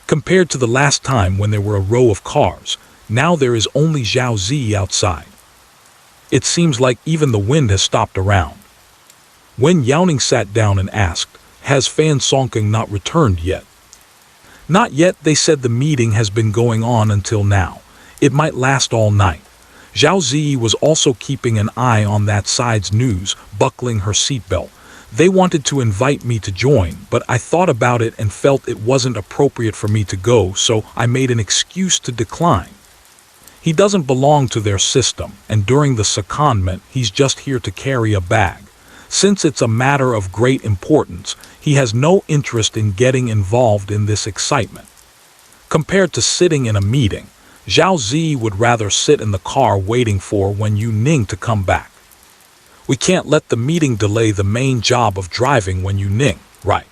Compared to the last time when there were a row of cars, now there is only Zhao Zi outside. It seems like even the wind has stopped around. Wen Youning sat down and asked, "Has Fan Songkeng not returned yet?" "Not yet. They said the meeting has been going on until now. It might last all night." Zhao Zi was also keeping an eye on that side's news, buckling her seatbelt. "They wanted to invite me to join, but I thought about it and felt it wasn't appropriate for me to go, so I made an excuse to decline. He doesn't belong to their system, and during the secondment, he's just here to carry a bag. Since it's a matter of great importance, he has no interest in getting involved in this excitement." Compared to sitting in a meeting, Zhao Zi would rather sit in the car waiting for Wen Youning to come back. "We can't let the meeting delay the main job of driving Wen Youning, right?"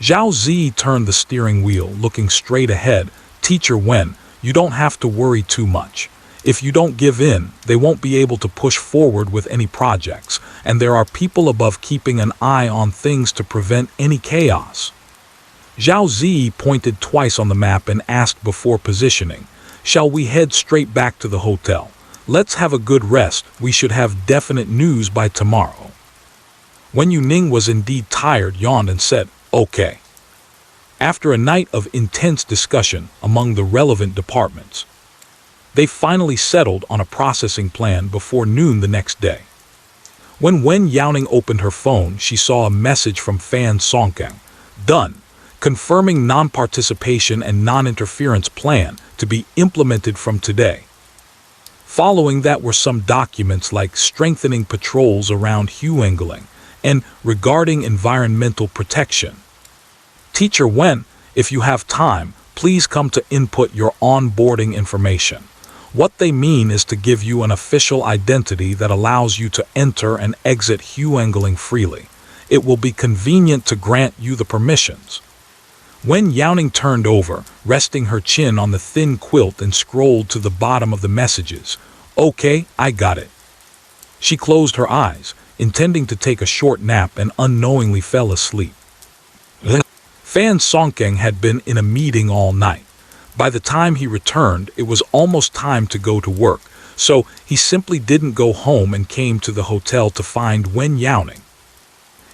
Zhao Zi turned the steering wheel, looking straight ahead. "Teacher Wen, you don't have to worry too much. If you don't give in, they won't be able to push forward with any projects, and there are people above keeping an eye on things to prevent any chaos." Zhao Zi pointed twice on the map and asked before positioning, "Shall we head straight back to the hotel? Let's have a good rest. We should have definite news by tomorrow." Wen Youning was indeed tired, yawned and said, "Okay." After a night of intense discussion among the relevant departments, they finally settled on a processing plan before noon the next day. When Wen Youning opened her phone, she saw a message from Fan Songkeng. "Done. Confirming non-participation and non-interference plan to be implemented from today." Following that were some documents like strengthening patrols around Huangling and regarding environmental protection. "Teacher Wen, if you have time, please come to input your onboarding information. What they mean is to give you an official identity that allows you to enter and exit Huangling freely. It will be convenient to grant you the permissions." Wen Youning turned over, resting her chin on the thin quilt and scrolled to the bottom of the messages. "Okay, I got it." She closed her eyes, intending to take a short nap, and unknowingly fell asleep. Fan Songkeng had been in a meeting all night. By the time he returned, it was almost time to go to work, so he simply didn't go home and came to the hotel to find Wen Youning.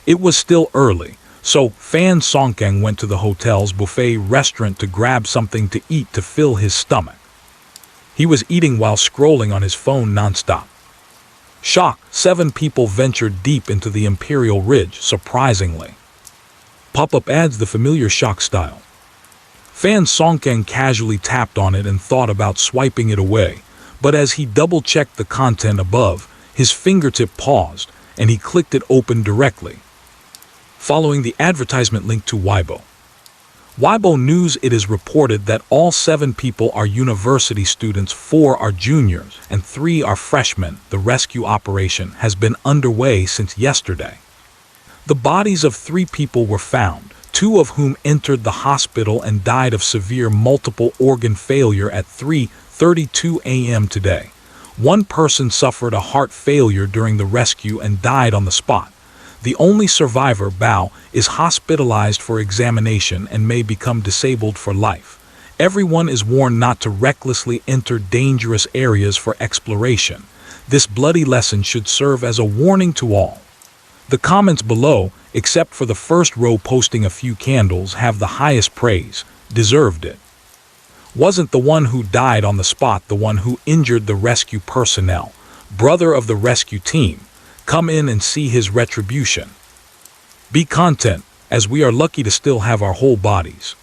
It was still early, so Fan Songkeng went to the hotel's buffet restaurant to grab something to eat to fill his stomach. He was eating while scrolling on his phone nonstop. Shock, 7 people ventured deep into the Imperial Ridge, surprisingly. Pop-up adds the familiar shock style. Fan Songkeng casually tapped on it and thought about swiping it away, but as he double-checked the content above, his fingertip paused, and he clicked it open directly, following the advertisement link to Weibo. Weibo News. It is reported that all 7 people are university students, 4 are juniors, and 3 are freshmen. The rescue operation has been underway since yesterday. The bodies of 3 people were found, 2 of whom entered the hospital and died of severe multiple organ failure at 3:32 a.m. today. 1 person suffered a heart failure during the rescue and died on the spot. The only survivor, Bao, is hospitalized for examination and may become disabled for life. Everyone is warned not to recklessly enter dangerous areas for exploration. This bloody lesson should serve as a warning to all. The comments below, except for the first row posting a few candles, have the highest praise. Deserved it. Wasn't the one who died on the spot the one who injured the rescue personnel? Brother of the rescue team. Come in and see his retribution. Be content. as we are lucky to still have our whole bodies.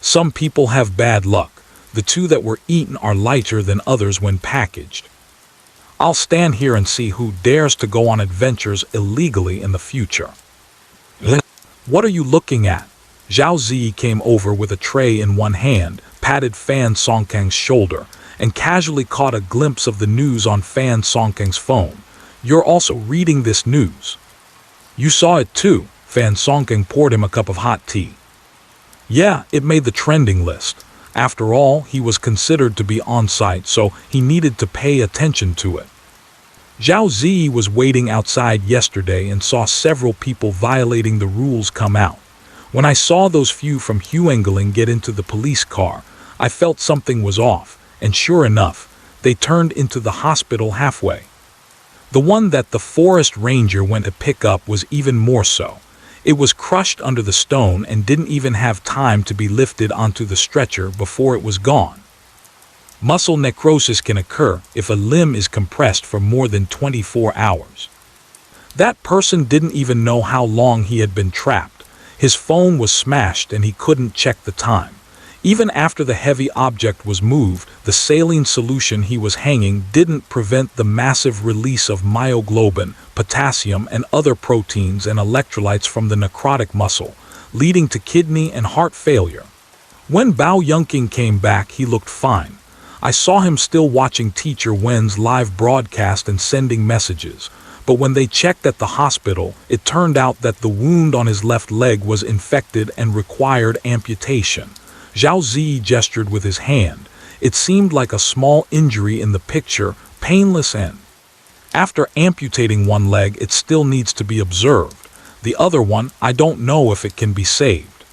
Some people have bad luck. The two that were eaten are lighter than others when packaged. I'll stand here and see who dares to go on adventures illegally in the future. What are you looking at? Zhao Zi came over with a tray in one hand, patted Fan Songkang's shoulder, and casually caught a glimpse of the news on Fan Songkang's phone. You're also reading this news. You saw it too. Fan Songkang poured him a cup of hot tea. Yeah, it made the trending list. After all, he was considered to be on site, so he needed to pay attention to it. Zhao Zi was waiting outside yesterday and saw several people violating the rules come out. When I saw those few from Huengeling get into the police car, I felt something was off, and sure enough, they turned into the hospital halfway. The one that the forest ranger went to pick up was even more so. It was crushed under the stone and didn't even have time to be lifted onto the stretcher before it was gone. Muscle necrosis can occur if a limb is compressed for more than 24 hours. That person didn't even know how long he had been trapped. His phone was smashed and he couldn't check the time. Even after the heavy object was moved, the saline solution he was hanging didn't prevent the massive release of myoglobin, potassium, and other proteins and electrolytes from the necrotic muscle, leading to kidney and heart failure. When Bao Yunqing came back, he looked fine. I saw him still watching Teacher Wen's live broadcast and sending messages, but when they checked at the hospital, it turned out that the wound on his left leg was infected and required amputation. Zhao Zi gestured with his hand. It seemed like a small injury in the picture, painless and... After amputating one leg, it still needs to be observed. The other one, I don't know if it can be saved.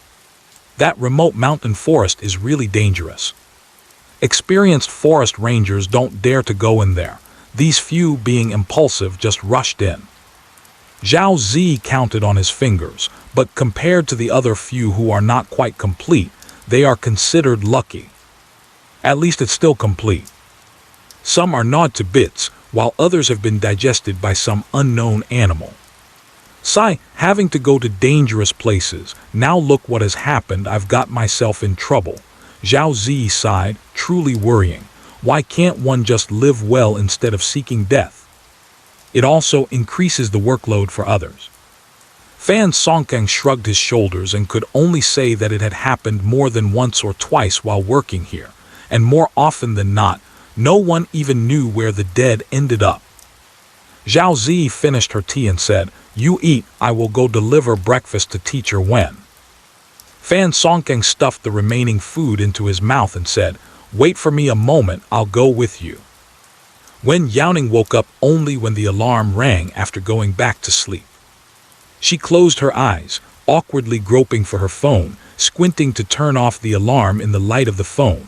That remote mountain forest is really dangerous. Experienced forest rangers don't dare to go in there. These few, being impulsive, just rushed in. Zhao Zi counted on his fingers, but compared to the other few who are not quite complete, they are considered lucky. At least it's still complete. Some are gnawed to bits, while others have been digested by some unknown animal. Having to go to dangerous places. Now look what has happened. I've got myself in trouble. Zhao Zi sighed, truly worrying. Why can't one just live well instead of seeking death? It also increases the workload for others. Fan Songkang shrugged his shoulders and could only say that it had happened more than once or twice while working here, and more often than not, no one even knew where the dead ended up. Zhao Zi finished her tea and said, "You eat, I will go deliver breakfast to Teacher Wen." Fan Songkang stuffed the remaining food into his mouth and said, "Wait for me a moment, I'll go with you." Wen Youning woke up only when the alarm rang after going back to sleep. She closed her eyes, awkwardly groping for her phone, squinting to turn off the alarm in the light of the phone.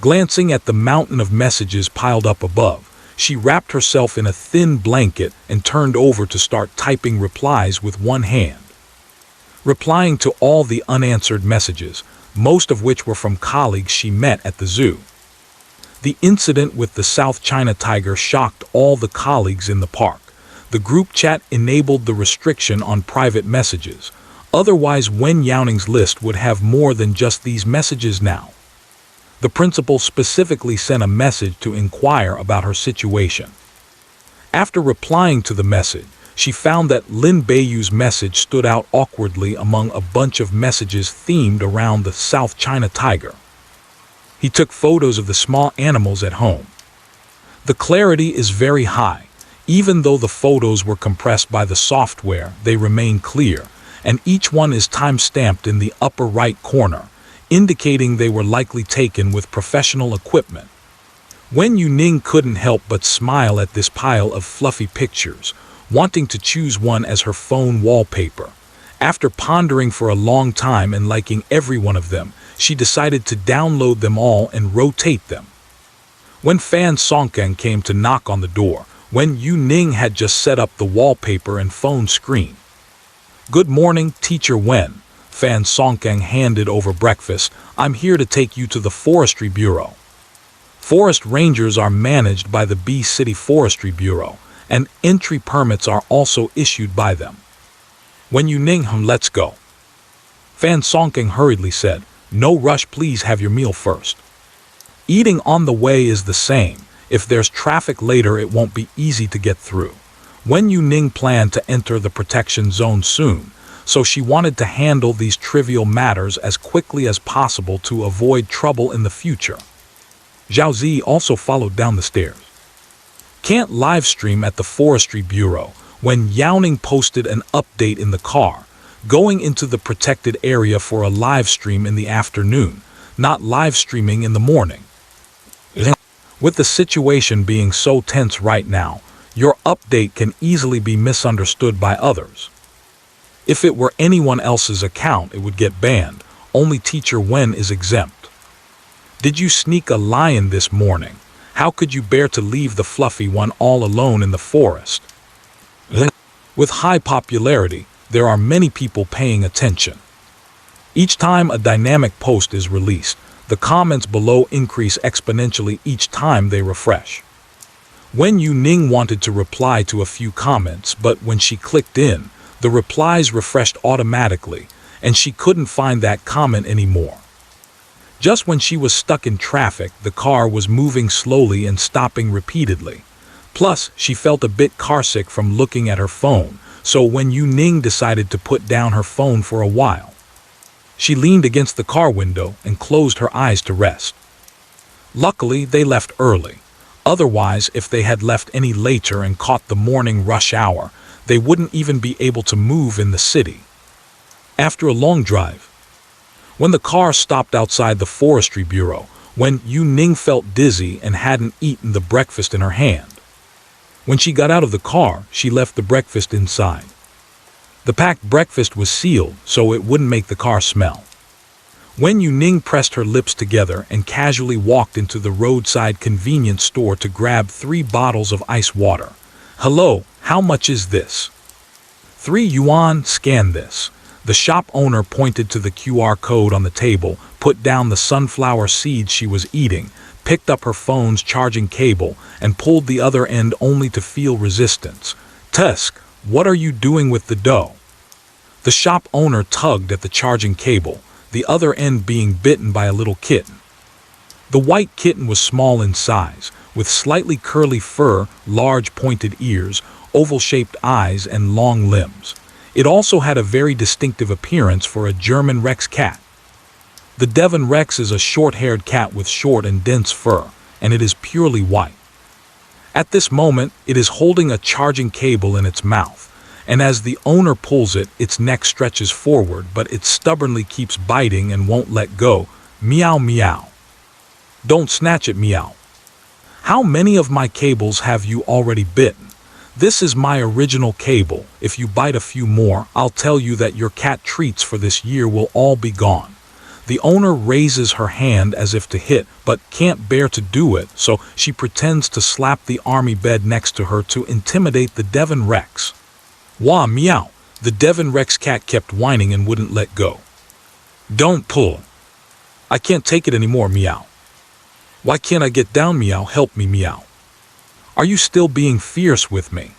Glancing at the mountain of messages piled up above, she wrapped herself in a thin blanket and turned over to start typing replies with one hand. Replying to all the unanswered messages, most of which were from colleagues she met at the zoo. The incident with the South China tiger shocked all the colleagues in the park. The group chat enabled the restriction on private messages. Otherwise, Wen Youning's list would have more than just these messages now. The principal specifically sent a message to inquire about her situation. After replying to the message, she found that Lin Beiyu's message stood out awkwardly among a bunch of messages themed around the South China tiger. He took photos of the small animals at home. The clarity is very high. Even though the photos were compressed by the software, they remain clear, and each one is time-stamped in the upper right corner, indicating they were likely taken with professional equipment. Wen Youning couldn't help but smile at this pile of fluffy pictures, wanting to choose one as her phone wallpaper. After pondering for a long time and liking every one of them, she decided to download them all and rotate them. When Fan Songkang came to knock on the door, Wen Youning had just set up the wallpaper and phone screen. "Good morning, Teacher Wen." Fan Songkang handed over breakfast. "I'm here to take you to the Forestry Bureau." Forest rangers are managed by the B City Forestry Bureau, and entry permits are also issued by them. Wen Youning, let's go. Fan Songking hurriedly said, no rush, please have your meal first. Eating on the way is the same. If there's traffic later, it won't be easy to get through. Wen Youning planned to enter the protection zone soon, so she wanted to handle these trivial matters as quickly as possible to avoid trouble in the future. Zhao Zi also followed down the stairs. Can't live stream at the Forestry Bureau. Wen Youning posted an update in the car, going into the protected area for a live stream in the afternoon, not live streaming in the morning. With the situation being so tense right now, your update can easily be misunderstood by others. If it were anyone else's account, it would get banned. Only Teacher Wen is exempt. Did you sneak a lion this morning? How could you bear to leave the fluffy one all alone in the forest? With high popularity, there are many people paying attention. Each time a dynamic post is released, the comments below increase exponentially each time they refresh. Wen Youning wanted to reply to a few comments, but when she clicked in, the replies refreshed automatically, and she couldn't find that comment anymore. Just when she was stuck in traffic, the car was moving slowly and stopping repeatedly. Plus, she felt a bit carsick from looking at her phone, so Wen Youning decided to put down her phone for a while. She leaned against the car window and closed her eyes to rest. Luckily, they left early. Otherwise, if they had left any later and caught the morning rush hour, they wouldn't even be able to move in the city. After a long drive, when the car stopped outside the Forestry Bureau, Wen Youning felt dizzy and hadn't eaten the breakfast in her hand. When she got out of the car, she left the breakfast inside. The packed breakfast was sealed, so it wouldn't make the car smell. Wen Youning pressed her lips together and casually walked into the roadside convenience store to grab 3 bottles of ice water. Hello, how much is this? 3 yuan, scan this. The shop owner pointed to the QR code on the table, put down the sunflower seeds she was eating, picked up her phone's charging cable, and pulled the other end only to feel resistance. Tusk, what are you doing with the dough? The shop owner tugged at the charging cable, the other end being bitten by a little kitten. The white kitten was small in size, with slightly curly fur, large pointed ears, oval-shaped eyes, and long limbs. It also had a very distinctive appearance for a German Rex cat. The Devon Rex is a short-haired cat with short and dense fur, and it is purely white. At this moment, it is holding a charging cable in its mouth, and as the owner pulls it, its neck stretches forward, but it stubbornly keeps biting and won't let go. Meow meow. Don't snatch it, meow. How many of my cables have you already bitten? This is my original cable. If you bite a few more, I'll tell you that your cat treats for this year will all be gone. The owner raises her hand as if to hit, but can't bear to do it, so she pretends to slap the army bed next to her to intimidate the Devon Rex. Wah meow. The Devon Rex cat kept whining and wouldn't let go. Don't pull. I can't take it anymore, meow. Why can't I get down, meow? Help me, meow. Are you still being fierce with me?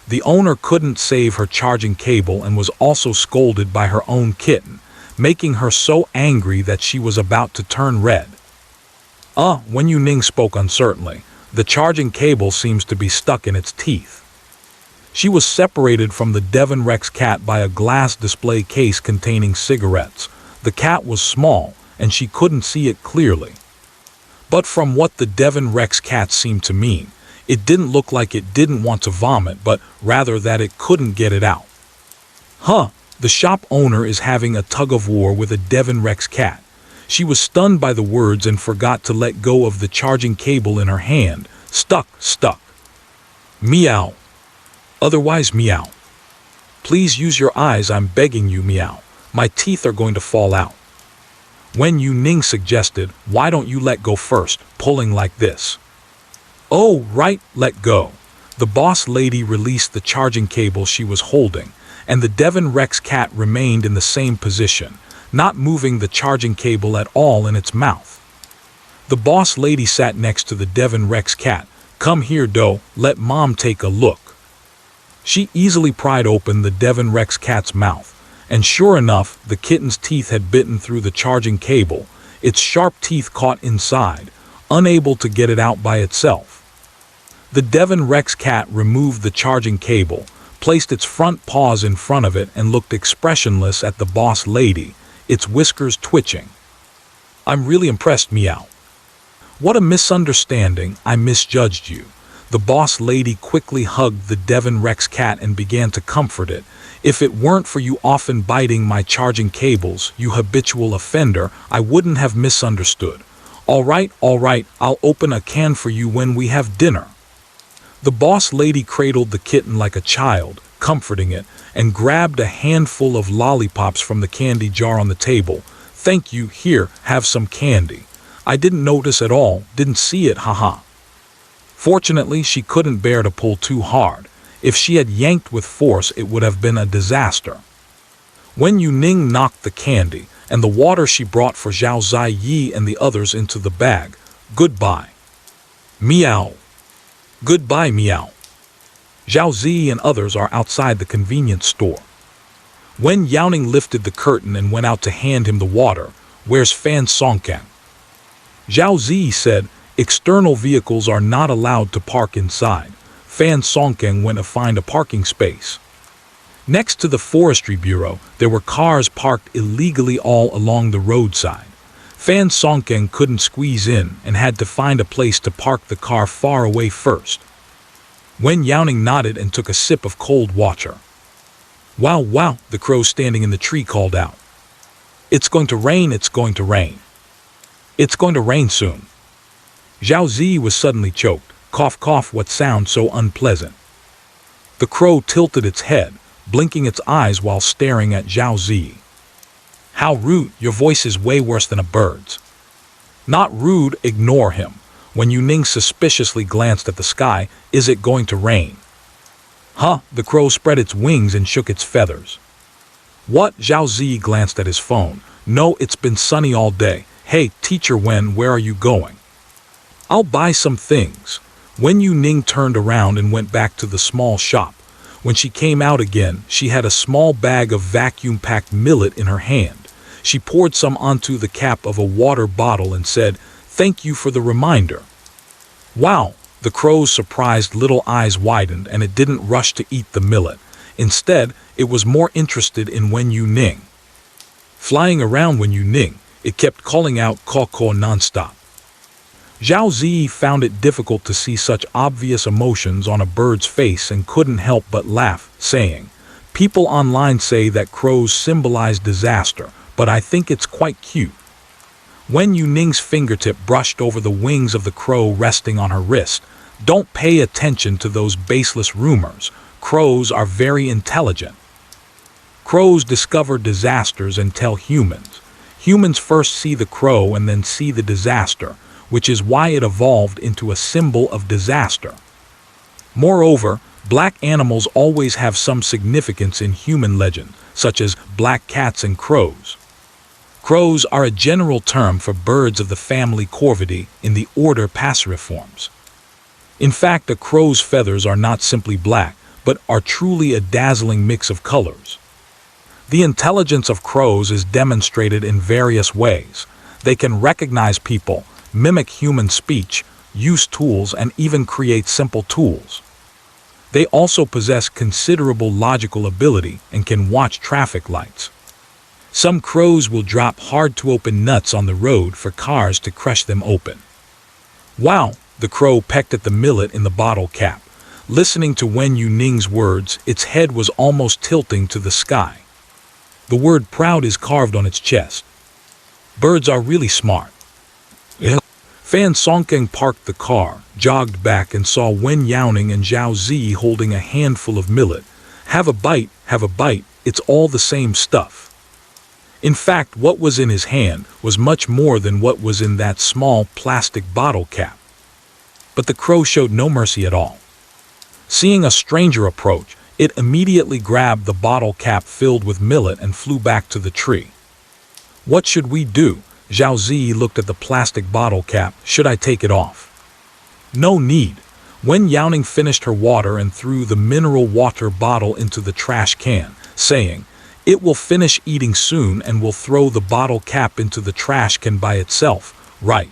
The owner couldn't save her charging cable and was also scolded by her own kitten, making her so angry that she was about to turn red. Wen Youning spoke uncertainly. The charging cable seems to be stuck in its teeth. She was separated from the Devon Rex cat by a glass display case containing cigarettes. The cat was small, and she couldn't see it clearly. But from what the Devon Rex cat seemed to mean, it didn't look like it didn't want to vomit, but rather that it couldn't get it out. The shop owner is having a tug-of-war with a Devon Rex cat. She was stunned by the words and forgot to let go of the charging cable in her hand. Stuck. Meow. Otherwise, meow. Please use your eyes, I'm begging you, meow. My teeth are going to fall out. Wen Youning suggested, why don't you let go first, pulling like this? Oh, right, let go. The boss lady released the charging cable she was holding, and the Devon Rex cat remained in the same position, not moving the charging cable at all in its mouth. The boss lady sat next to the Devon Rex cat. Come here, doe, let mom take a look. She easily pried open the Devon Rex cat's mouth, and sure enough, the kitten's teeth had bitten through the charging cable, its sharp teeth caught inside, unable to get it out by itself. The Devon Rex cat removed the charging cable, placed its front paws in front of it, and looked expressionless at the boss lady, its whiskers twitching. "I'm really impressed, meow." "What a misunderstanding, I misjudged you." The boss lady quickly hugged the Devon Rex cat and began to comfort it. "If it weren't for you often biting my charging cables, you habitual offender, I wouldn't have misunderstood. All right, I'll open a can for you when we have dinner." The boss lady cradled the kitten like a child, comforting it, and grabbed a handful of lollipops from the candy jar on the table. "Thank you, here, have some candy. I didn't notice at all, didn't see it, haha." Fortunately, she couldn't bear to pull too hard. If she had yanked with force, it would have been a disaster. Wen Youning knocked the candy and the water she brought for Zhao Ziyi and the others into the bag. "Goodbye." "Meow." "Goodbye, meow." Zhao Ziyi and others are outside the convenience store. Wen Youning lifted the curtain and went out to hand him the water. "Where's Fan Songkang?" Zhao Ziyi said, "External vehicles are not allowed to park inside." Fan Songkang went to find a parking space. Next to the forestry bureau, there were cars parked illegally all along the roadside. Fan Songkang couldn't squeeze in and had to find a place to park the car far away first. Wen Youning nodded and took a sip of cold water. Wow, the crow standing in the tree called out. "It's going to rain, it's going to rain. It's going to rain soon." Zhao Zi was suddenly choked. Cough, what sound so unpleasant. The crow tilted its head, blinking its eyes while staring at Zhao Zi. "How rude, your voice is way worse than a bird's." "Not rude, ignore him." Wen Youning suspiciously glanced at the sky. "Is it going to rain?" "Huh?" The crow spread its wings and shook its feathers. "What?" Zhao Zi glanced at his phone. "No, it's been sunny all day." "Hey, Teacher Wen, where are you going?" "I'll buy some things." Wen Youning turned around and went back to the small shop. When she came out again, she had a small bag of vacuum-packed millet in her hand. She poured some onto the cap of a water bottle and said, "Thank you for the reminder." "Wow!" The crow's surprised little eyes widened, and it didn't rush to eat the millet. Instead, it was more interested in Wen Youning. Flying around Wen Youning, it kept calling out caw-caw nonstop. Zhao Zi found it difficult to see such obvious emotions on a bird's face and couldn't help but laugh, saying, "People online say that crows symbolize disaster, but I think it's quite cute." Wen Youning's fingertip brushed over the wings of the crow resting on her wrist. "Don't pay attention to those baseless rumors. Crows are very intelligent. Crows discover disasters and tell humans. Humans first see the crow and then see the disaster, which is why it evolved into a symbol of disaster. Moreover, black animals always have some significance in human legend, such as black cats and crows. Crows are a general term for birds of the family Corvidae in the order Passeriformes. In fact, a crow's feathers are not simply black, but are truly a dazzling mix of colors. The intelligence of crows is demonstrated in various ways. They can recognize people, mimic human speech, use tools, and even create simple tools. They also possess considerable logical ability and can watch traffic lights. Some crows will drop hard-to-open nuts on the road for cars to crush them open. Wow! The crow pecked at the millet in the bottle cap. Listening to Wen Youning's words, its head was almost tilting to the sky. The word proud is carved on its chest. Birds are really smart. Fan Songkang parked the car, jogged back, and saw Wen Youning and Zhao Zi holding a handful of millet. Have a bite, it's all the same stuff." In fact, what was in his hand was much more than what was in that small plastic bottle cap. But the crow showed no mercy at all. Seeing a stranger approach, it immediately grabbed the bottle cap filled with millet and flew back to the tree. "What should we do?" Zhao Zi looked at the plastic bottle cap. "Should I take it off?" "No need." Wen Youning finished her water and threw the mineral water bottle into the trash can, saying, "It will finish eating soon and will throw the bottle cap into the trash can by itself, right?"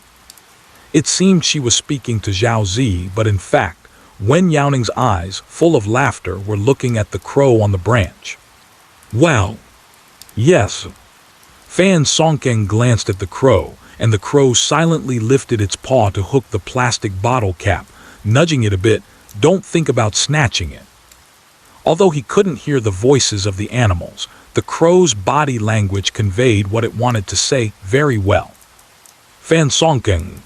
It seemed she was speaking to Zhao Zi, but in fact, Wen Youning's eyes, full of laughter, were looking at the crow on the branch. "Well, yes." Fan Songkeng glanced at the crow, and the crow silently lifted its paw to hook the plastic bottle cap, nudging it a bit. "Don't think about snatching it." Although he couldn't hear the voices of the animals, the crow's body language conveyed what it wanted to say very well. "Fan Songkeng,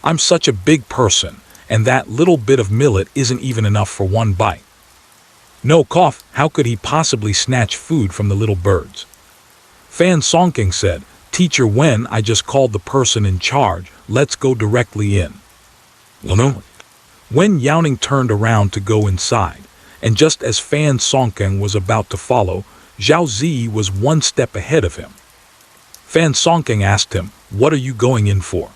I'm such a big person, and that little bit of millet isn't even enough for one bite." No cough, how could he possibly snatch food from the little birds? Fan Songkeng said, "Teacher Wen, I just called the person in charge, let's go directly in." "Well, no." Wen Youning turned around to go inside, and just as Fan Songkeng was about to follow, Zhao Zi was one step ahead of him. Fan Songkeng asked him, "What are you going in for?"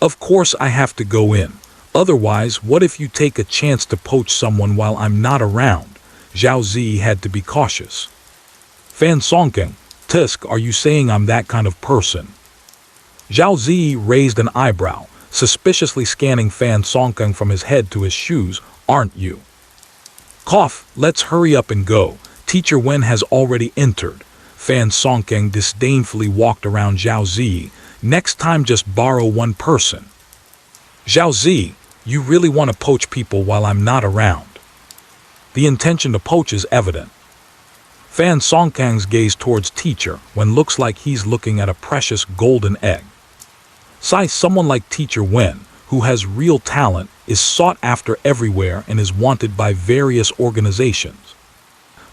"Of course I have to go in. Otherwise, what if you take a chance to poach someone while I'm not around?" Zhao Zi had to be cautious. Fan Songkeng, "Tisk, are you saying I'm that kind of person?" Zhao Zi raised an eyebrow, suspiciously scanning Fan Songkeng from his head to his shoes. "Aren't you?" Cough, let's hurry up and go. Teacher Wen has already entered. Fan Songkeng disdainfully walked around Zhao Zi. "Next time just borrow one person." "Zhao Zi, you really want to poach people while I'm not around?" The intention to poach is evident. Fan Songkeng's gaze towards teacher Wen looks like he's looking at a precious golden egg. Someone like Teacher Wen, who has real talent, is sought after everywhere and is wanted by various organizations.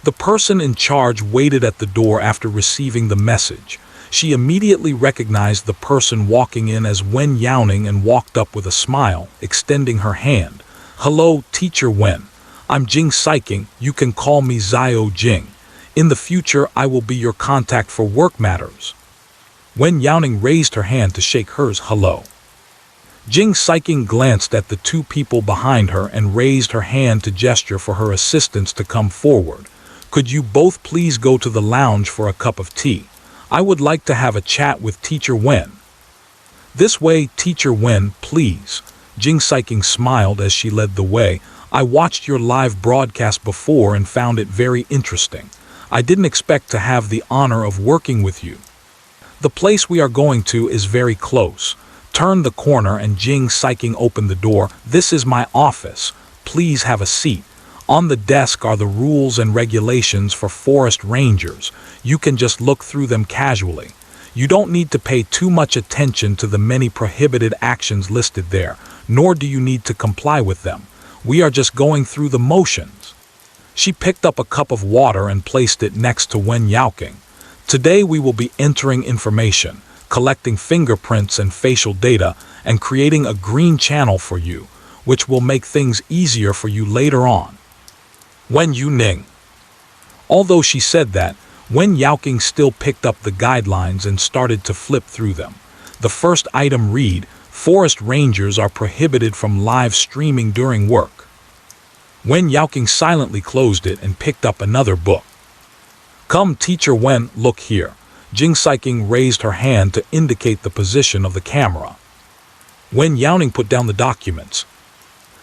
The person in charge waited at the door after receiving the message. She immediately recognized the person walking in as Wen Youning and walked up with a smile, extending her hand. "Hello, Teacher Wen. I'm Jing Saiking. You can call me Zio Jing. In the future, I will be your contact for work matters." Wen Youning raised her hand to shake hers. "Hello." Jing Saiking glanced at the two people behind her and raised her hand to gesture for her assistants to come forward. "Could you both please go to the lounge for a cup of tea? I would like to have a chat with Teacher Wen." "This way, Teacher Wen, please." Jing Saiking smiled as she led the way. "I watched your live broadcast before and found it very interesting. I didn't expect to have the honor of working with you. The place we are going to is very close." Turn the corner and Jing Saiking opened the door. "This is my office. Please have a seat. On the desk are the rules and regulations for forest rangers. You can just look through them casually. You don't need to pay too much attention to the many prohibited actions listed there, nor do you need to comply with them. We are just going through the motions." She picked up a cup of water and placed it next to Wen Youning. "Today we will be entering information, collecting fingerprints and facial data, and creating a green channel for you, which will make things easier for you later on." Wen Youning. Although she said that, Wen Youning still picked up the guidelines and started to flip through them. The first item read, "Forest rangers are prohibited from live streaming during work." Wen Youning silently closed it and picked up another book. "Come, Teacher Wen, look here." Jing Saiking raised her hand to indicate the position of the camera. Wen Youning put down the documents.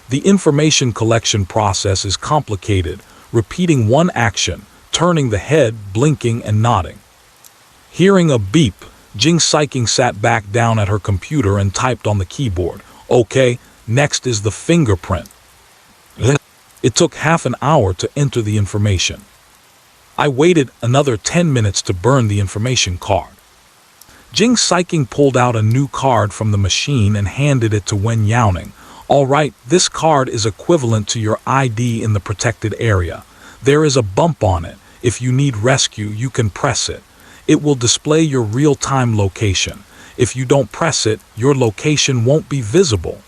The information collection process is complicated, repeating one action, turning the head, blinking and nodding. Hearing a beep, Jing Saiking sat back down at her computer and typed on the keyboard. "Okay, next is the fingerprint." It took half an hour to enter the information. I waited another 10 minutes to burn the information card. Jing Saiking pulled out a new card from the machine and handed it to Wen Youning. "All right, this card is equivalent to your ID in the protected area. There is a bump on it. If you need rescue, you can press it. It will display your real-time location. If you don't press it, your location won't be visible."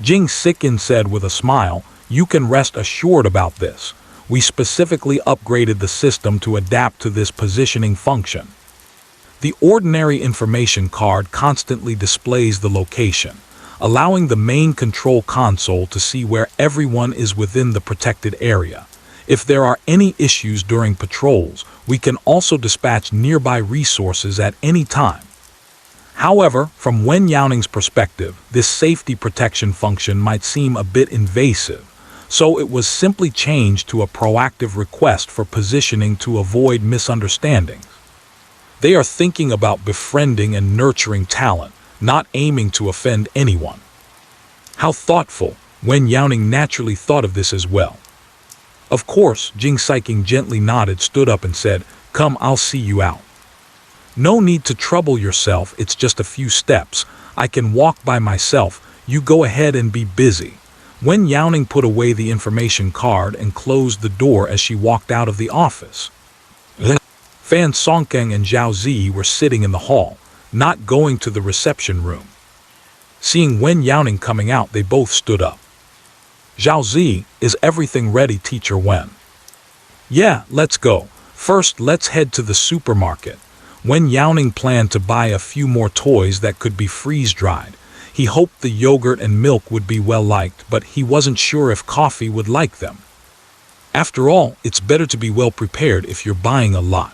Jing Saiking said with a smile, "You can rest assured about this. We specifically upgraded the system to adapt to this positioning function. The ordinary information card constantly displays the location. allowing the main control console to see where everyone is within the protected area. If there are any issues during patrols, we can also dispatch nearby resources at any time. However, from Wen Youning's perspective, this safety protection function might seem a bit invasive, so it was simply changed to a proactive request for positioning to avoid misunderstandings. They are thinking about befriending and nurturing talent, not aiming to offend anyone. How thoughtful. Wen Youning naturally thought of this as well. Of course, Jing Saiking gently nodded, stood up and said, "Come, I'll see you out." "No need to trouble yourself, it's just a few steps. I can walk by myself, you go ahead and be busy." Wen Youning put away the information card and closed the door as she walked out of the office. Fan Songkang and Zhao Zi were sitting in the hall, not going to the reception room. Seeing Wen Youning coming out, they both stood up. "Zhao Zi, is everything ready, Teacher Wen?" "Yeah, let's go. First, let's head to the supermarket." Wen Youning planned to buy a few more toys that could be freeze-dried. He hoped the yogurt and milk would be well-liked, but he wasn't sure if coffee would like them. After all, it's better to be well-prepared if you're buying a lot.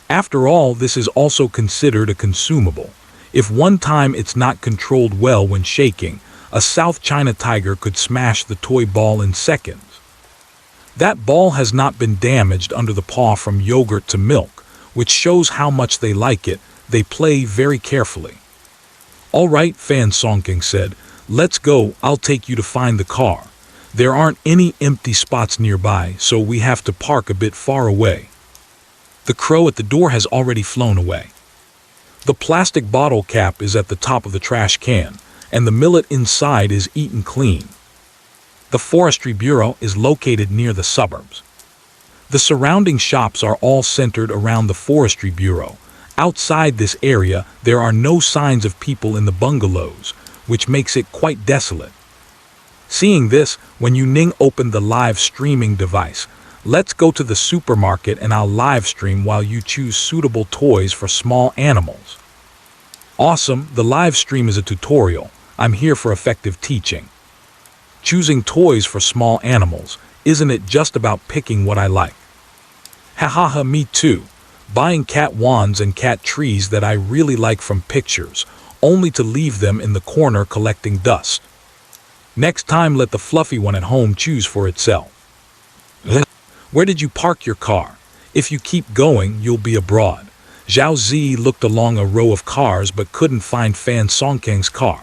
After all, this is also considered a consumable. If one time it's not controlled well when shaking, a South China tiger could smash the toy ball in seconds. That ball has not been damaged under the paw from yogurt to milk, which shows how much they like it. They play very carefully. "All right," Fan Songking said, "let's go, I'll take you to find the car. There aren't any empty spots nearby, so we have to park a bit far away." The crow at the door has already flown away. The plastic bottle cap is at the top of the trash can, and the millet inside is eaten clean. The forestry bureau is located near the suburbs. The surrounding shops are all centered around the forestry bureau. Outside this area, there are no signs of people in the bungalows, which makes it quite desolate. Seeing this, Wen Youning opened the live streaming device. "Let's go to the supermarket and I'll live stream while you choose suitable toys for small animals." "Awesome, the live stream is a tutorial. I'm here for effective teaching." Choosing toys for small animals, isn't it just about picking what I like? Hahaha, me too. Buying cat wands and cat trees that I really like from pictures, only to leave them in the corner collecting dust. Next time, let the fluffy one at home choose for itself. "Where did you park your car? If you keep going, you'll be abroad." Zhao Zi looked along a row of cars but couldn't find Fan Songkang's car.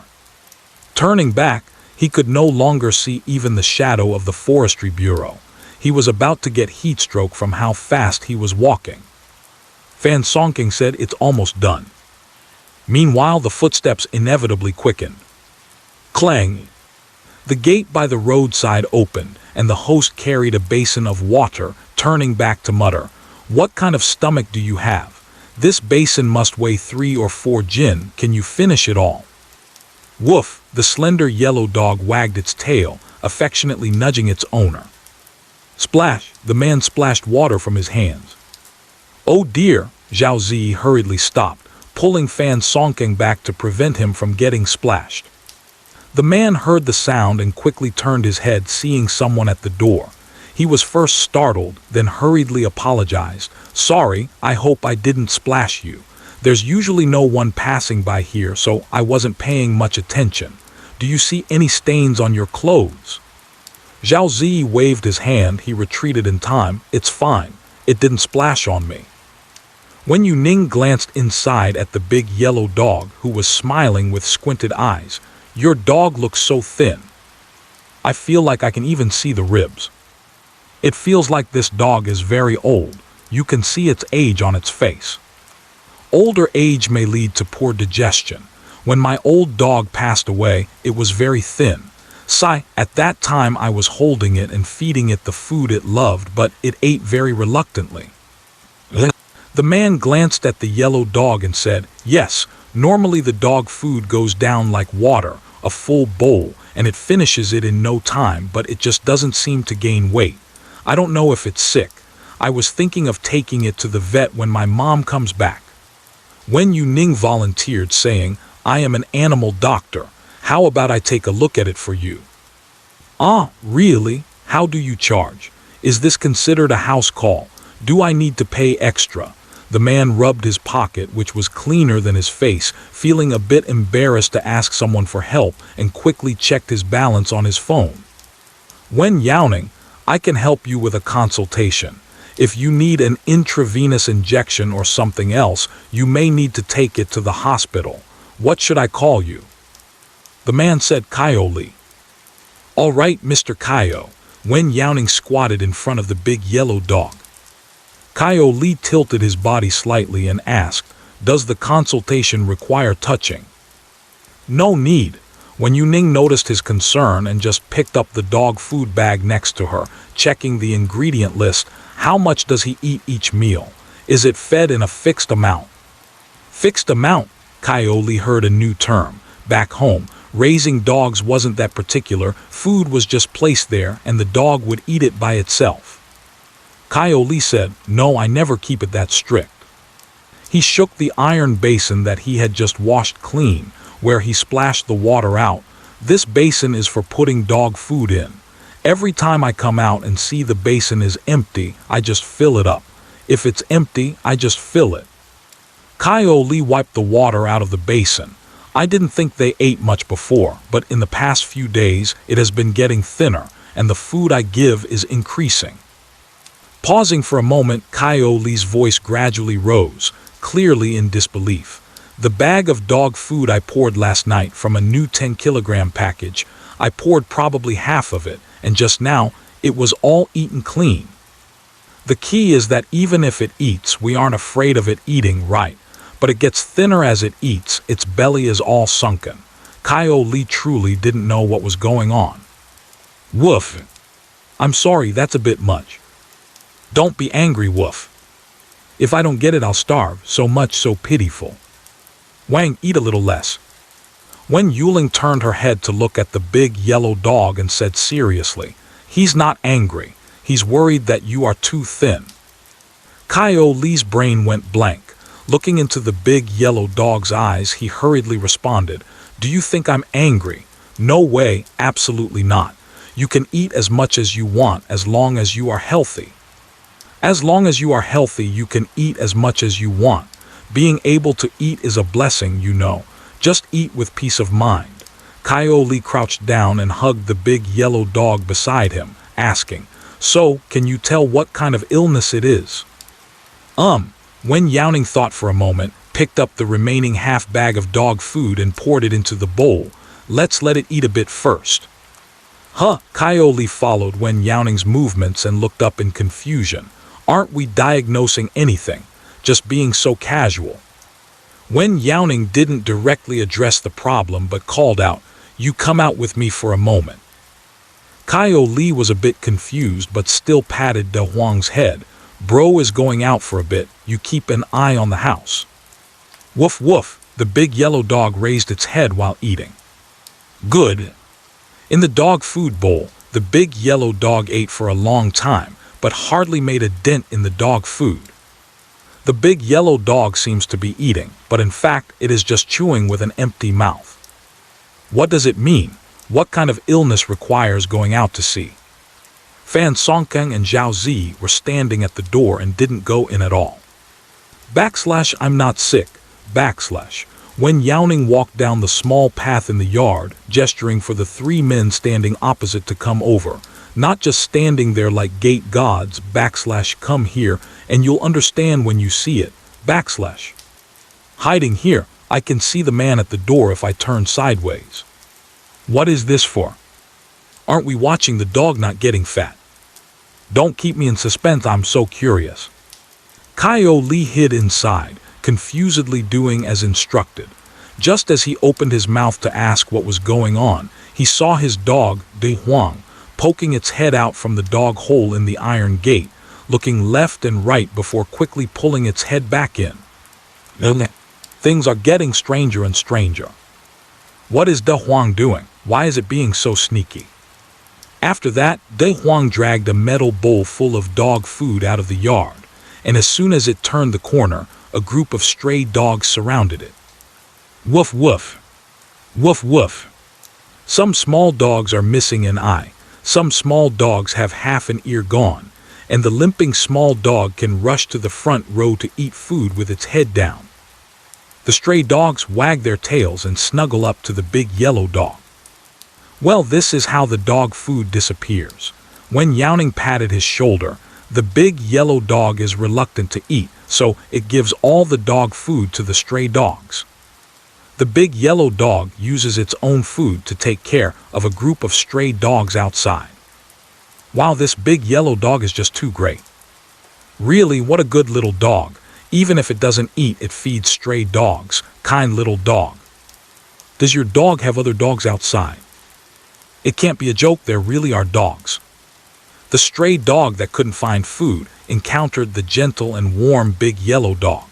Turning back, he could no longer see even the shadow of the forestry bureau. He was about to get heat stroke from how fast he was walking. Fan Songking said, "It's almost done." Meanwhile, the footsteps inevitably quickened. Clang! The gate by the roadside opened, and the host carried a basin of water, turning back to mutter, "What kind of stomach do you have? This basin must weigh 3 or 4 jin. Can you finish it all?" Woof! The slender yellow dog wagged its tail, affectionately nudging its owner. Splash! The man splashed water from his hands. "Oh dear!" Zhao Zi hurriedly stopped, pulling Fan Songking back to prevent him from getting splashed. The man heard the sound and quickly turned his head, seeing someone at the door. He was first startled, then hurriedly apologized. "Sorry, I hope I didn't splash you. There's usually no one passing by here, so I wasn't paying much attention. Do you see any stains on your clothes?" Zhao Zi waved his hand. He retreated in time. "It's fine. It didn't splash on me." Wen Youning glanced inside at the big yellow dog, who was smiling with squinted eyes. "Your dog looks so thin. I feel like I can even see the ribs. It feels like this dog is very old. You can see its age on its face. Older age may lead to poor digestion. When my old dog passed away, it was very thin. At that time I was holding it and feeding it the food it loved, but it ate very reluctantly." The man glanced at the yellow dog and said, "Yes, normally the dog food goes down like water, a full bowl, and it finishes it in no time, but it just doesn't seem to gain weight. I don't know if it's sick. I was thinking of taking it to the vet when my mom comes back." Wen Youning volunteered, saying, "I am an animal doctor. How about I take a look at it for you? Ah, really? How do you charge? Is this considered a house call? Do I need to pay extra? The man rubbed his pocket, which was cleaner than his face, feeling a bit embarrassed to ask someone for help, and quickly checked his balance on his phone. Wen Youning, I can help you with a consultation. If you need an intravenous injection or something else, you may need to take it to the hospital. What should I call you? The man said Coyote. All right, Mr. Coyote. Wen Youning squatted in front of the big yellow dog. Coyote tilted his body slightly and asked, does the consultation require touching? No need. Wen Youning noticed his concern and just picked up the dog food bag next to her, checking the ingredient list. How much does he eat each meal? Is it fed in a fixed amount? Fixed amount? Coyote heard a new term. Back home, raising dogs wasn't that particular. Food was just placed there and the dog would eat it by itself. Coyote said, no, I never keep it that strict. He shook the iron basin that he had just washed clean, where he splashed the water out. This basin is for putting dog food in. Every time I come out and see the basin is empty, I just fill it up. If it's empty, I just fill it. Coyote wiped the water out of the basin. I didn't think they ate much before, but in the past few days, it has been getting thinner, and the food I give is increasing. Pausing for a moment, Coyote's voice gradually rose, clearly in disbelief. The bag of dog food I poured last night from a new 10-kilogram package, I poured probably half of it, and just now, it was all eaten clean. The key is that even if it eats, we aren't afraid of it eating right, but it gets thinner as it eats, its belly is all sunken. Coyote truly didn't know what was going on. Woof. I'm sorry, that's a bit much. Don't be angry, Woof. If I don't get it, I'll starve, so much so pitiful. Wang, eat a little less. Wen Youning turned her head to look at the big yellow dog and said seriously, he's not angry, he's worried that you are too thin. Coyote's brain went blank. Looking into the big yellow dog's eyes, he hurriedly responded, do you think I'm angry? No way, absolutely not. You can eat as much as you want as long as you are healthy. As long as you are healthy, you can eat as much as you want. Being able to eat is a blessing, you know. Just eat with peace of mind. Coyote crouched down and hugged the big yellow dog beside him, asking, so, can you tell what kind of illness it is? Wen Youning thought for a moment, picked up the remaining half bag of dog food and poured it into the bowl. Let's let it eat a bit first. Huh, Coyote followed Wen Youning's movements and looked up in confusion. Aren't we diagnosing anything? Just being so casual. Wen Youning didn't directly address the problem but called out, you come out with me for a moment. Coyote was a bit confused but still patted De Huang's head. Bro is going out for a bit, you keep an eye on the house. Woof woof, the big yellow dog raised its head while eating. Good. In the dog food bowl, the big yellow dog ate for a long time, but hardly made a dent in the dog food. The big yellow dog seems to be eating, but in fact it is just chewing with an empty mouth. What does it mean? What kind of illness requires going out to see? Fan Songkeng and Zhao Zi were standing at the door and didn't go in at all. I'm not sick. Wen Youning walked down the small path in the yard, gesturing for the three men standing opposite to come over. Not just standing there like gate gods, come here, and you'll understand when you see it, Hiding here, I can see the man at the door if I turn sideways. What is this for? Aren't we watching the dog not getting fat? Don't keep me in suspense, I'm so curious. Coyote hid inside, confusedly doing as instructed. Just as he opened his mouth to ask what was going on, he saw his dog, De Huang, poking its head out from the dog hole in the iron gate, looking left and right before quickly pulling its head back in. Things are getting stranger and stranger. What is De Huang doing? Why is it being so sneaky? After that, De Huang dragged a metal bowl full of dog food out of the yard, and as soon as it turned the corner, a group of stray dogs surrounded it. Woof woof. Woof woof. Some small dogs are missing an eye, some small dogs have half an ear gone, and the limping small dog can rush to the front row to eat food with its head down. The stray dogs wag their tails and snuggle up to the big yellow dog. Well, this is how the dog food disappears. Wen Youning patted his shoulder. The big yellow dog is reluctant to eat, so it gives all the dog food to the stray dogs. The big yellow dog uses its own food to take care of a group of stray dogs outside. Wow, this big yellow dog is just too great. Really, what a good little dog. Even if it doesn't eat, it feeds stray dogs. Kind little dog. Does your dog have other dogs outside? It can't be a joke, there really are dogs. The stray dog that couldn't find food encountered the gentle and warm big yellow dog.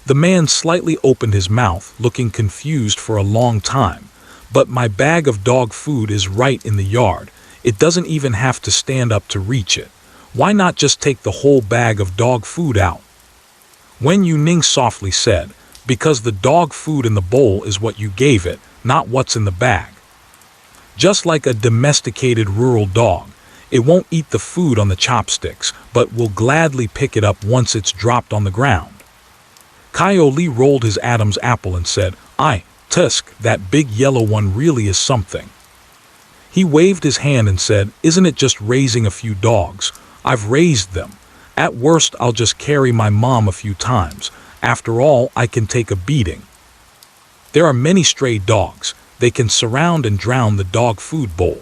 The man slightly opened his mouth, looking confused for a long time. But my bag of dog food is right in the yard. It doesn't even have to stand up to reach it. Why not just take the whole bag of dog food out? Wen Youning softly said, because the dog food in the bowl is what you gave it, not what's in the bag. Just like a domesticated rural dog, it won't eat the food on the chopsticks, but will gladly pick it up once it's dropped on the ground. Coyote rolled his Adam's apple and said, Tusk, that big yellow one really is something. He waved his hand and said, isn't it just raising a few dogs? I've raised them. At worst, I'll just carry my mom a few times. After all, I can take a beating. There are many stray dogs. They can surround and drown the dog food bowl.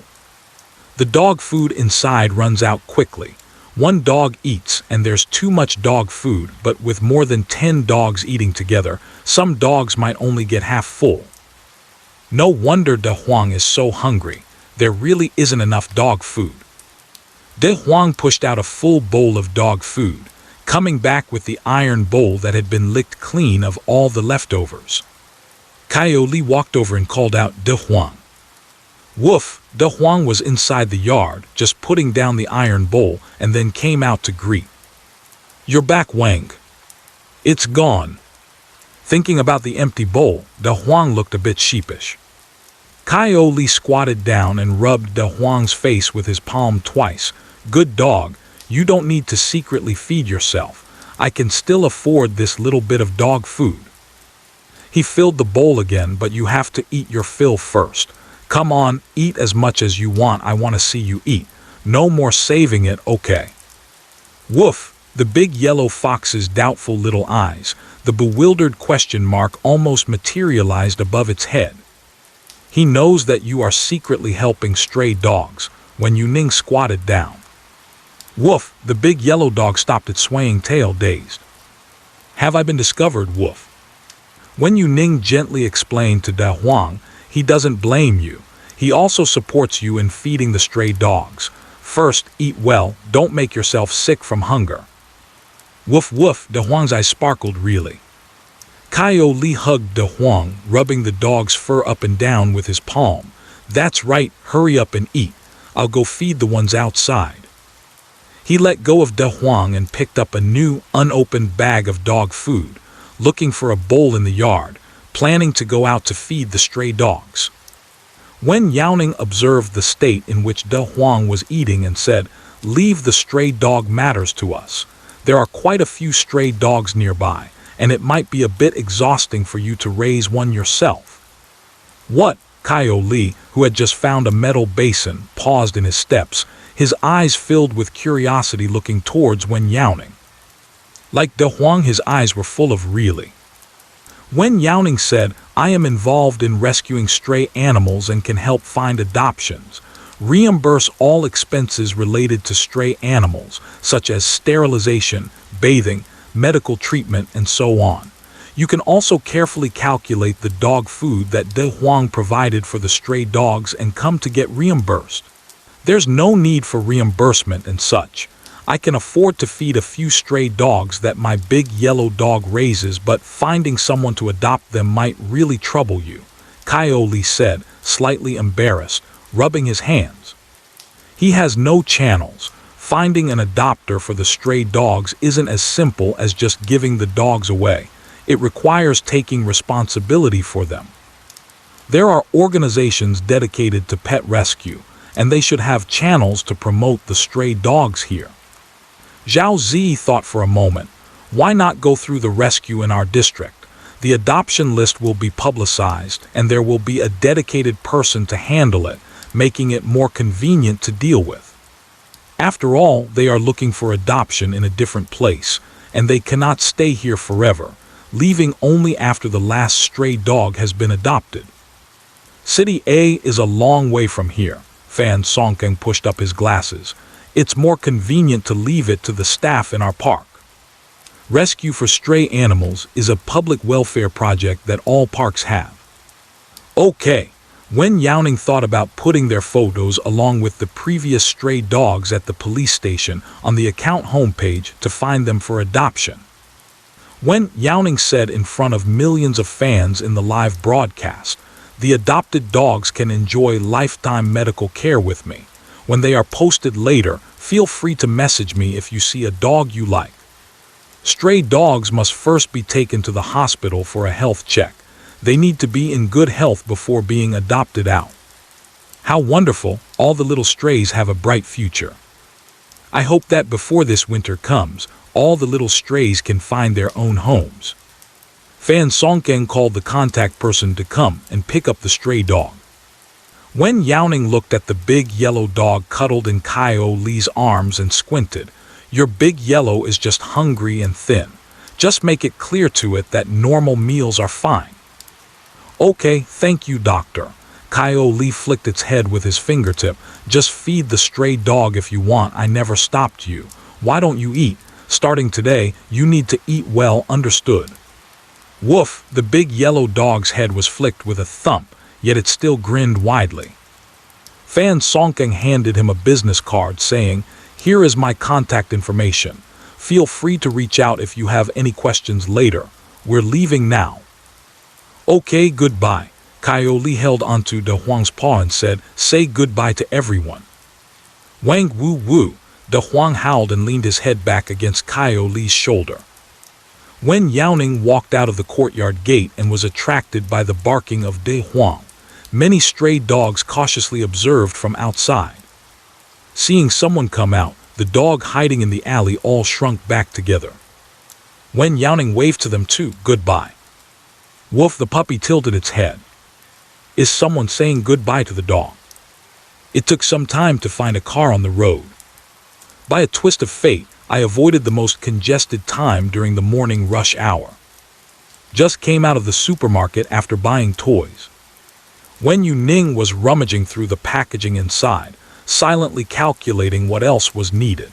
The dog food inside runs out quickly. One dog eats and there's too much dog food, but with more than 10 dogs eating together, some dogs might only get half full. No wonder De Huang is so hungry. There really isn't enough dog food. De Huang pushed out a full bowl of dog food, coming back with the iron bowl that had been licked clean of all the leftovers. Coyote walked over and called out, De Huang. Woof! De Huang was inside the yard, just putting down the iron bowl, and then came out to greet. You're back, Wang. It's gone. Thinking about the empty bowl, De Huang looked a bit sheepish. Coyote squatted down and rubbed De Huang's face with his palm twice. Good dog, you don't need to secretly feed yourself. I can still afford this little bit of dog food. He filled the bowl again, but you have to eat your fill first. Come on, eat as much as you want. I want to see you eat. No more saving it, okay? Woof! The big yellow fox's doubtful little eyes, the bewildered question mark almost materialized above its head. He knows that you are secretly helping stray dogs. Wen Youning squatted down. Woof! The big yellow dog stopped its swaying tail, dazed. Have I been discovered, Woof? Wen Youning gently explained to De Huang, he doesn't blame you. He also supports you in feeding the stray dogs. First, eat well, don't make yourself sick from hunger. Woof woof, De Huang's eyes sparkled really. Coyote hugged De Huang, rubbing the dog's fur up and down with his palm. That's right, hurry up and eat. I'll go feed the ones outside. He let go of De Huang and picked up a new, unopened bag of dog food, looking for a bowl in the yard, planning to go out to feed the stray dogs. Wen Youning observed the state in which De Huang was eating and said, leave the stray dog matters to us. There are quite a few stray dogs nearby, and it might be a bit exhausting for you to raise one yourself. What? Coyote, who had just found a metal basin, paused in his steps, his eyes filled with curiosity looking towards Wen Youning. Like De Huang, his eyes were full of really. Wen Youning said, I am involved in rescuing stray animals and can help find adoptions. Reimburse all expenses related to stray animals, such as sterilization, bathing, medical treatment, and so on. You can also carefully calculate the dog food that De Huang provided for the stray dogs and come to get reimbursed. There's no need for reimbursement and such. I can afford to feed a few stray dogs that my big yellow dog raises, but finding someone to adopt them might really trouble you, Coyote said, slightly embarrassed, rubbing his hands. He has no channels. Finding an adopter for the stray dogs isn't as simple as just giving the dogs away. It requires taking responsibility for them. There are organizations dedicated to pet rescue, and they should have channels to promote the stray dogs here. Zhao Zi thought for a moment. Why not go through the rescue in our district? The adoption list will be publicized, and there will be a dedicated person to handle it, making it more convenient to deal with. After all, they are looking for adoption in a different place, and they cannot stay here forever, leaving only after the last stray dog has been adopted. City A is a long way from here. Fan Songkeng pushed up his glasses. It's more convenient to leave it to the staff in our park. Rescue for stray animals is a public welfare project that all parks have. Okay, Wen Youning thought about putting their photos along with the previous stray dogs at the police station on the account homepage to find them for adoption. Wen Youning said in front of millions of fans in the live broadcast, "The adopted dogs can enjoy lifetime medical care with me. When they are posted later, feel free to message me if you see a dog you like. Stray dogs must first be taken to the hospital for a health check. They need to be in good health before being adopted out. How wonderful, all the little strays have a bright future. I hope that before this winter comes, all the little strays can find their own homes." Fan Songkeng called the contact person to come and pick up the stray dog. Wen Youning looked at the big yellow dog cuddled in Kaio Li's arms and squinted. "Your big yellow is just hungry and thin. Just make it clear to it that normal meals are fine." "Okay, thank you, doctor." Kaio Li flicked its head with his fingertip. "Just feed the stray dog if you want. I never stopped you. Why don't you eat? Starting today, you need to eat well, understood?" Woof, the big yellow dog's head was flicked with a thump, yet it still grinned widely. Fan Songkeng handed him a business card saying, "Here is my contact information. Feel free to reach out if you have any questions later. We're leaving now." "Okay, goodbye." Kaio Li held onto De Huang's paw and said, "Say goodbye to everyone." "Wang Wu Wu." De Huang howled and leaned his head back against Kaio Li's shoulder. Wen Youning walked out of the courtyard gate and was attracted by the barking of De Huang. Many stray dogs cautiously observed from outside. Seeing someone come out, the dog hiding in the alley all shrunk back together. Wen Youning waved to them too, "Goodbye." Woof, the puppy tilted its head. Is someone saying goodbye to the dog? It took some time to find a car on the road. By a twist of fate, I avoided the most congested time during the morning rush hour. Just came out of the supermarket after buying toys. Wen Youning was rummaging through the packaging inside, silently calculating what else was needed.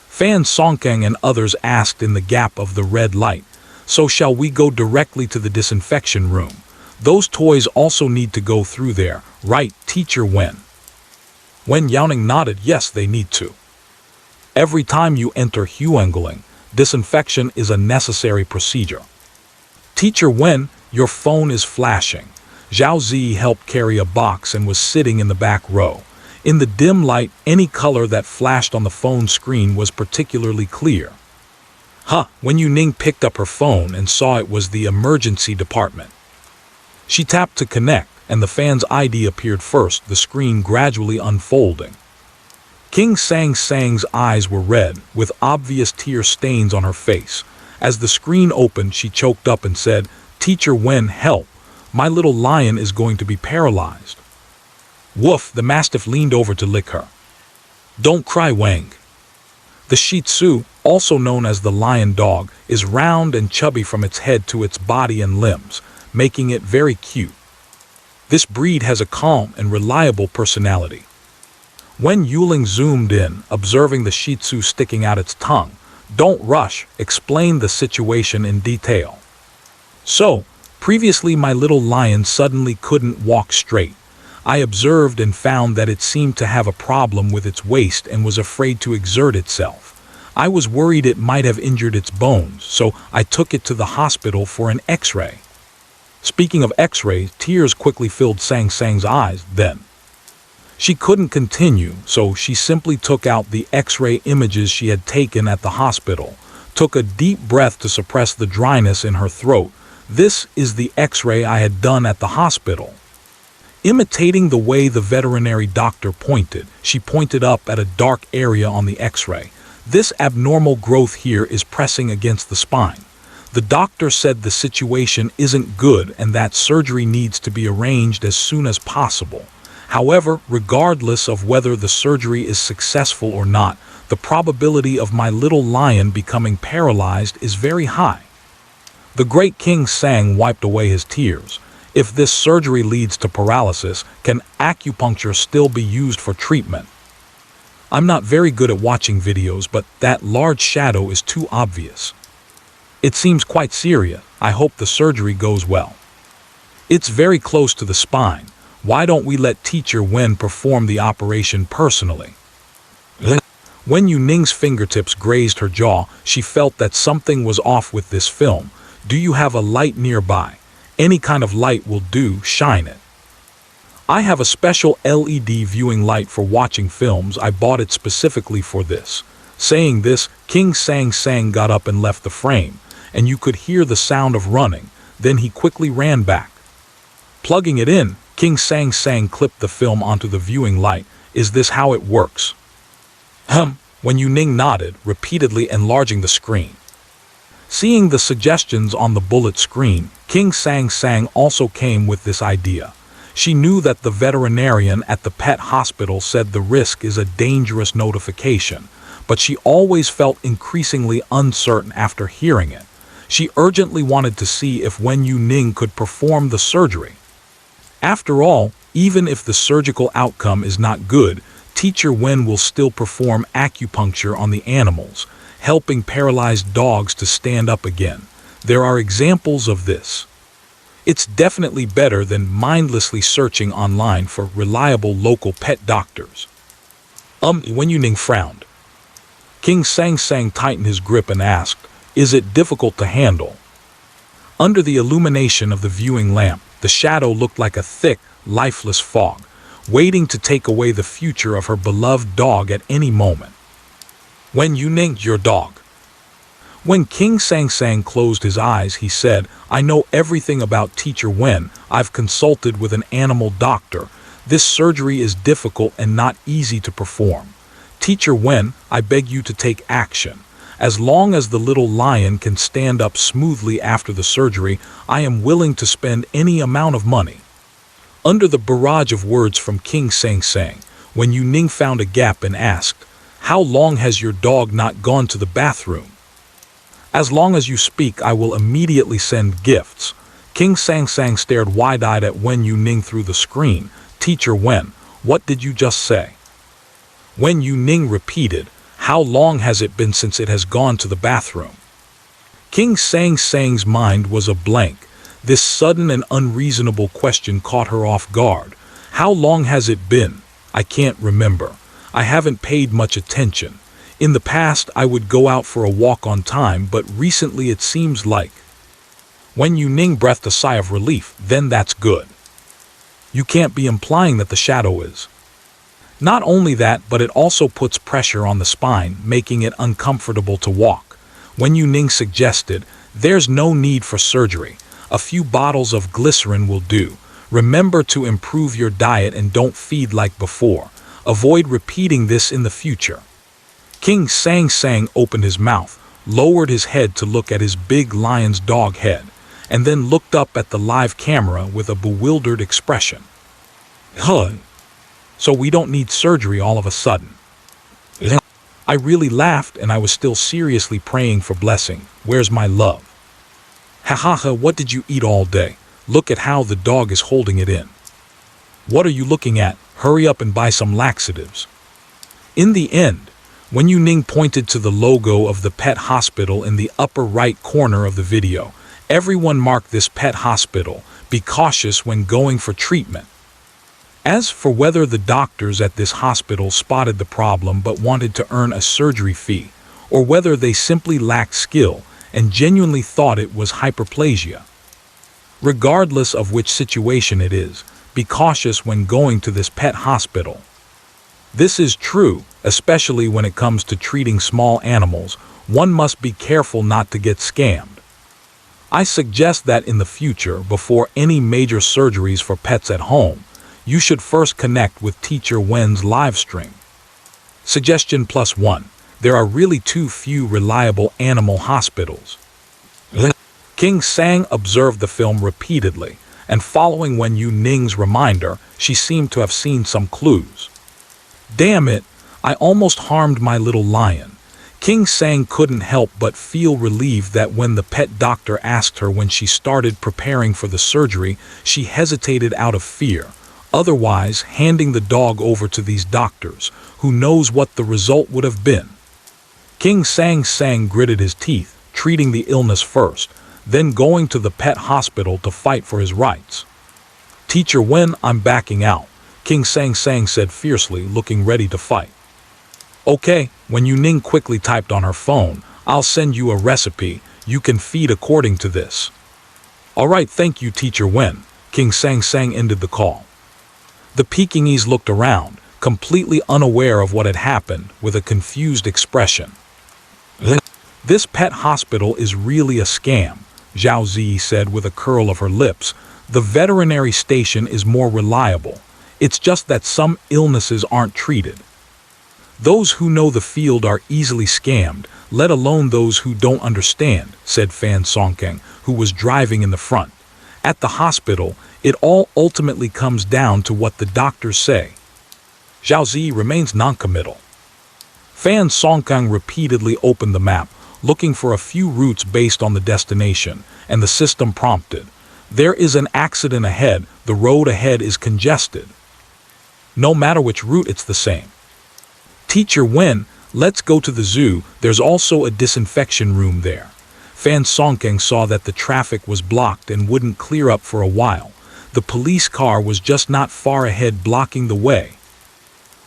Fan Songkeng and others asked in the gap of the red light, "So shall we go directly to the disinfection room? Those toys also need to go through there, right, Teacher Wen?" Wen Youning nodded, "Yes, they need to. Every time you enter Huangling, disinfection is a necessary procedure." "Teacher Wen, your phone is flashing." Zhao Zi helped carry a box and was sitting in the back row. In the dim light, any color that flashed on the phone screen was particularly clear. Wen Youning picked up her phone and saw it was the emergency department. She tapped to connect, and the fan's ID appeared first, the screen gradually unfolding. King Sang's eyes were red, with obvious tear stains on her face. As the screen opened, she choked up and said, "Teacher Wen, help! My little lion is going to be paralyzed." Woof, the mastiff leaned over to lick her. "Don't cry, Wang." The Shih Tzu, also known as the lion dog, is round and chubby from its head to its body and limbs, making it very cute. This breed has a calm and reliable personality. Wen Youning zoomed in, observing the Shih Tzu sticking out its tongue. "Don't rush, explain the situation in detail." "So, previously my little lion suddenly couldn't walk straight. I observed and found that it seemed to have a problem with its waist and was afraid to exert itself. I was worried it might have injured its bones, so I took it to the hospital for an X-ray." Speaking of X-rays, tears quickly filled Sang's eyes. Then she couldn't continue, so she simply took out the X-ray images she had taken at the hospital, took a deep breath to suppress the dryness in her throat. "This is the X-ray I had done at the hospital." Imitating the way the veterinary doctor pointed, she pointed up at a dark area on the X-ray. This abnormal growth here is pressing against the spine. The doctor said the situation isn't good and that surgery needs to be arranged as soon as possible. However, regardless of whether the surgery is successful or not, the probability of my little lion becoming paralyzed is very high. The great King Sang wiped away his tears. If this surgery leads to paralysis, can acupuncture still be used for treatment? I'm not very good at watching videos, but that large shadow is too obvious. It seems quite serious. I hope the surgery goes well. It's very close to the spine. Why don't we let Teacher Wen perform the operation personally? Wen Youning's fingertips grazed her jaw. She felt that something was off with this film. Do you have a light nearby? Any kind of light will do, shine it. I have a special LED viewing light for watching films. I bought it specifically for this. Saying this, King Sang got up and left the frame, and you could hear the sound of running. Then he quickly ran back. Plugging it in, King Sang clipped the film onto the viewing light. Is this how it works? Wen Youning nodded, repeatedly enlarging the screen. Seeing the suggestions on the bullet screen, King Sang also came with this idea. She knew that the veterinarian at the pet hospital said the risk is a dangerous notification, but she always felt increasingly uncertain after hearing it. She urgently wanted to see if Wen Youning could perform the surgery. After all, even if the surgical outcome is not good, Teacher Wen will still perform acupuncture on the animals, helping paralyzed dogs to stand up again. There are examples of this. It's definitely better than mindlessly searching online for reliable local pet doctors. Wen Youning frowned. King Sang tightened his grip and asked, is it difficult to handle? Under the illumination of the viewing lamp, the shadow looked like a thick, lifeless fog, waiting to take away the future of her beloved dog at any moment. Wen Youning, your dog. When King Sang closed his eyes, he said, I know everything about Teacher Wen. I've consulted with an animal doctor. This surgery is difficult and not easy to perform. Teacher Wen, I beg you to take action. As long as the little lion can stand up smoothly after the surgery, I am willing to spend any amount of money. Under the barrage of words from King Sang, Wen Youning found a gap and asked, how long has your dog not gone to the bathroom? As long as you speak, I will immediately send gifts. King Sang stared wide-eyed at Wen Youning through the screen. Teacher Wen, what did you just say? Wen Youning repeated, how long has it been since it has gone to the bathroom? King Sang's mind was a blank. This sudden and unreasonable question caught her off guard. How long has it been? I can't remember. I haven't paid much attention. In the past, I would go out for a walk on time, but recently it seems like. Wen Youning breathed a sigh of relief. Then that's good. You can't be implying that the shadow is. Not only that, but it also puts pressure on the spine, making it uncomfortable to walk. Wen Youning suggested, there's no need for surgery. A few bottles of glycerin will do. Remember to improve your diet and don't feed like before. Avoid repeating this in the future. King Sang opened his mouth, lowered his head to look at his big lion's dog head, and then looked up at the live camera with a bewildered expression. So we don't need surgery all of a sudden. I really laughed and I was still seriously praying for blessing. Where's my love? Ha, what did you eat all day? Look at how the dog is holding it in. What are you looking at? Hurry up and buy some laxatives. In the end, Wen Youning pointed to the logo of the pet hospital in the upper right corner of the video. Everyone mark this pet hospital. Be cautious when going for treatment. As for whether the doctors at this hospital spotted the problem but wanted to earn a surgery fee, or whether they simply lacked skill and genuinely thought it was hyperplasia. Regardless of which situation it is, be cautious when going to this pet hospital. This is true, especially when it comes to treating small animals. One must be careful not to get scammed. I suggest that in the future, before any major surgeries for pets at home, you should first connect with Teacher Wen's live stream. Suggestion +1. There are really too few reliable animal hospitals. King Sang observed the film repeatedly, and following Wen Youning's reminder, she seemed to have seen some clues. Damn it, I almost harmed my little lion. King Sang couldn't help but feel relieved that when the pet doctor asked her when she started preparing for the surgery, she hesitated out of fear. Otherwise, handing the dog over to these doctors, who knows what the result would have been. King Sang gritted his teeth, treating the illness first, then going to the pet hospital to fight for his rights. Teacher Wen, I'm backing out, King Sang said fiercely, looking ready to fight. Okay, Wen Youning quickly typed on her phone, I'll send you a recipe, you can feed according to this. Alright, thank you Teacher Wen, King Sang ended the call. The Pekingese looked around, completely unaware of what had happened, with a confused expression. This pet hospital is really a scam, Zhao Zi said with a curl of her lips. The veterinary station is more reliable. It's just that some illnesses aren't treated. Those who know the field are easily scammed, let alone those who don't understand, said Fan Songkang, who was driving in the front. At the hospital, it all ultimately comes down to what the doctors say. Zhao Zi remains noncommittal. Fan Songkang repeatedly opened the map, looking for a few routes based on the destination, and the system prompted. There is an accident ahead, the road ahead is congested. No matter which route, it's the same. Teacher Wen, let's go to the zoo, there's also a disinfection room there. Fan Songkang saw that the traffic was blocked and wouldn't clear up for a while. The police car was just not far ahead, blocking the way.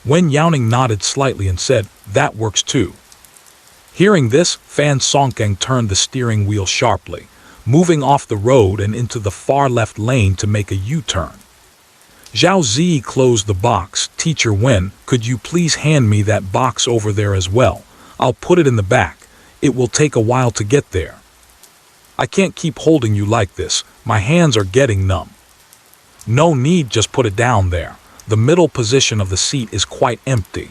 Wen Youning nodded slightly and said, that works too. Hearing this, Fan Songkang turned the steering wheel sharply, moving off the road and into the far left lane to make a U-turn. Zhao Zi closed the box. Teacher Wen, could you please hand me that box over there as well? I'll put it in the back. It will take a while to get there. I can't keep holding you like this. My hands are getting numb. No need, just put it down there. The middle position of the seat is quite empty.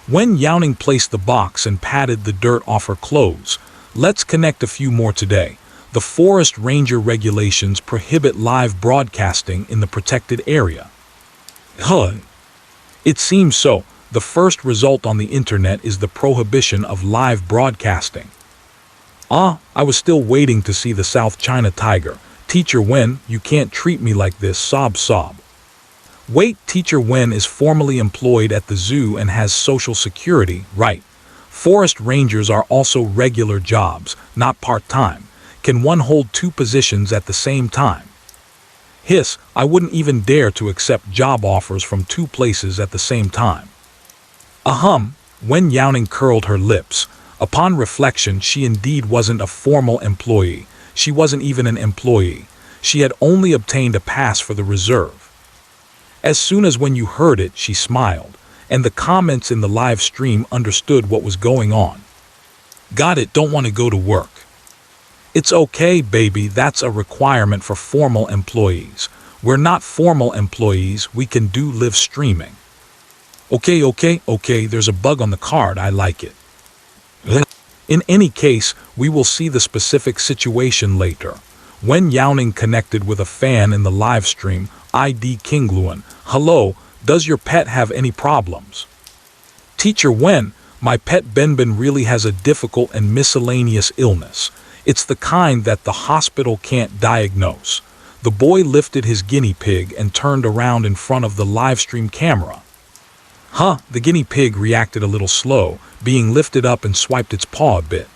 Wen Youning placed the box and patted the dirt off her clothes. Let's connect a few more today. The forest ranger regulations prohibit live broadcasting in the protected area. It seems so. The first result on the internet is the prohibition of live broadcasting. I was still waiting to see the South China tiger. Teacher Wen, you can't treat me like this, sob. Wait, Teacher Wen is formally employed at the zoo and has social security, right? Forest rangers are also regular jobs, not part-time. Can one hold two positions at the same time? Hiss, I wouldn't even dare to accept job offers from two places at the same time. Wen Youning curled her lips. Upon reflection, she indeed wasn't a formal employee. She wasn't even an employee. She had only obtained a pass for the reserve. As soon as when you heard it, she smiled, and the comments in the live stream understood what was going on. Got it, don't want to go to work. It's okay, baby, that's a requirement for formal employees. We're not formal employees, we can do live streaming. Okay, there's a bug on the card, I like it. In any case, we will see the specific situation later. Wen Youning connected with a fan in the live stream, ID Kingluan. Hello, does your pet have any problems? Teacher Wen, my pet Benbin really has a difficult and miscellaneous illness. It's the kind that the hospital can't diagnose. The boy lifted his guinea pig and turned around in front of the live stream camera. The guinea pig reacted a little slow, being lifted up and swiped its paw a bit.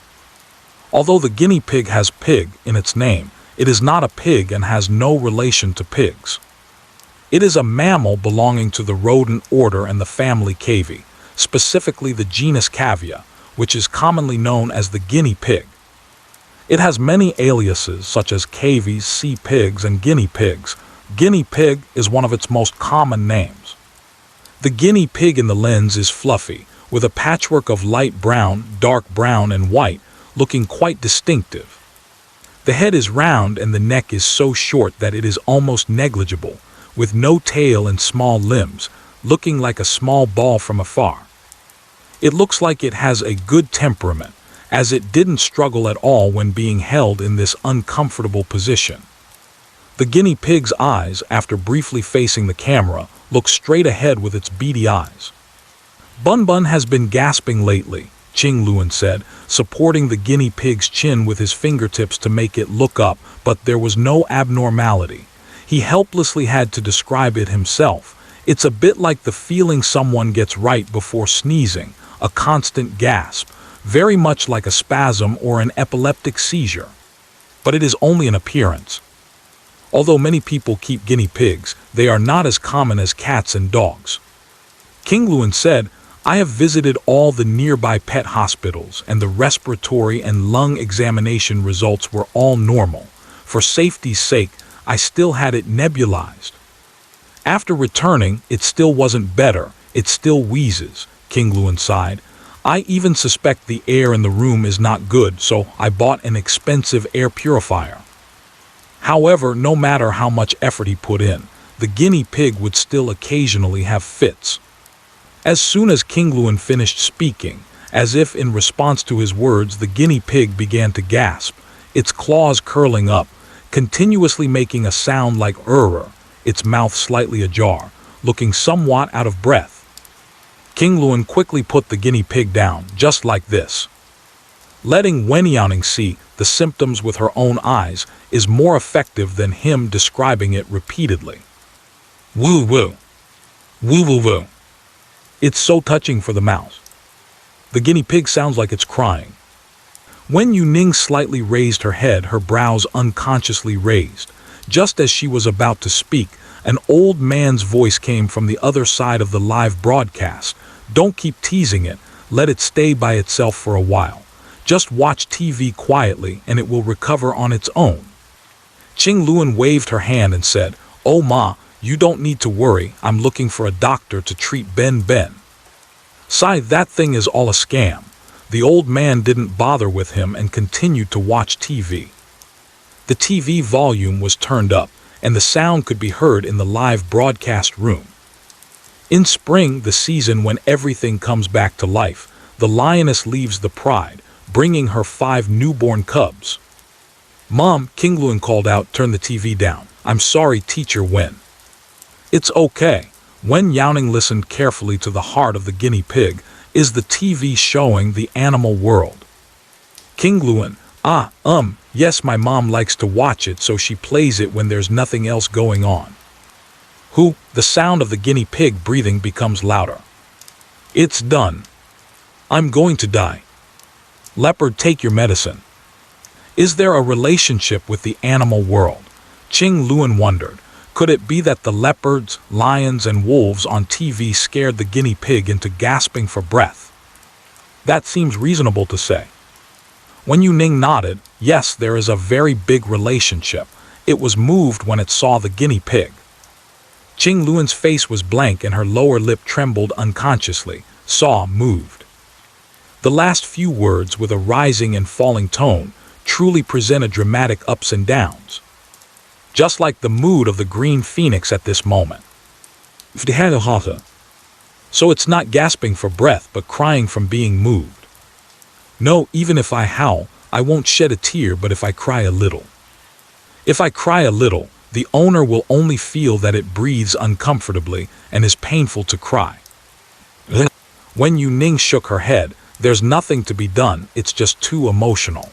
Although the guinea pig has pig in its name, it is not a pig and has no relation to pigs. It is a mammal belonging to the rodent order and the family Cavy, specifically the genus Cavia, which is commonly known as the guinea pig. It has many aliases such as cavies, sea pigs, and guinea pigs. Guinea pig is one of its most common names. The guinea pig in the lens is fluffy, with a patchwork of light brown, dark brown, and white, looking quite distinctive. The head is round and the neck is so short that it is almost negligible, with no tail and small limbs, looking like a small ball from afar. It looks like it has a good temperament, as it didn't struggle at all when being held in this uncomfortable position. The guinea pig's eyes, after briefly facing the camera, look straight ahead with its beady eyes. Bun Bun has been gasping lately, Qing Luan said, supporting the guinea pig's chin with his fingertips to make it look up, but there was no abnormality. He helplessly had to describe it himself. It's a bit like the feeling someone gets right before sneezing, a constant gasp, very much like a spasm or an epileptic seizure. But it is only an appearance. Although many people keep guinea pigs, they are not as common as cats and dogs. King Luan said, I have visited all the nearby pet hospitals, and the respiratory and lung examination results were all normal. For safety's sake, I still had it nebulized. After returning, it still wasn't better. It still wheezes, King Luan sighed. I even suspect the air in the room is not good, so I bought an expensive air purifier. However, no matter how much effort he put in, the guinea pig would still occasionally have fits. As soon as King Luan finished speaking, as if in response to his words, the guinea pig began to gasp, its claws curling up, continuously making a sound like its mouth slightly ajar, looking somewhat out of breath. King Luan quickly put the guinea pig down, just like this. Letting Wen Youning see the symptoms with her own eyes is more effective than him describing it repeatedly. Woo woo. Woo woo woo. It's so touching for the mouse. The guinea pig sounds like it's crying. Wen Youning slightly raised her head, her brows unconsciously raised. Just as she was about to speak, an old man's voice came from the other side of the live broadcast. Don't keep teasing it, let it stay by itself for a while. Just watch TV quietly and it will recover on its own. Qing Luan waved her hand and said, Oh ma, you don't need to worry, I'm looking for a doctor to treat Ben. Sai, that thing is all a scam. The old man didn't bother with him and continued to watch TV. The TV volume was turned up, and the sound could be heard in the live broadcast room. In spring, the season when everything comes back to life, the lioness leaves the pride, bringing her 5 newborn cubs. Mom, King Luan called out, turn the TV down. I'm sorry, Teacher Wen. It's okay. Wen Youning listened carefully to the heart of the guinea pig. Is the TV showing the animal world? King Luan, yes, my mom likes to watch it, so she plays it when there's nothing else going on. The sound of the guinea pig breathing becomes louder. It's done. I'm going to die. Leopard, take your medicine. Is there a relationship with the animal world? Qing Luan wondered. Could it be that the leopards, lions, and wolves on TV scared the guinea pig into gasping for breath? That seems reasonable to say. Wen Youning nodded. Yes, there is a very big relationship. It was moved when it saw the guinea pig. Qing Luan's face was blank and her lower lip trembled unconsciously. Saw moved. The last few words, with a rising and falling tone, truly present dramatic ups and downs. Just like the mood of the green phoenix at this moment. So it's not gasping for breath, but crying from being moved. No, even if I howl, I won't shed a tear, but if I cry a little. If I cry a little, the owner will only feel that it breathes uncomfortably and is painful to cry. Wen Youning shook her head. There's nothing to be done, it's just too emotional.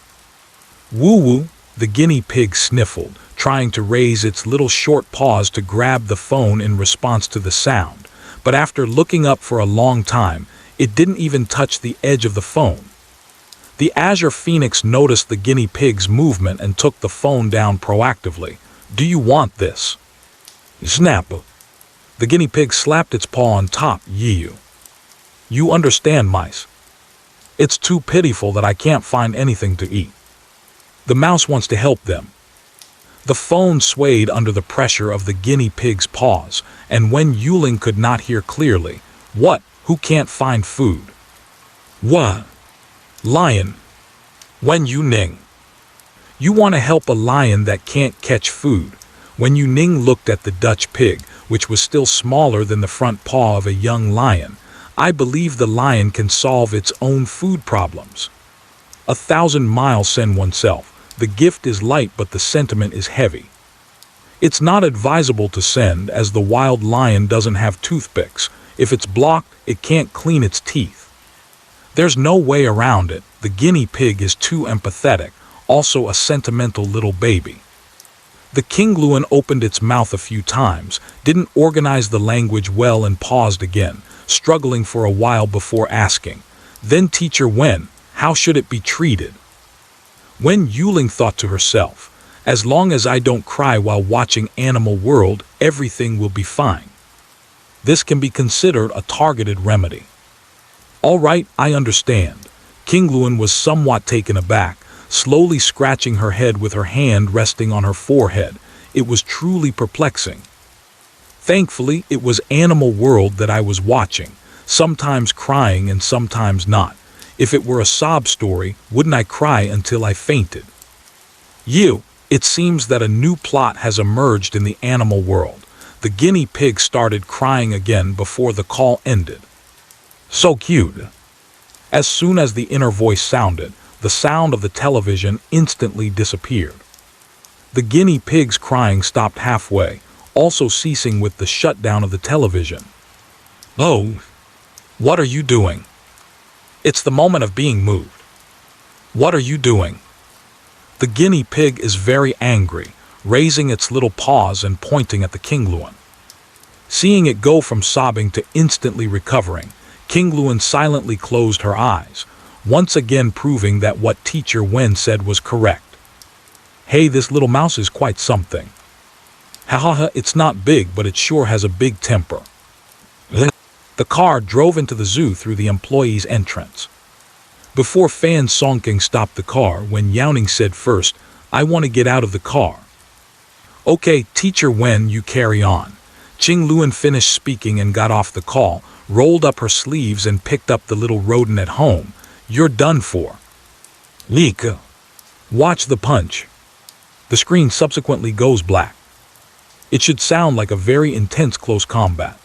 Woo-woo, the guinea pig sniffled, trying to raise its little short paws to grab the phone in response to the sound, but after looking up for a long time, it didn't even touch the edge of the phone. The azure phoenix noticed the guinea pig's movement and took the phone down proactively. Do you want this? Snap. The guinea pig slapped its paw on top. You understand, mice. It's too pitiful that I can't find anything to eat. The mouse wants to help them. The phone swayed under the pressure of the guinea pig's paws, and Wen Youning could not hear clearly. What? Who can't find food? What? Lion. Wen Youning. You want to help a lion that can't catch food. Wen Youning looked at the Dutch pig, which was still smaller than the front paw of a young lion. I believe the lion can solve its own food problems. 1,000 miles send oneself. The gift is light, but the sentiment is heavy. It's not advisable to send, as the wild lion doesn't have toothpicks. If it's blocked, it can't clean its teeth. There's no way around it. The guinea pig is too empathetic, also a sentimental little baby. The kingluan opened its mouth a few times, didn't organize the language well, and paused again, struggling for a while before asking, "Then Teacher Wen, how should it be treated?" Wen Youning thought to herself, "As long as I don't cry while watching Animal World, everything will be fine." This can be considered a targeted remedy. "All right, I understand." Kingluan was somewhat taken aback, slowly scratching her head with her hand resting on her forehead. It was truly perplexing. Thankfully, it was Animal World that I was watching, sometimes crying and sometimes not. If it were a sob story, wouldn't I cry until I fainted? It seems that a new plot has emerged in the animal world. The guinea pig started crying again before the call ended. So cute. As soon as the inner voice sounded, the sound of the television instantly disappeared. The guinea pig's crying stopped halfway, also ceasing with the shutdown of the television. "Oh, what are you doing? It's the moment of being moved. What are you doing?" The guinea pig is very angry, raising its little paws and pointing at the kingluan. Seeing it go from sobbing to instantly recovering, Kingluan silently closed her eyes, once again proving that what Teacher Wen said was correct. "Hey, this little mouse is quite something. Ha, it's not big, but it sure has a big temper." The car drove into the zoo through the employee's entrance. Before Fan Songking stopped the car, Wen Youning said first, "I want to get out of the car." "Okay, Teacher Wen, you carry on." Qingluan finished speaking and got off the call, rolled up her sleeves and picked up the little rodent at home. "You're done for." Lika. Watch the punch. The screen subsequently goes black. It should sound like a very intense close combat.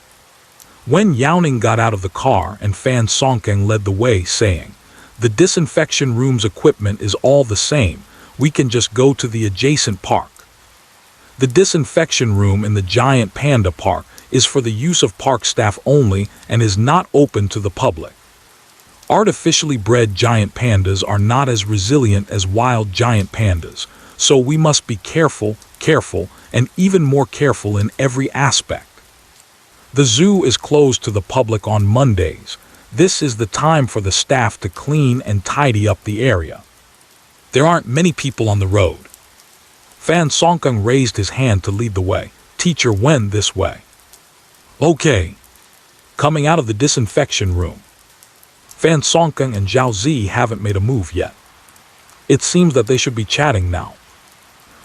Wen Youning got out of the car and Fan Songking led the way, saying, "The disinfection room's equipment is all the same. We can just go to the adjacent park." The disinfection room in the giant panda park is for the use of park staff only and is not open to the public. Artificially bred giant pandas are not as resilient as wild giant pandas, so we must be careful, and even more careful in every aspect. The zoo is closed to the public on Mondays. This is the time for the staff to clean and tidy up the area. There aren't many people on the road. Fan Songkung raised his hand to lead the way. "Teacher Wen, this way." "Okay." Coming out of the disinfection room, Fan Songkung and Zhao Zi haven't made a move yet. It seems that they should be chatting now.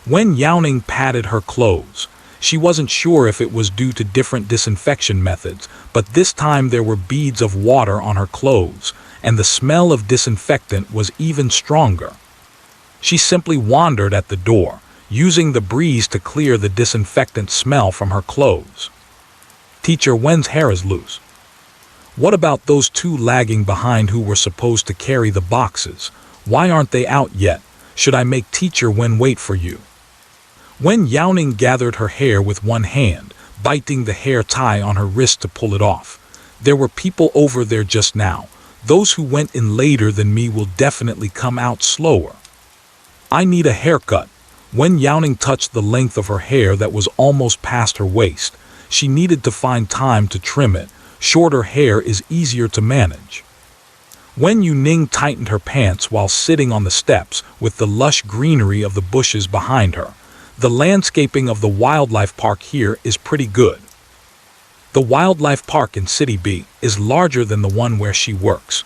Wen Youning patted her clothes. She wasn't sure if it was due to different disinfection methods, but this time there were beads of water on her clothes, and the smell of disinfectant was even stronger. She simply wandered at the door, using the breeze to clear the disinfectant smell from her clothes. "Teacher Wen's hair is loose. What about those two lagging behind who were supposed to carry the boxes? Why aren't they out yet? Should I make Teacher Wen wait for you?" Wen Youning gathered her hair with one hand, biting the hair tie on her wrist to pull it off. "There were people over there just now. Those who went in later than me will definitely come out slower. I need a haircut." Wen Youning touched the length of her hair that was almost past her waist. She needed to find time to trim it. Shorter hair is easier to manage. Wen Youning tightened her pants while sitting on the steps with the lush greenery of the bushes behind her. The landscaping of the wildlife park here is pretty good. The wildlife park in City B is larger than the one where she works.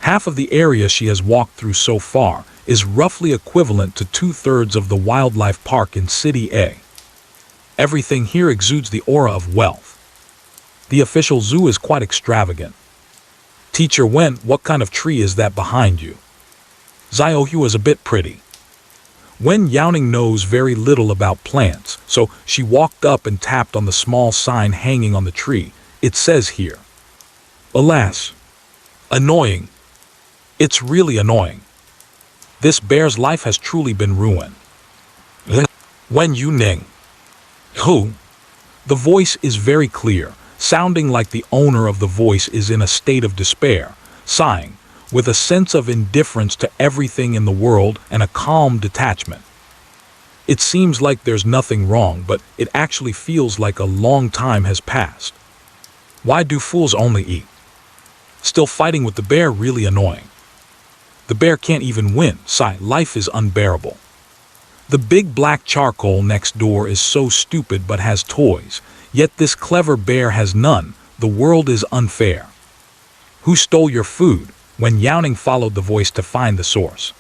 Half of the area she has walked through so far is roughly equivalent to 2/3 of the wildlife park in City A. Everything here exudes the aura of wealth. The official zoo is quite extravagant. "Teacher Wen, what kind of tree is that behind you?" "Xiaohu is a bit pretty." Wen Youning knows very little about plants, so she walked up and tapped on the small sign hanging on the tree. It says here, "Alas. Annoying. It's really annoying. This bear's life has truly been ruined." Wen Youning. Who? The voice is very clear, sounding like the owner of the voice is in a state of despair, sighing, with a sense of indifference to everything in the world and a calm detachment. It seems like there's nothing wrong, but it actually feels like a long time has passed. Why do fools only eat? Still fighting with the bear really annoying. The bear can't even win. Sigh, life is unbearable. The big black charcoal next door is so stupid but has toys, yet this clever bear has none. The world is unfair. Who stole your food? Wen Youning followed the voice to find the source.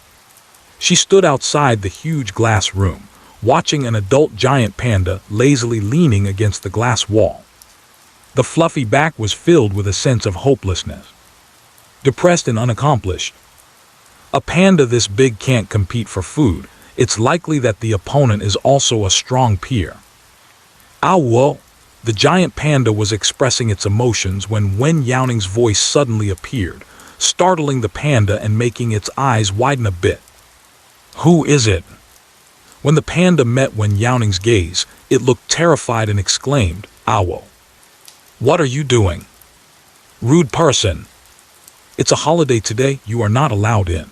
She stood outside the huge glass room, watching an adult giant panda lazily leaning against the glass wall. The fluffy back was filled with a sense of hopelessness. Depressed and unaccomplished. A panda this big can't compete for food. It's likely that the opponent is also a strong peer. Ah, whoa! The giant panda was expressing its emotions when Wen Youning's voice suddenly appeared, startling the panda and making its eyes widen a bit. Who is it? When the panda met Wen Youning's gaze, it looked terrified and exclaimed, "Owo! What are you doing? Rude person! It's a holiday today, you are not allowed in."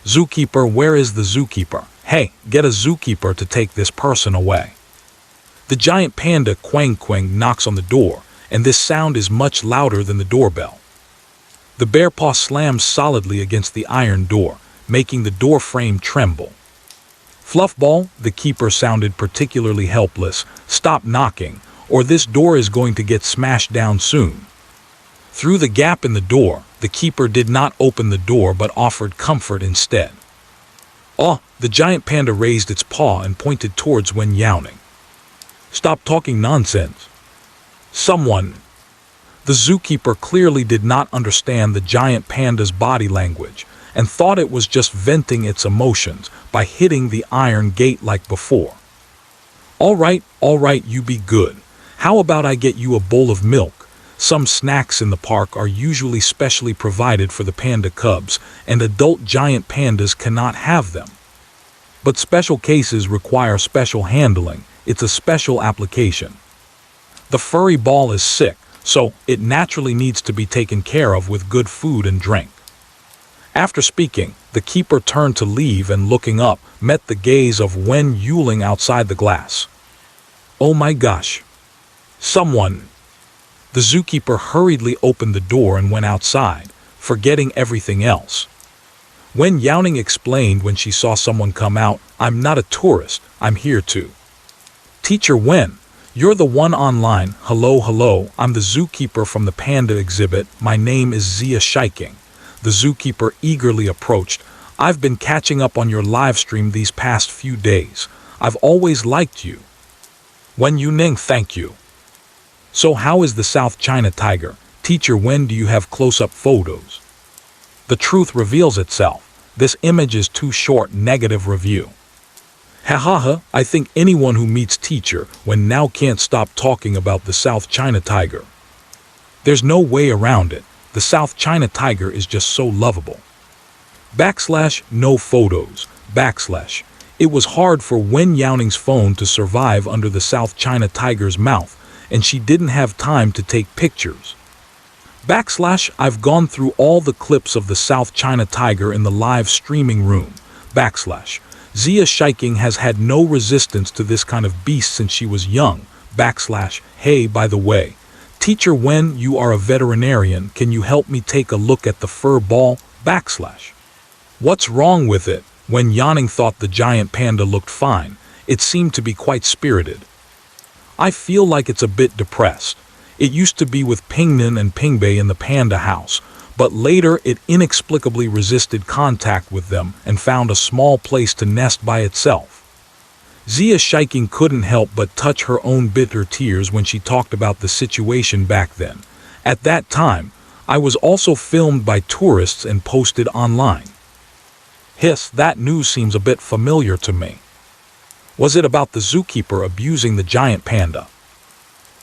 Zookeeper, where is the zookeeper? Hey, get a zookeeper to take this person away. The giant panda Quang Quang knocks on the door, and this sound is much louder than the doorbell. The bear paw slams solidly against the iron door, making the door frame tremble. Fluffball, the keeper sounded particularly helpless. Stop knocking, or this door is going to get smashed down soon. Through the gap in the door, the keeper did not open the door but offered comfort instead. Oh, the giant panda raised its paw and pointed towards Wen Youning. Stop talking nonsense. Someone. The zookeeper clearly did not understand the giant panda's body language and thought it was just venting its emotions by hitting the iron gate like before. All right, you be good. How about I get you a bowl of milk? Some snacks in the park are usually specially provided for the panda cubs, and adult giant pandas cannot have them. But special cases require special handling. It's a special application. The furry ball is sick, so it naturally needs to be taken care of with good food and drink. After speaking, the keeper turned to leave and looking up, met the gaze of Wen Youning outside the glass. Oh my gosh. Someone. The zookeeper hurriedly opened the door and went outside, forgetting everything else. Wen Youning explained when she saw someone come out, "I'm not a tourist, I'm here to." Teacher Wen, you're the one online. Hello, I'm the zookeeper from the panda exhibit. My name is Zia Shiking. The zookeeper eagerly approached. I've been catching up on your live stream these past few days. I've always liked you. Wen Youning, thank you. So how is the South China tiger? Teacher, when do you have close-up photos? The truth reveals itself. This image is too short. Negative review. Hahaha, I think anyone who meets Teacher Wen now can't stop talking about the South China tiger. There's no way around it. The South China tiger is just so lovable. /no photos. / It was hard for Wen Youning's phone to survive under the South China tiger's mouth, and she didn't have time to take pictures. / I've gone through all the clips of the South China tiger in the live streaming room. / Zia Shiking has had no resistance to this kind of beast since she was young. / Hey, by the way, Teacher Wen, you are a veterinarian. Can you help me take a look at the fur ball? / What's wrong with it? Wen Youning thought the giant panda looked fine. It seemed to be quite spirited. I feel like it's a bit depressed. It used to be with Pingnan and Pingbei in the panda house, but later it inexplicably resisted contact with them and found a small place to nest by itself. Zia Shiking couldn't help but touch her own bitter tears when she talked about the situation back then. At that time, I was also filmed by tourists and posted online. Hiss, that news seems a bit familiar to me. Was it about the zookeeper abusing the giant panda?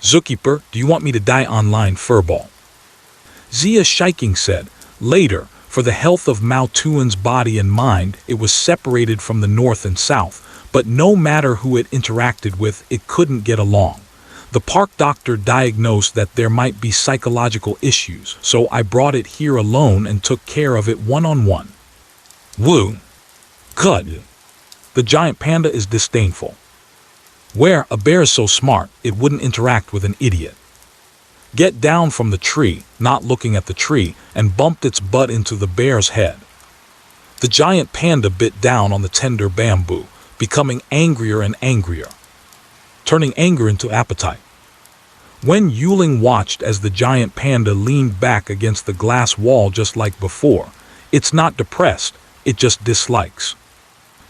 Zookeeper, do you want me to die online, furball? Zia Shiking said, later, for the health of Mao Tuan's body and mind, it was separated from the north and south, but no matter who it interacted with, it couldn't get along. The park doctor diagnosed that there might be psychological issues, so I brought it here alone and took care of it one-on-one. Woo. Good. The giant panda is disdainful. Where a bear is so smart, it wouldn't interact with an idiot. Get down from the tree, not looking at the tree, and bumped its butt into the bear's head. The giant panda bit down on the tender bamboo, becoming angrier and angrier, turning anger into appetite. Wen Youning watched as the giant panda leaned back against the glass wall just like before. It's not depressed, it just dislikes.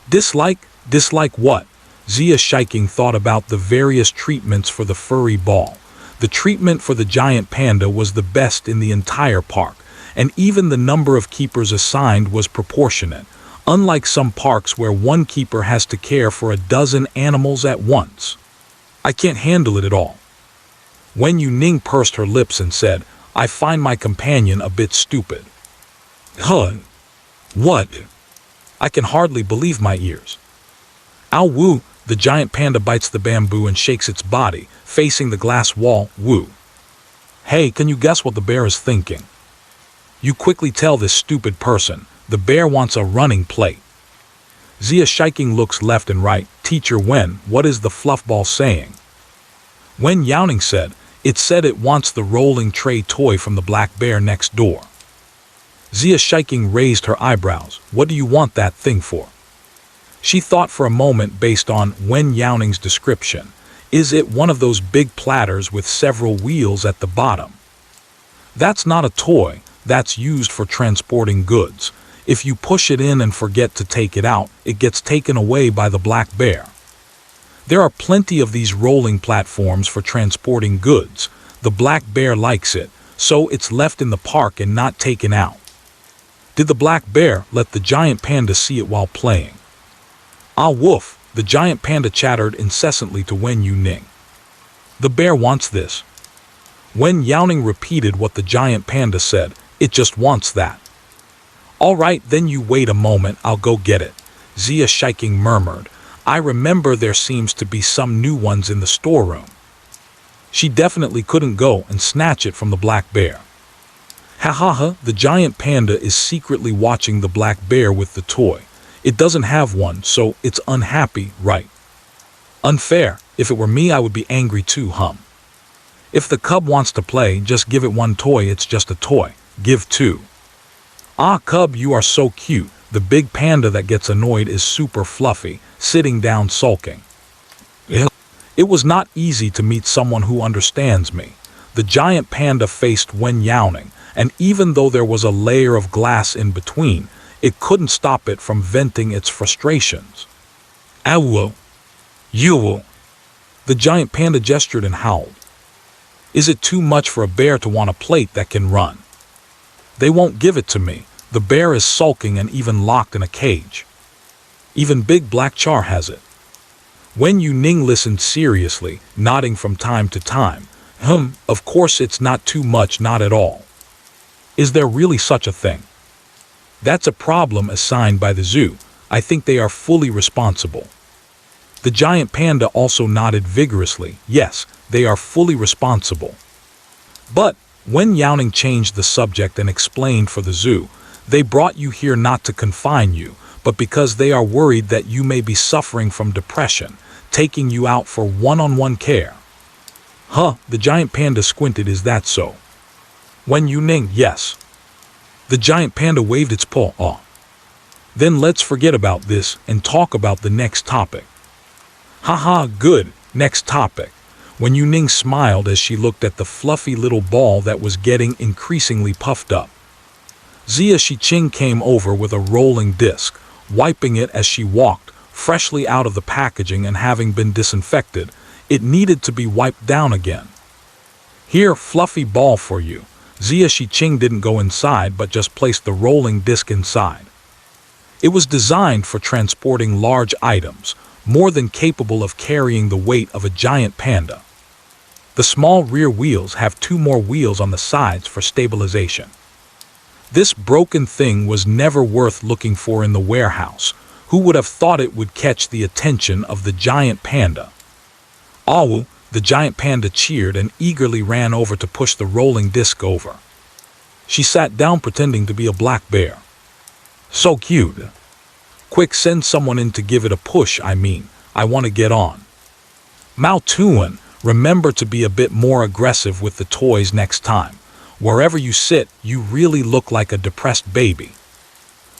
Dislike? Dislike what? Zia Shiking thought about the various treatments for the furry ball. The treatment for the giant panda was the best in the entire park, and even the number of keepers assigned was proportionate, unlike some parks where one keeper has to care for a dozen animals at once. I can't handle it at all. Wen Youning pursed her lips and said, I find my companion a bit stupid. Huh? What? I can hardly believe my ears. Ow woo, the giant panda bites the bamboo and shakes its body, facing the glass wall, woo. Hey, can you guess what the bear is thinking? You quickly tell this stupid person, the bear wants a running plate. Zia Shiking looks left and right, Teacher Wen, what is the fluffball saying? Wen Youning said, it said it wants the rolling tray toy from the black bear next door. Zia Shiking raised her eyebrows, what do you want that thing for? She thought for a moment based on Wen Youning's description. Is it one of those big platters with several wheels at the bottom? That's not a toy, that's used for transporting goods. If you push it in and forget to take it out, it gets taken away by the black bear. There are plenty of these rolling platforms for transporting goods. The black bear likes it, so it's left in the park and not taken out. Did the black bear let the giant panda see it while playing? Ah woof, the giant panda chattered incessantly to Wen Youning. The bear wants this. Wen Youning repeated what the giant panda said, it just wants that. All right, then you wait a moment, I'll go get it, Zia Shiking murmured. I remember there seems to be some new ones in the storeroom. She definitely couldn't go and snatch it from the black bear. Ha ha ha, the giant panda is secretly watching the black bear with the toy. It doesn't have one, so it's unhappy, right? Unfair. If it were me, I would be angry too, hum. If the cub wants to play, just give it one toy, it's just a toy. Give two. Ah, cub, you are so cute. The big panda that gets annoyed is super fluffy, sitting down sulking. It was not easy to meet someone who understands me. The giant panda faced Wen Youning, and even though there was a layer of glass in between, it couldn't stop it from venting its frustrations. Ow. You. The giant panda gestured and howled. Is it too much for a bear to want a plate that can run? They won't give it to me. The bear is sulking and even locked in a cage. Even Big Black Char has it. Wen Youning listened seriously, nodding from time to time. Of course it's not too much, not at all. Is there really such a thing? That's a problem assigned by the zoo. I think they are fully responsible. The giant panda also nodded vigorously. Yes, they are fully responsible. But Wen Youning changed the subject and explained for the zoo, they brought you here not to confine you, but because they are worried that you may be suffering from depression, taking you out for one-on-one care. Huh, the giant panda squinted, is that so? Wen Youning, yes. The giant panda waved its paw. Then let's forget about this and talk about the next topic. Haha, good, next topic. Wen Youning smiled as she looked at the fluffy little ball that was getting increasingly puffed up. Zia Shiching came over with a rolling disc, wiping it as she walked, freshly out of the packaging and having been disinfected. It needed to be wiped down again. Here, fluffy ball for you. Zia Shiching didn't go inside but just placed the rolling disc inside. It was designed for transporting large items, more than capable of carrying the weight of a giant panda. The small rear wheels have 2 more wheels on the sides for stabilization. This broken thing was never worth looking for in the warehouse. Who would have thought it would catch the attention of the giant panda? Awu, the giant panda cheered and eagerly ran over to push the rolling disc over. She sat down pretending to be a black bear. So cute. Quick, send someone in to give it a push, I want to get on. Mao Tuan, remember to be a bit more aggressive with the toys next time. Wherever you sit, you really look like a depressed baby.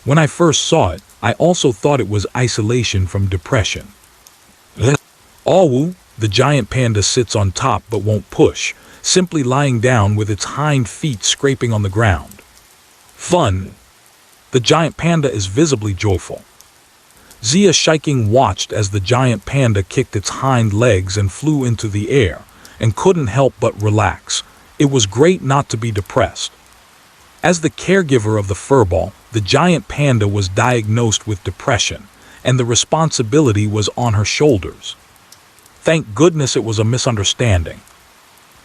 When I first saw it, I also thought it was isolation from depression. Awu, the giant panda sits on top but won't push, simply lying down with its hind feet scraping on the ground. Fun. The giant panda is visibly joyful. Zia Shiking watched as the giant panda kicked its hind legs and flew into the air, and couldn't help but relax. It was great not to be depressed. As the caregiver of the furball, the giant panda was diagnosed with depression, and the responsibility was on her shoulders. Thank goodness it was a misunderstanding.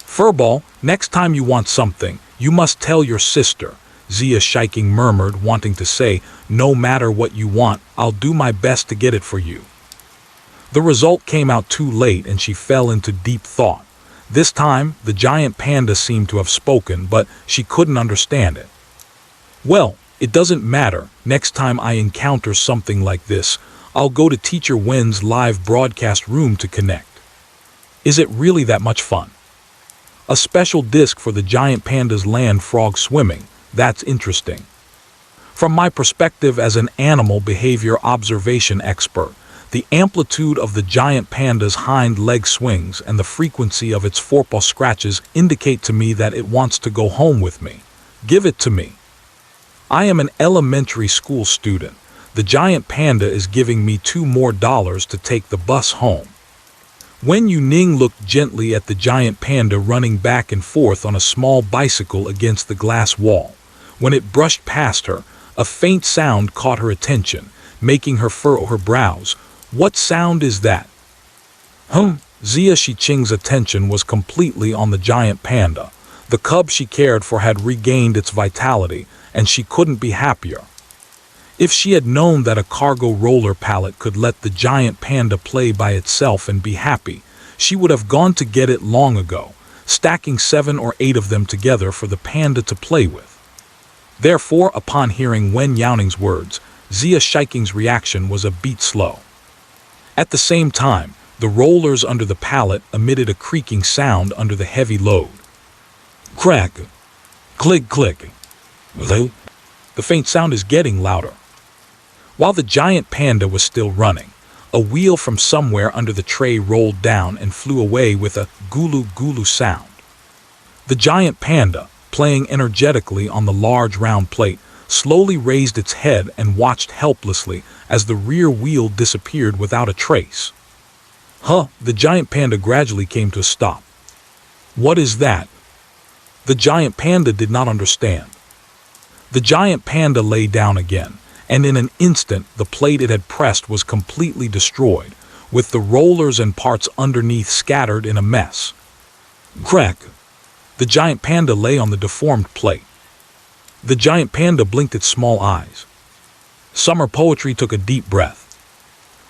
Furball, next time you want something, you must tell your sister, Zia Shiking murmured, wanting to say, no matter what you want, I'll do my best to get it for you. The result came out too late and she fell into deep thought. This time, the giant panda seemed to have spoken, but she couldn't understand it. Well, it doesn't matter. Next time I encounter something like this, I'll go to Teacher Wen's live broadcast room to connect. Is it really that much fun? A special disc for the giant panda's land frog swimming. That's interesting. From my perspective as an animal behavior observation expert, the amplitude of the giant panda's hind leg swings and the frequency of its forepaw scratches indicate to me that it wants to go home with me. Give it to me. I am an elementary school student. The giant panda is giving me $2 more to take the bus home. Wen Youning looked gently at the giant panda running back and forth on a small bicycle against the glass wall. When it brushed past her, a faint sound caught her attention, making her furrow her brows. What sound is that? Zia Shiqing's attention was completely on the giant panda. The cub she cared for had regained its vitality, and she couldn't be happier. If she had known that a cargo roller pallet could let the giant panda play by itself and be happy, she would have gone to get it long ago, stacking 7 or 8 of them together for the panda to play with. Therefore, upon hearing Wen Youning's words, Zia Shiking's reaction was a beat slow. At the same time, the rollers under the pallet emitted a creaking sound under the heavy load. Crack! Click, click! The faint sound is getting louder. While the giant panda was still running, a wheel from somewhere under the tray rolled down and flew away with a gulu-gulu sound. The giant panda, playing energetically on the large round plate, slowly raised its head and watched helplessly as the rear wheel disappeared without a trace. The giant panda gradually came to a stop. What is that? The giant panda did not understand. The giant panda lay down again, and in an instant the plate it had pressed was completely destroyed, with the rollers and parts underneath scattered in a mess. Crack! The giant panda lay on the deformed plate. The giant panda blinked its small eyes. Summer Poetry took a deep breath.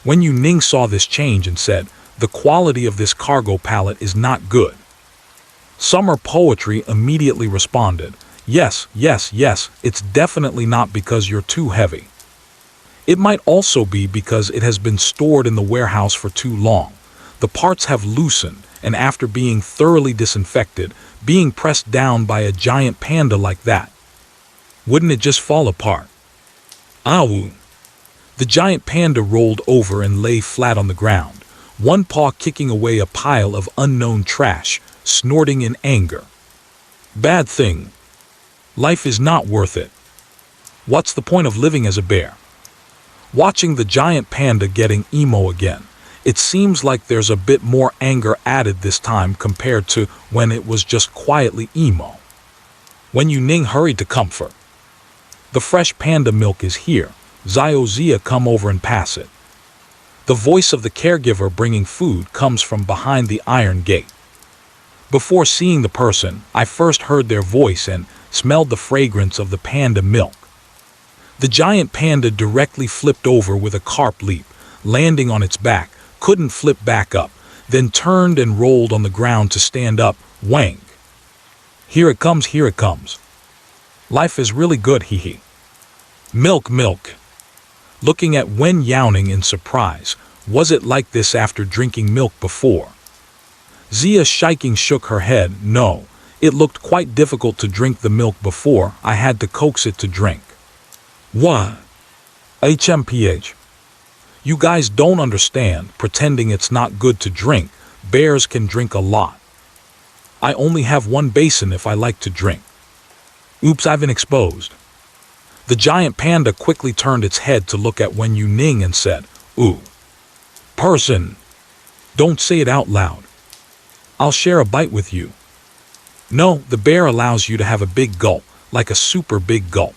Wen Youning saw this change and said, "The quality of this cargo pallet is not good." Summer Poetry immediately responded, Yes, it's definitely not because you're too heavy. It might also be because it has been stored in the warehouse for too long. The parts have loosened, and after being thoroughly disinfected, being pressed down by a giant panda like that, wouldn't it just fall apart? Awu! The giant panda rolled over and lay flat on the ground, one paw kicking away a pile of unknown trash, snorting in anger. Bad thing. Life is not worth it. What's the point of living as a bear? Watching the giant panda getting emo again, it seems like there's a bit more anger added this time compared to when it was just quietly emo. Wen Youning hurried to comfort. The fresh panda milk is here, Zia, come over and pass it. The voice of the caregiver bringing food comes from behind the iron gate. Before seeing the person, I first heard their voice and smelled the fragrance of the panda milk. The giant panda directly flipped over with a carp leap, landing on its back, couldn't flip back up, then turned and rolled on the ground to stand up, whang. Here it comes, here it comes. Life is really good, hee hee. Milk, milk. Looking at Wen Youning in surprise, was it like this after drinking milk before? Zia shaking shook her head, no, it looked quite difficult to drink the milk before, I had to coax it to drink. What? HMPH. You guys don't understand, pretending it's not good to drink, bears can drink a lot. I only have one basin if I like to drink. Oops, I've been exposed. The giant panda quickly turned its head to look at Wen Youning and said, ooh. Person. Don't say it out loud. I'll share a bite with you. No, the bear allows you to have a big gulp, like a super big gulp.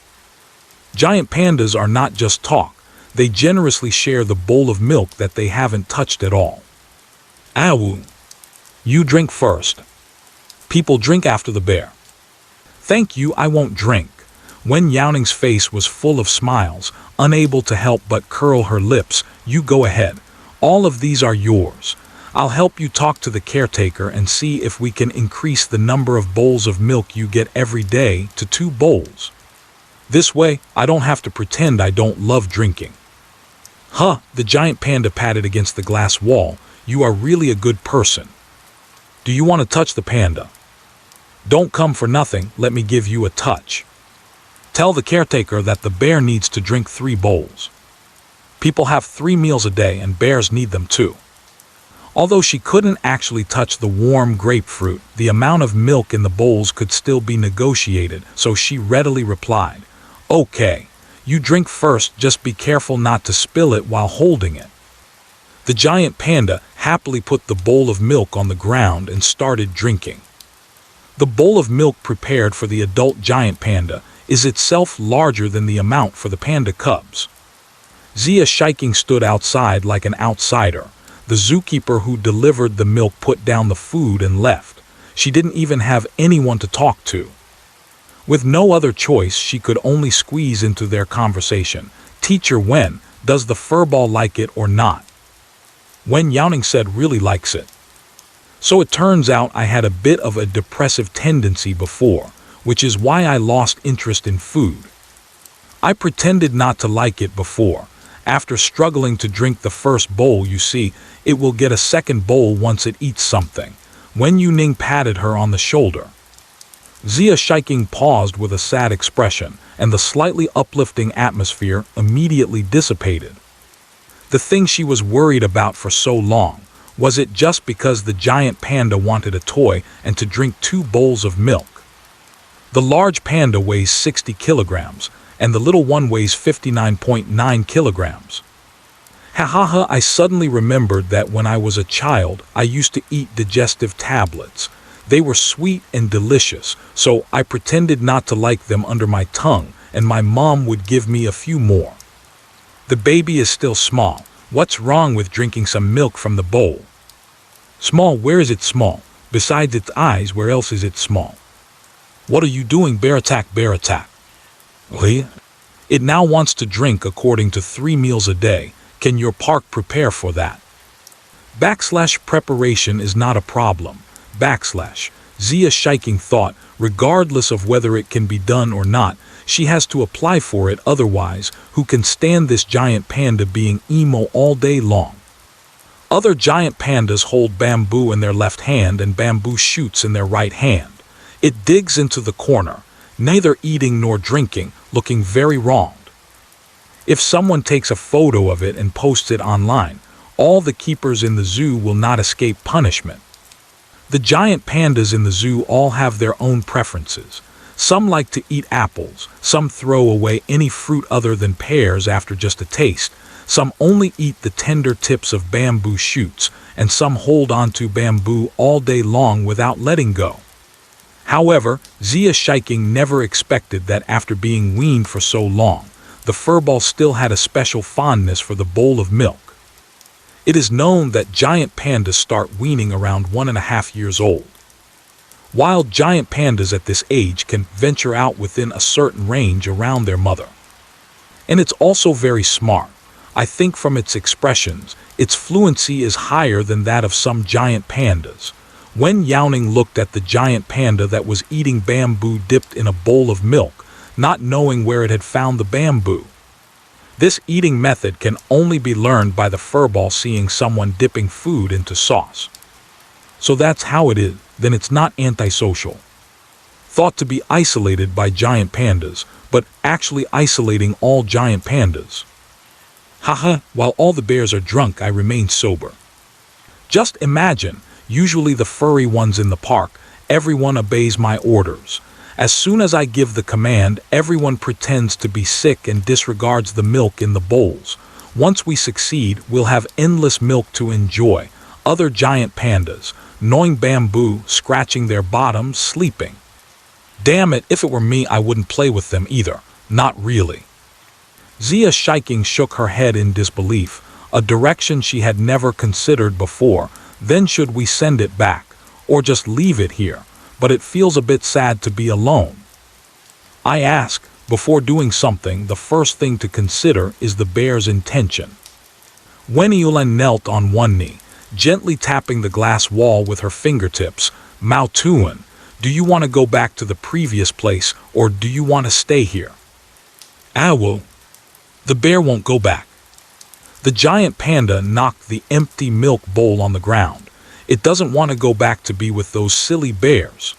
Giant pandas are not just talk, they generously share the bowl of milk that they haven't touched at all. Awu. You drink first. People drink after the bear. Thank you, I won't drink. Wen Youning's face was full of smiles, unable to help but curl her lips. You go ahead. All of these are yours. I'll help you talk to the caretaker and see if we can increase the number of bowls of milk you get every day to 2 bowls. This way, I don't have to pretend I don't love drinking. Huh, the giant panda patted against the glass wall. You are really a good person. Do you want to touch the panda? Don't come for nothing, let me give you a touch. Tell the caretaker that the bear needs to drink 3 bowls. People have 3 meals a day and bears need them too. Although she couldn't actually touch the warm grapefruit, the amount of milk in the bowls could still be negotiated, so she readily replied, okay, you drink first, just be careful not to spill it while holding it. The giant panda happily put the bowl of milk on the ground and started drinking. The bowl of milk prepared for the adult giant panda is itself larger than the amount for the panda cubs. Zia shaking stood outside like an outsider. The zookeeper who delivered the milk put down the food and left. She didn't even have anyone to talk to. With no other choice, she could only squeeze into their conversation. Teacher Wen, does the furball like it or not? Wen Youning said really likes it. So it turns out I had a bit of a depressive tendency before, which is why I lost interest in food. I pretended not to like it before. After struggling to drink the first bowl, you see, it will get a second bowl once it eats something. Wen Youning patted her on the shoulder. Zia shaking paused with a sad expression, and the slightly uplifting atmosphere immediately dissipated. The thing she was worried about for so long, was it just because the giant panda wanted a toy and to drink 2 bowls of milk? The large panda weighs 60 kilograms, and the little one weighs 59.9 kilograms. Ha, I suddenly remembered that when I was a child, I used to eat digestive tablets. They were sweet and delicious, so I pretended not to like them under my tongue, and my mom would give me a few more. The baby is still small. What's wrong with drinking some milk from the bowl? Small, where is it small? Besides its eyes, where else is it small? What are you doing, bear attack, bear attack? It now wants to drink according to 3 meals a day. Can your park prepare for that? Preparation is not a problem. Zia shaking thought, regardless of whether it can be done or not, she has to apply for it, otherwise, who can stand this giant panda being emo all day long? Other giant pandas hold bamboo in their left hand and bamboo shoots in their right hand. It digs into the corner, neither eating nor drinking, looking very wronged. If someone takes a photo of it and posts it online, all the keepers in the zoo will not escape punishment. The giant pandas in the zoo all have their own preferences. Some like to eat apples, some throw away any fruit other than pears after just a taste, some only eat the tender tips of bamboo shoots, and some hold onto bamboo all day long without letting go. However, Zia shaking never expected that after being weaned for so long, the furball still had a special fondness for the bowl of milk. It is known that giant pandas start weaning around 1.5 years old. While giant pandas at this age can venture out within a certain range around their mother. And it's also very smart. I think from its expressions, its fluency is higher than that of some giant pandas. Wen Youning looked at the giant panda that was eating bamboo dipped in a bowl of milk, not knowing where it had found the bamboo. This eating method can only be learned by the furball seeing someone dipping food into sauce. So that's how it is, then it's not antisocial. Thought to be isolated by giant pandas, but actually isolating all giant pandas. Haha, while all the bears are drunk, I remain sober. Just imagine, usually the furry ones in the park, everyone obeys my orders. As soon as I give the command, everyone pretends to be sick and disregards the milk in the bowls. Once we succeed, we'll have endless milk to enjoy. Other giant pandas, gnawing bamboo, scratching their bottoms, sleeping. Damn it, if it were me, I wouldn't play with them either. Not really. Zia Shiking shook her head in disbelief, a direction she had never considered before. Then should we send it back, or just leave it here? But it feels a bit sad to be alone. I ask, before doing something, the first thing to consider is the bear's intention. Wen Youning knelt on one knee, gently tapping the glass wall with her fingertips. Mao Tuan, do you want to go back to the previous place, or do you want to stay here? Owl. The bear won't go back. The giant panda knocked the empty milk bowl on the ground. It doesn't want to go back to be with those silly bears.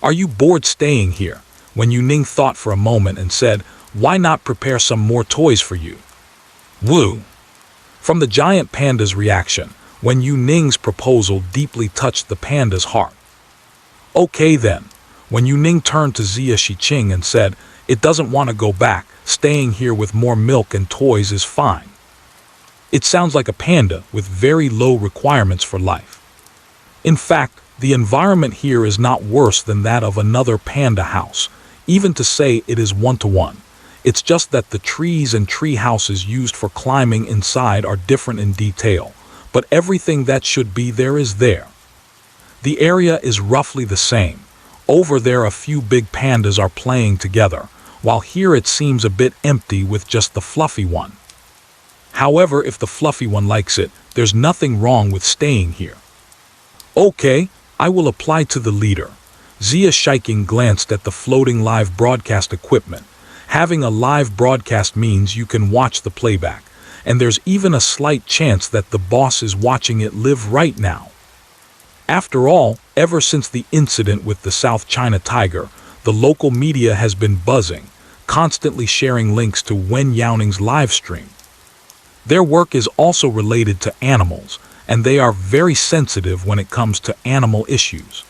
Are you bored staying here? Wen Youning thought for a moment and said, why not prepare some more toys for you? Woo! From the giant panda's reaction, Wen Youning's proposal deeply touched the panda's heart. Okay then. Wen Youning turned to Zia Shiqing and said, it doesn't want to go back. Staying here with more milk and toys is fine. It sounds like a panda with very low requirements for life. In fact, the environment here is not worse than that of another panda house, even to say it is one-to-one. It's just that the trees and tree houses used for climbing inside are different in detail, but everything that should be there is there. The area is roughly the same. Over there a few big pandas are playing together, while here it seems a bit empty with just the fluffy one. However, if the fluffy one likes it, there's nothing wrong with staying here. Okay, I will apply to the leader. Zia Shiking glanced at the floating live broadcast equipment. Having a live broadcast means you can watch the playback, and there's even a slight chance that the boss is watching it live right now. After all, ever since the incident with the South China tiger, the local media has been buzzing, constantly sharing links to Wen Youning's live stream. Their work is also related to animals, and they are very sensitive when it comes to animal issues.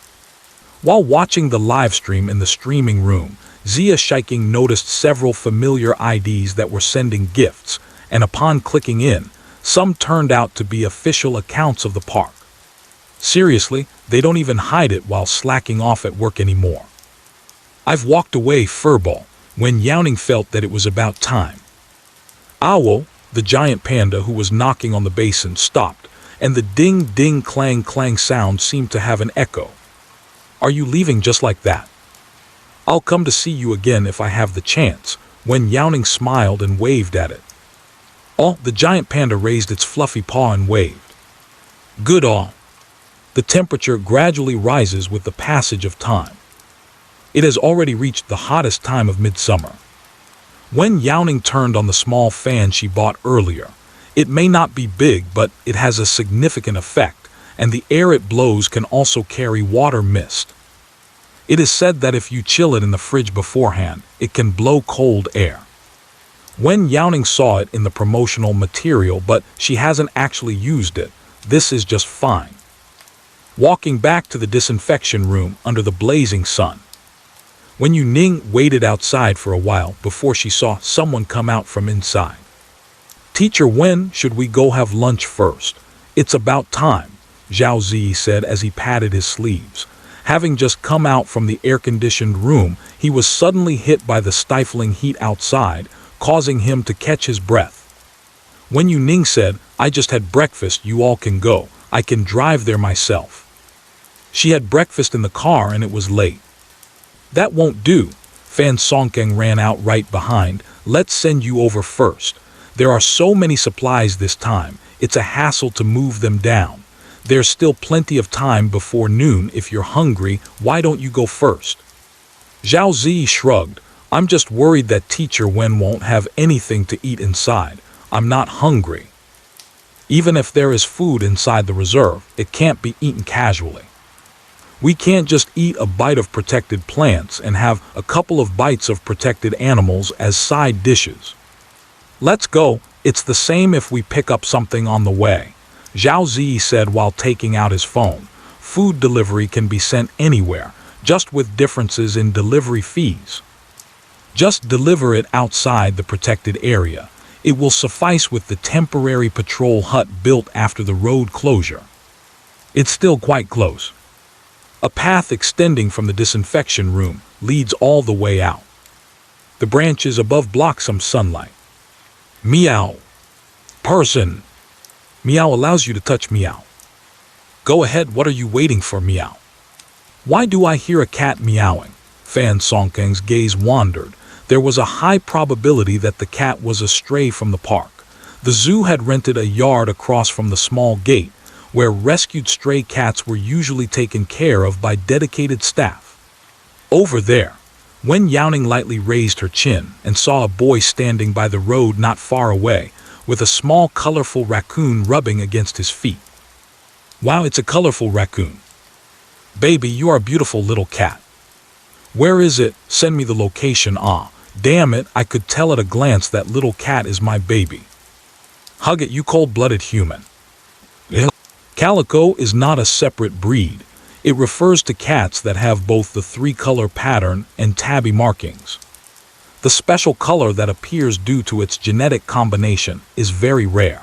While watching the live stream in the streaming room, Zia Shiking noticed several familiar IDs that were sending gifts, and upon clicking in, some turned out to be official accounts of the park. Seriously, they don't even hide it while slacking off at work anymore. I've walked away, furball. Wen Youning felt that it was about time. Owl, the giant panda who was knocking on the basin, stopped, and the ding-ding-clang-clang sound seemed to have an echo. Are you leaving just like that? I'll come to see you again if I have the chance. Wen Youning smiled and waved at it. Oh, the giant panda raised its fluffy paw and waved. Good all. The temperature gradually rises with the passage of time. It has already reached the hottest time of midsummer. Wen Youning turned on the small fan she bought earlier. It may not be big, but it has a significant effect, and the air it blows can also carry water mist. It is said that if you chill it in the fridge beforehand, it can blow cold air. Wen Youning saw it in the promotional material, but she hasn't actually used it. This is just fine. Walking back to the disinfection room under the blazing sun, Wen Youning waited outside for a while before she saw someone come out from inside. Teacher Wen, should we go have lunch first? It's about time, Zhao Zi said as he patted his sleeves. Having just come out from the air-conditioned room, he was suddenly hit by the stifling heat outside, causing him to catch his breath. Wen Youning said, "I just had breakfast, you all can go. I can drive there myself." She had breakfast in the car and it was late. "That won't do." Fan Songkeng ran out right behind. "Let's send you over first. There are so many supplies this time, it's a hassle to move them down. There's still plenty of time before noon if you're hungry, why don't you go first?" Zhao Zi shrugged. "I'm just worried that Teacher Wen won't have anything to eat inside. I'm not hungry. Even if there is food inside the reserve, it can't be eaten casually. We can't just eat a bite of protected plants and have a couple of bites of protected animals as side dishes. Let's go, it's the same if we pick up something on the way," Zhao Zi said while taking out his phone. "Food delivery can be sent anywhere, just with differences in delivery fees. Just deliver it outside the protected area. It will suffice with the temporary patrol hut built after the road closure. It's still quite close. A path extending from the disinfection room leads all the way out. The branches above block some sunlight." Meow. Person. Meow allows you to touch Meow. Go ahead, what are you waiting for, Meow? Why do I hear a cat meowing? Fan Songkeng's gaze wandered. There was a high probability that the cat was a stray from the park. The zoo had rented a yard across from the small gate, where rescued stray cats were usually taken care of by dedicated staff. Over there, Wen Youning lightly raised her chin and saw a boy standing by the road not far away, with a small colorful raccoon rubbing against his feet. Wow, it's a colorful raccoon. Baby, you are a beautiful little cat. Where is it? Send me the location. Ah, damn it, I could tell at a glance that little cat is my baby. Hug it, you cold-blooded human. Calico is not a separate breed. It refers to cats that have both the three-color pattern and tabby markings. The special color that appears due to its genetic combination is very rare.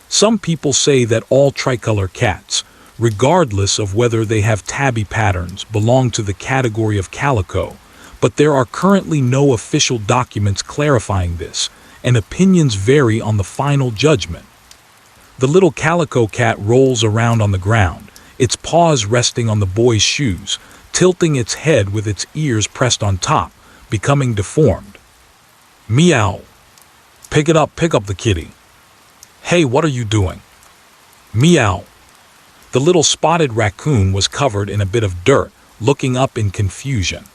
Some people say that all tricolor cats, regardless of whether they have tabby patterns, belong to the category of calico, but there are currently no official documents clarifying this, and opinions vary on the final judgment. The little calico cat rolls around on the ground, its paws resting on the boy's shoes, tilting its head with its ears pressed on top, becoming deformed. Meow. Pick up the kitty. Hey, what are you doing? Meow. The little spotted raccoon was covered in a bit of dirt, looking up in confusion.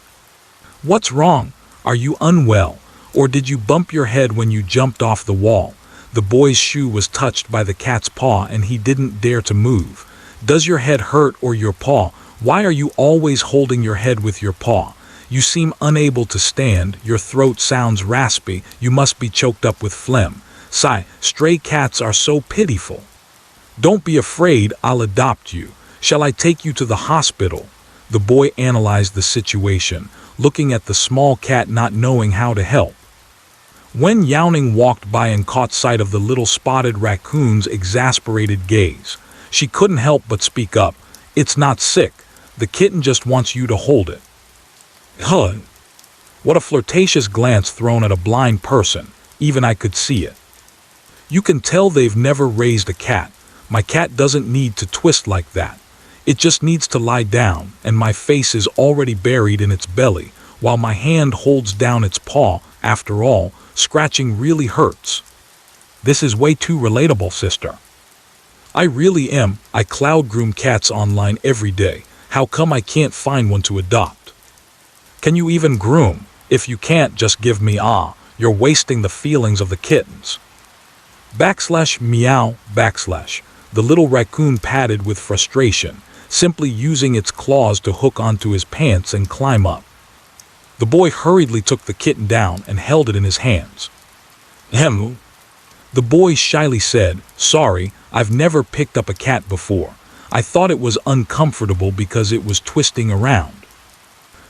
What's wrong? Are you unwell? Or did you bump your head when you jumped off the wall? The boy's shoe was touched by the cat's paw and he didn't dare to move. Does your head hurt or your paw? Why are you always holding your head with your paw? You seem unable to stand, your throat sounds raspy, you must be choked up with phlegm. Sigh, stray cats are so pitiful. Don't be afraid, I'll adopt you. Shall I take you to the hospital? The boy analyzed the situation, looking at the small cat not knowing how to help. Wen Youning walked by and caught sight of the little spotted raccoon's exasperated gaze. She couldn't help but speak up. It's not sick. The kitten just wants you to hold it. Huh. What a flirtatious glance thrown at a blind person. Even I could see it. You can tell they've never raised a cat. My cat doesn't need to twist like that. It just needs to lie down, and my face is already buried in its belly, while my hand holds down its paw. After all, scratching really hurts. This is way too relatable, sister. I really am. I cloud groom cats online every day. How come I can't find one to adopt? Can you even groom? If you can't, just give me you're wasting the feelings of the kittens. /meow /. The little raccoon patted with frustration, simply using its claws to hook onto his pants and climb up. The boy hurriedly took the kitten down and held it in his hands. Hem. The boy shyly said, "Sorry, I've never picked up a cat before. I thought it was uncomfortable because it was twisting around."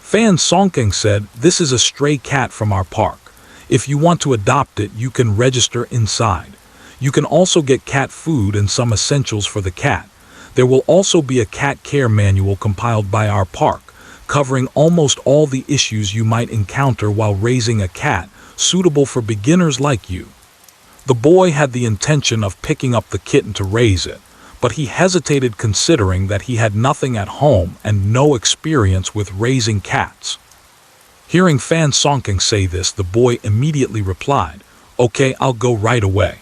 Fan Songkeng said, "This is a stray cat from our park. If you want to adopt it, you can register inside. You can also get cat food and some essentials for the cat. There will also be a cat care manual compiled by our park, covering almost all the issues you might encounter while raising a cat, suitable for beginners like you. The boy had the intention of picking up the kitten to raise it, but he hesitated considering that he had nothing at home and no experience with raising cats. Hearing Fan Songking say this, the boy immediately replied, "Okay, I'll go right away.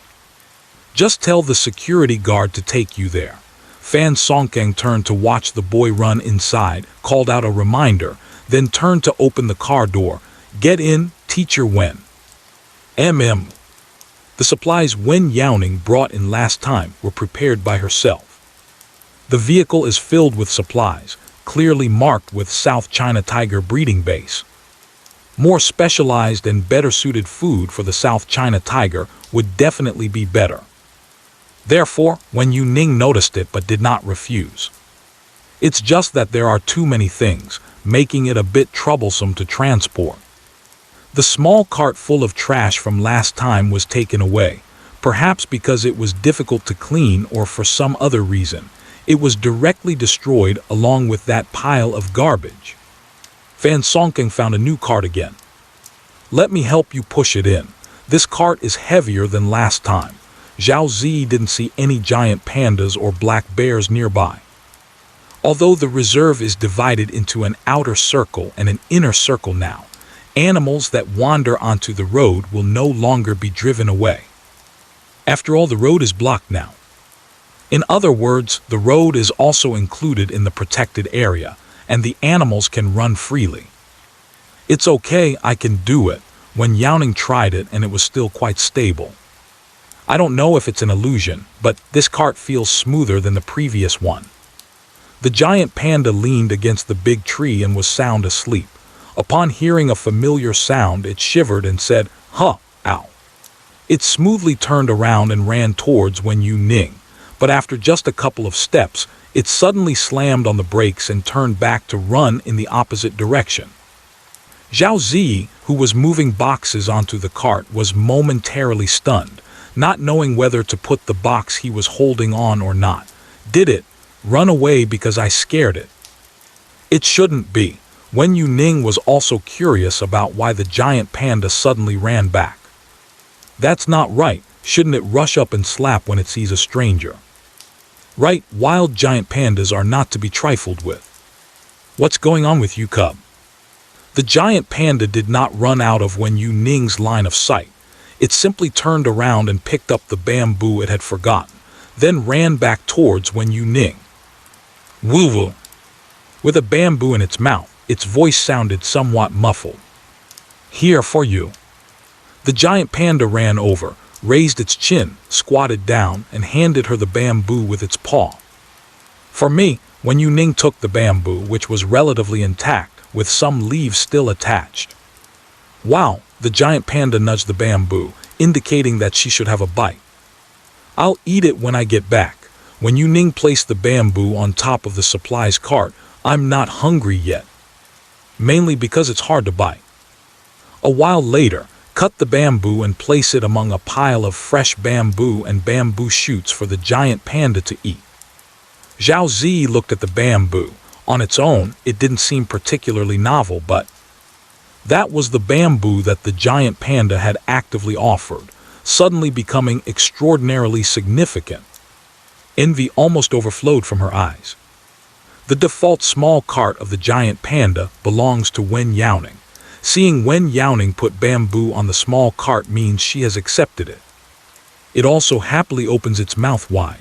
Just tell the security guard to take you there." Fan Songking turned to watch the boy run inside, called out a reminder, then turned to open the car door. "Get in, Teacher Wen." The supplies Wen Youning brought in last time were prepared by herself. The vehicle is filled with supplies, clearly marked with South China Tiger breeding base. More specialized and better suited food for the South China Tiger would definitely be better. Therefore, Wen Youning noticed it but did not refuse. It's just that there are too many things, making it a bit troublesome to transport. The small cart full of trash from last time was taken away, perhaps because it was difficult to clean or for some other reason. It was directly destroyed along with that pile of garbage. Fan Songking found a new cart again. "Let me help you push it in. This cart is heavier than last time." Zhao Zi didn't see any giant pandas or black bears nearby. Although the reserve is divided into an outer circle and an inner circle now, animals that wander onto the road will no longer be driven away. After all, the road is blocked now. In other words, the road is also included in the protected area, and the animals can run freely. "It's okay, I can do it." Wen Youning tried it and it was still quite stable. "I don't know if it's an illusion, but this cart feels smoother than the previous one." The giant panda leaned against the big tree and was sound asleep. Upon hearing a familiar sound, it shivered and said, "Huh, ow." It smoothly turned around and ran towards Wen Youning, but after just a couple of steps, it suddenly slammed on the brakes and turned back to run in the opposite direction. Zhao Zi, who was moving boxes onto the cart, was momentarily stunned, not knowing whether to put the box he was holding on or not. "Did it run away because I scared it?" It shouldn't be. Wen Youning was also curious about why the giant panda suddenly ran back. That's not right. Shouldn't it rush up and slap when it sees a stranger? Right, wild giant pandas are not to be trifled with. "What's going on with you, cub?" The giant panda did not run out of Wen Youning's line of sight. It simply turned around and picked up the bamboo it had forgotten, then ran back towards Wen Youning. "Woo-woo." With a bamboo in its mouth, its voice sounded somewhat muffled. "Here for you." The giant panda ran over, raised its chin, squatted down, and handed her the bamboo with its paw. For me, Wen Youning took the bamboo, which was relatively intact, with some leaves still attached. "Wow," the giant panda nudged the bamboo, indicating that she should have a bite. "I'll eat it when I get back." Wen Youning placed the bamboo on top of the supplies cart. "I'm not hungry yet." Mainly because it's hard to bite. A while later, cut the bamboo and place it among a pile of fresh bamboo and bamboo shoots for the giant panda to eat. Zhao Zi looked at the bamboo. On its own, it didn't seem particularly novel, but that was the bamboo that the giant panda had actively offered, suddenly becoming extraordinarily significant. Envy almost overflowed from her eyes. The default small cart of the giant panda belongs to Wen Youning. Seeing Wen Youning put bamboo on the small cart means she has accepted it. It also happily opens its mouth wide.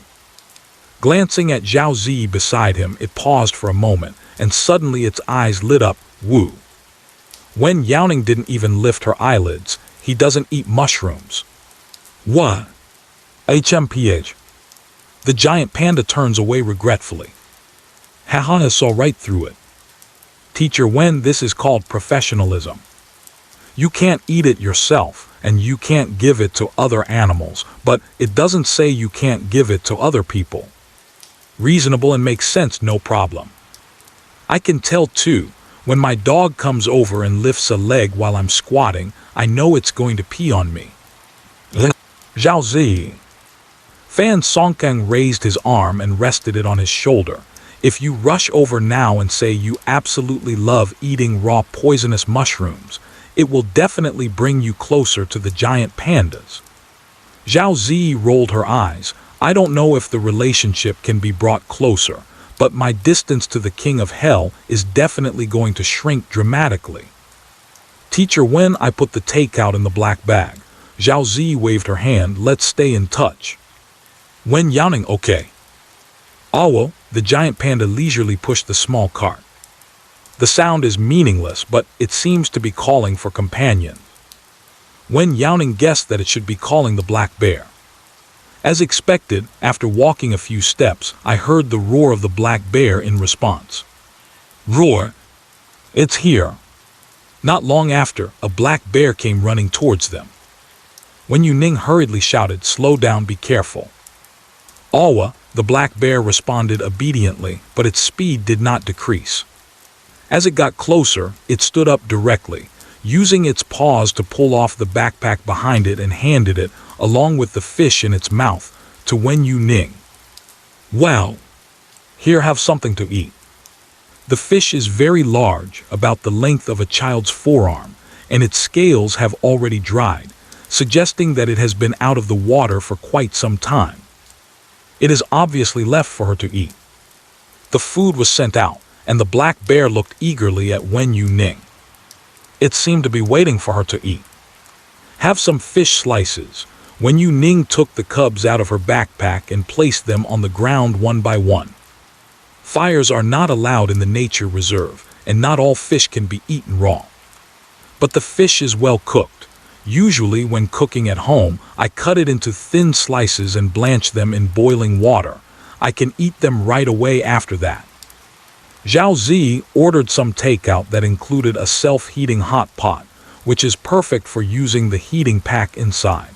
Glancing at Zhao Zi beside him, it paused for a moment, and suddenly its eyes lit up. "Woo." Wen Youning didn't even lift her eyelids. "He doesn't eat mushrooms." "What?" "HMPH." The giant panda turns away regretfully. Haha saw right through it. "Teacher Wen, this is called professionalism. You can't eat it yourself, and you can't give it to other animals, but it doesn't say you can't give it to other people. Reasonable and makes sense, no problem. I can tell too, when my dog comes over and lifts a leg while I'm squatting, I know it's going to pee on me." Zhao Zi. Fan Songking raised his arm and rested it on his shoulder. "If you rush over now and say you absolutely love eating raw poisonous mushrooms, It will definitely bring you closer to the giant pandas. Zhao Zi rolled her eyes. I don't know if the relationship can be brought closer, but my distance to the King of Hell is definitely going to shrink dramatically. Teacher Wen, I put the takeout in the black bag. Zhao Zi waved her hand. Let's stay in touch. Wen Youning, okay. Awo, the giant panda leisurely pushed the small cart. The sound is meaningless, but it seems to be calling for companions. Wen Youning guessed that it should be calling the black bear. As expected, after walking a few steps, I heard the roar of the black bear in response. Roar! It's here! Not long after, a black bear came running towards them. Wen Youning hurriedly shouted, slow down, be careful. Awa, the black bear, responded obediently, but its speed did not decrease. As it got closer, it stood up directly, using its paws to pull off the backpack behind it and handed it, along with the fish in its mouth, to Wen Youning. Well, here, have something to eat. The fish is very large, about the length of a child's forearm, and its scales have already dried, suggesting that it has been out of the water for quite some time. It is obviously left for her to eat. The food was sent out, and the black bear looked eagerly at Wen Youning. It seemed to be waiting for her to eat. Have some fish slices. Wen Youning took the cubs out of her backpack and placed them on the ground one by one. Fires are not allowed in the nature reserve, and not all fish can be eaten raw. But the fish is well cooked. Usually when cooking at home, I cut it into thin slices and blanch them in boiling water. I can eat them right away after that. Zhao Zi ordered some takeout that included a self-heating hot pot, which is perfect for using the heating pack inside.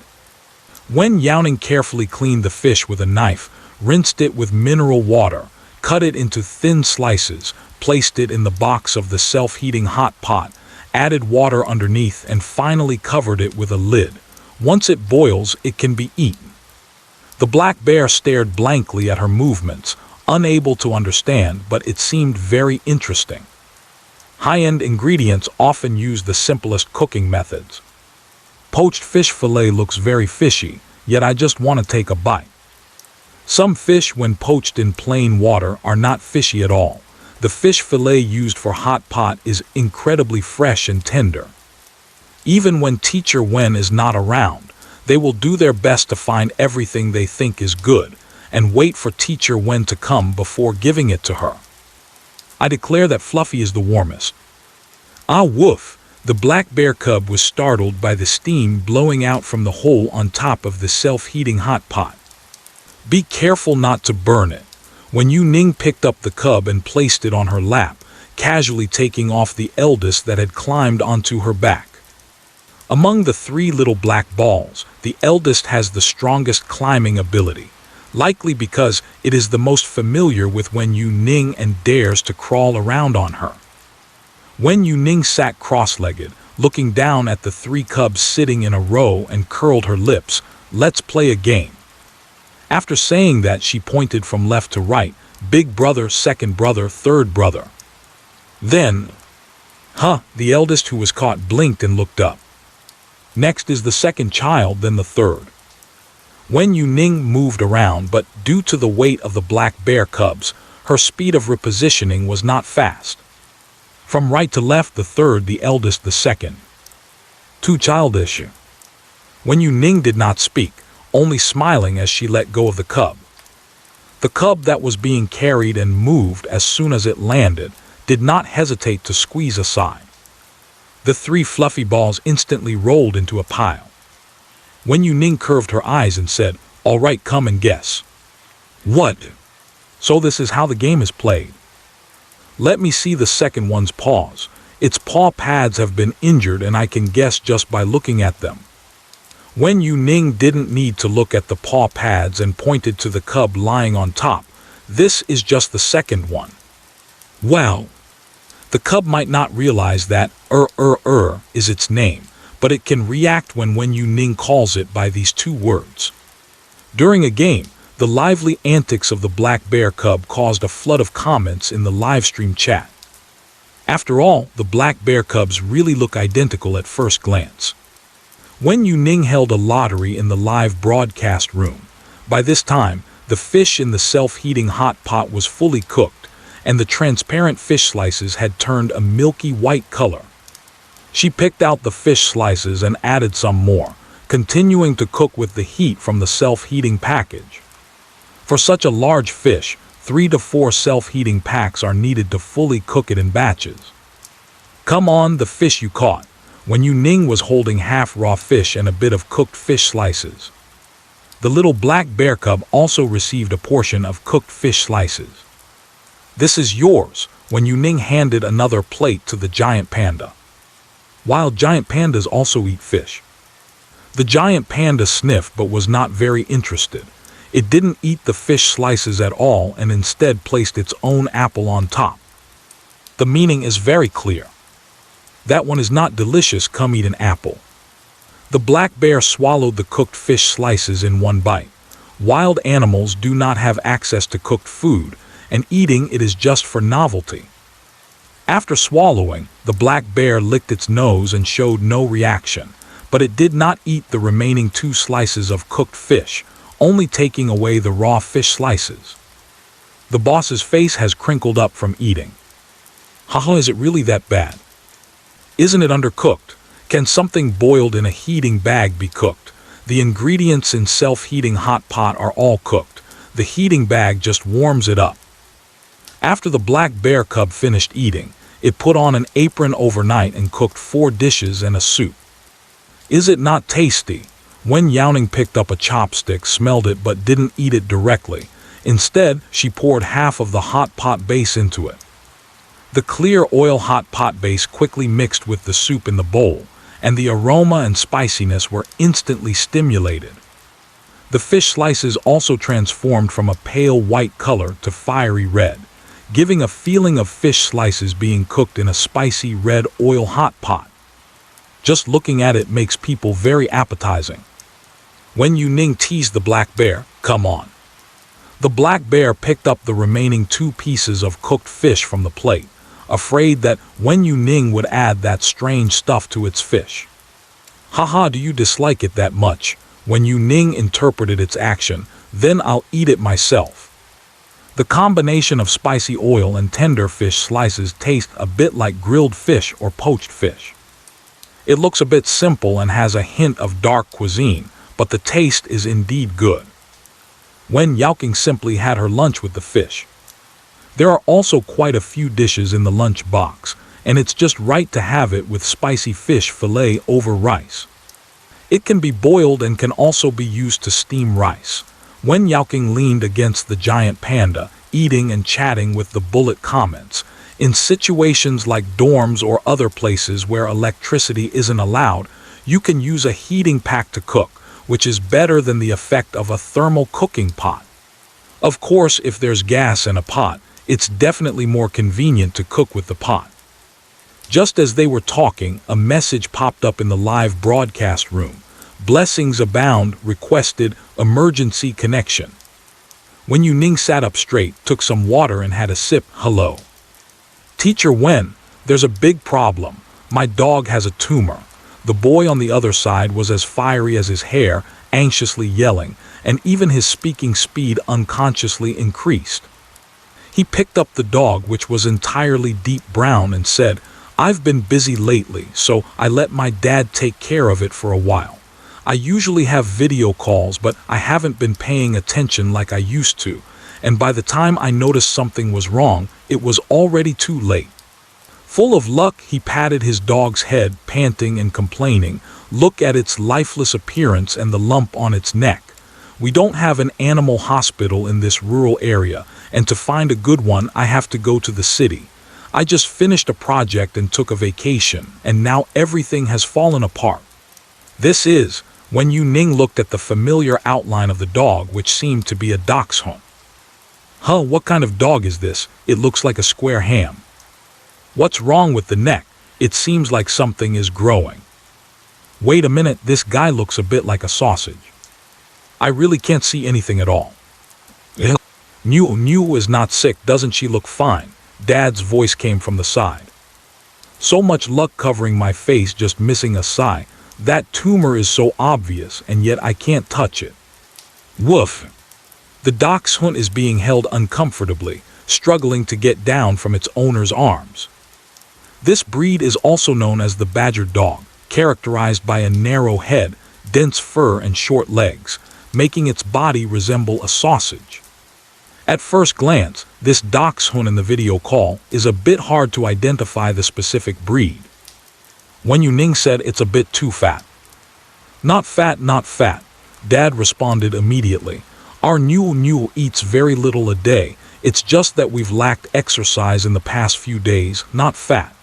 Wen Youning carefully cleaned the fish with a knife, rinsed it with mineral water, cut it into thin slices, placed it in the box of the self-heating hot pot, added water underneath, and finally covered it with a lid. Once it boils, it can be eaten. The black bear stared blankly at her movements, unable to understand, but it seemed very interesting. High-end ingredients often use the simplest cooking methods. Poached fish fillet looks very fishy, yet I just want to take a bite. Some fish, when poached in plain water, are not fishy at all. The fish fillet used for hot pot is incredibly fresh and tender. Even when Teacher Wen is not around, they will do their best to find everything they think is good, and wait for Teacher Wen to come before giving it to her. I declare that Fluffy is the warmest. Ah, woof! The black bear cub was startled by the steam blowing out from the hole on top of the self-heating hot pot. Be careful not to burn it. Wen Youning picked up the cub and placed it on her lap, casually taking off the eldest that had climbed onto her back. Among the three little black balls, the eldest has the strongest climbing ability, likely because it is the most familiar with Wen Youning and dares to crawl around on her. Wen Youning sat cross-legged, looking down at the three cubs sitting in a row, and curled her lips. Let's play a game. After saying that, she pointed from left to right, big brother, second brother, third brother. Then, the eldest, who was caught, blinked and looked up. Next is the second child, then the third. Wen Youning moved around, but due to the weight of the black bear cubs, her speed of repositioning was not fast. From right to left, the third, the eldest, the second. Too childish. Wen Youning did not speak, only smiling as she let go of the cub. The cub that was being carried and moved as soon as it landed did not hesitate to squeeze aside. The three fluffy balls instantly rolled into a pile. Wen Youning curved her eyes and said, "All right, come and guess." What? So this is how the game is played. Let me see the second one's paws. Its paw pads have been injured, and I can guess just by looking at them. Wen Youning didn't need to look at the paw pads and pointed to the cub lying on top. This is just the second one. Well, the cub might not realize that is its name, but it can react when Wen Youning calls it by these two words. During a game, the lively antics of the black bear cub caused a flood of comments in the livestream chat. After all, the black bear cubs really look identical at first glance. Wen Youning held a lottery in the live broadcast room. By this time, the fish in the self-heating hot pot was fully cooked, and the transparent fish slices had turned a milky white color. She picked out the fish slices and added some more, continuing to cook with the heat from the self-heating package. For such a large fish, 3 to 4 self-heating packs are needed to fully cook it in batches. Come on, the fish you caught. Wen Youning was holding half raw fish and a bit of cooked fish slices. The little black bear cub also received a portion of cooked fish slices. This is yours, Wen Youning handed another plate to the giant panda. Wild giant pandas also eat fish. The giant panda sniffed but was not very interested. It didn't eat the fish slices at all and instead placed its own apple on top. The meaning is very clear. That one is not delicious, come eat an apple. The black bear swallowed the cooked fish slices in one bite. Wild animals do not have access to cooked food, and eating it is just for novelty. After swallowing, the black bear licked its nose and showed no reaction, but it did not eat the remaining 2 slices of cooked fish, only taking away the raw fish slices. The boss's face has crinkled up from eating. Haha, is it really that bad? Isn't it undercooked? Can something boiled in a heating bag be cooked? The ingredients in self-heating hot pot are all cooked. The heating bag just warms it up. After the black bear cub finished eating, it put on an apron overnight and cooked 4 dishes and a soup. Is it not tasty? Wen Youning picked up a chopstick, smelled it but didn't eat it directly. Instead, she poured half of the hot pot base into it. The clear oil hot pot base quickly mixed with the soup in the bowl, and the aroma and spiciness were instantly stimulated. The fish slices also transformed from a pale white color to fiery red, giving a feeling of fish slices being cooked in a spicy red oil hot pot. Just looking at it makes people very appetizing. Wen Youning teased the black bear, come on. The black bear picked up the remaining 2 pieces of cooked fish from the plate, afraid that Wen Youning would add that strange stuff to its fish. Haha, do you dislike it that much? Wen Youning interpreted its action, then I'll eat it myself. The combination of spicy oil and tender fish slices taste a bit like grilled fish or poached fish. It looks a bit simple and has a hint of dark cuisine, but the taste is indeed good. Wen Youning simply had her lunch with the fish. There are also quite a few dishes in the lunch box, and it's just right to have it with spicy fish fillet over rice. It can be boiled and can also be used to steam rice. Wen Youning leaned against the giant panda, eating and chatting with the bullet comments. In situations like dorms or other places where electricity isn't allowed, you can use a heating pack to cook, which is better than the effect of a thermal cooking pot. Of course, if there's gas in a pot, it's definitely more convenient to cook with the pot. Just as they were talking, a message popped up in the live broadcast room. Blessings abound, requested, emergency connection. Wen Youning sat up straight, took some water and had a sip. Hello. Teacher Wen, there's a big problem. My dog has a tumor. The boy on the other side was as fiery as his hair, anxiously yelling, and even his speaking speed unconsciously increased. He picked up the dog, which was entirely deep brown, and said, I've been busy lately, so I let my dad take care of it for a while. I usually have video calls, but I haven't been paying attention like I used to, and by the time I noticed something was wrong, it was already too late. Full of luck, he patted his dog's head, panting and complaining. Look at its lifeless appearance and the lump on its neck. We don't have an animal hospital in this rural area, and to find a good one, I have to go to the city. I just finished a project and took a vacation, and now everything has fallen apart. This is, Wen Youning looked at the familiar outline of the dog, which seemed to be a dachshund. Huh, what kind of dog is this? It looks like a square ham. What's wrong with the neck? It seems like something is growing. Wait a minute, this guy looks a bit like a sausage. I really can't see anything at all. New is not sick, doesn't she look fine? Dad's voice came from the side. So much luck covering my face, just missing a sigh. That tumor is so obvious, and yet I can't touch it. Woof. The dachshund is being held uncomfortably, struggling to get down from its owner's arms. This breed is also known as the badger dog, characterized by a narrow head, dense fur, and short legs, making its body resemble a sausage. At first glance, this dachshund in the video call is a bit hard to identify the specific breed. Wen Youning said it's a bit too fat. Not fat, not fat, Dad responded immediately. Our new eats very little a day. It's just that we've lacked exercise in the past few days, not fat.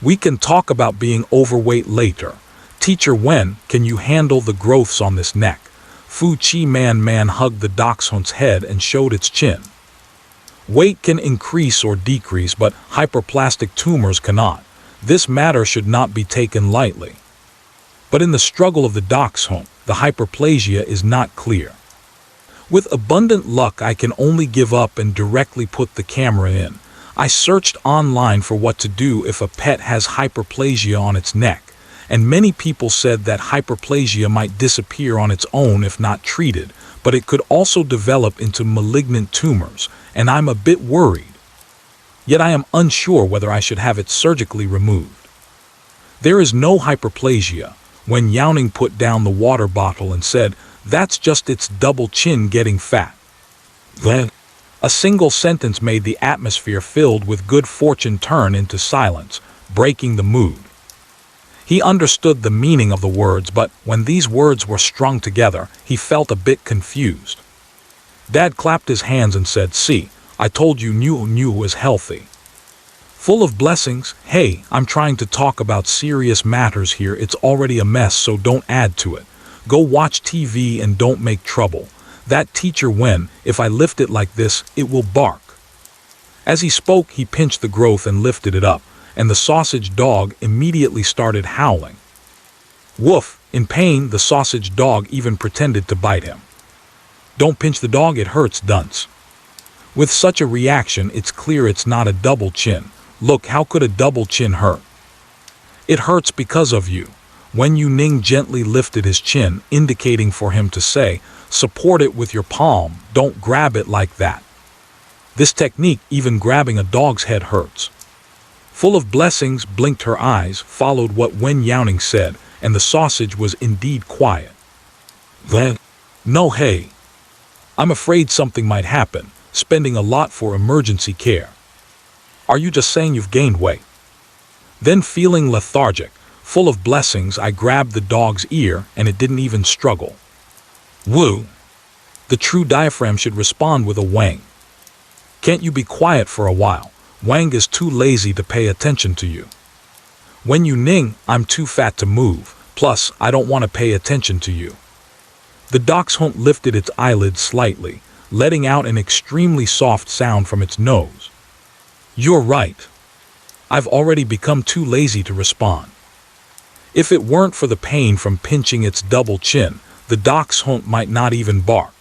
We can talk about being overweight later. Teacher Wen, can you handle the growths on this neck? Fu Chi Man hugged the dachshund's head and showed its chin. Weight can increase or decrease, but hyperplastic tumors cannot. This matter should not be taken lightly. But in the struggle of the dachshund, the hyperplasia is not clear. With abundant luck, I can only give up and directly put the camera in. I searched online for what to do if a pet has hyperplasia on its neck, and many people said that hyperplasia might disappear on its own if not treated, but it could also develop into malignant tumors, and I'm a bit worried. Yet I am unsure whether I should have it surgically removed. There is no hyperplasia. Wen Youning put down the water bottle and said, "That's just its double chin getting fat." Then, a single sentence made the atmosphere filled with good fortune turn into silence, breaking the mood. He understood the meaning of the words, but when these words were strung together, he felt a bit confused. Dad clapped his hands and said, "See, I told you New is healthy." Full of blessings. Hey, I'm trying to talk about serious matters here. It's already a mess, so don't add to it. Go watch TV and don't make trouble. That teacher Wen, if I lift it like this, it will bark. As he spoke, he pinched the growth and lifted it up, and the sausage dog immediately started howling. Woof! In pain, the sausage dog even pretended to bite him. Don't pinch the dog, it hurts, dunce. With such a reaction, it's clear it's not a double chin. Look, how could a double chin hurt? It hurts because of you. Wen Youning gently lifted his chin, indicating for him to say, support it with your palm, don't grab it like that. This technique, even grabbing a dog's head, hurts. Full of blessings, blinked her eyes, followed what Wen Youning said, and the sausage was indeed quiet. Then, no, hey. I'm afraid something might happen, spending a lot for emergency care. Are you just saying you've gained weight? Then, feeling lethargic, full of blessings, I grabbed the dog's ear, and it didn't even struggle. Woo! The true diaphragm should respond with a wang. Can't you be quiet for a while? Wang is too lazy to pay attention to you. Wen Youning, I'm too fat to move, plus I don't want to pay attention to you. The dachshund lifted its eyelids slightly, letting out an extremely soft sound from its nose. You're right. I've already become too lazy to respond. If it weren't for the pain from pinching its double chin, the dachshund might not even bark.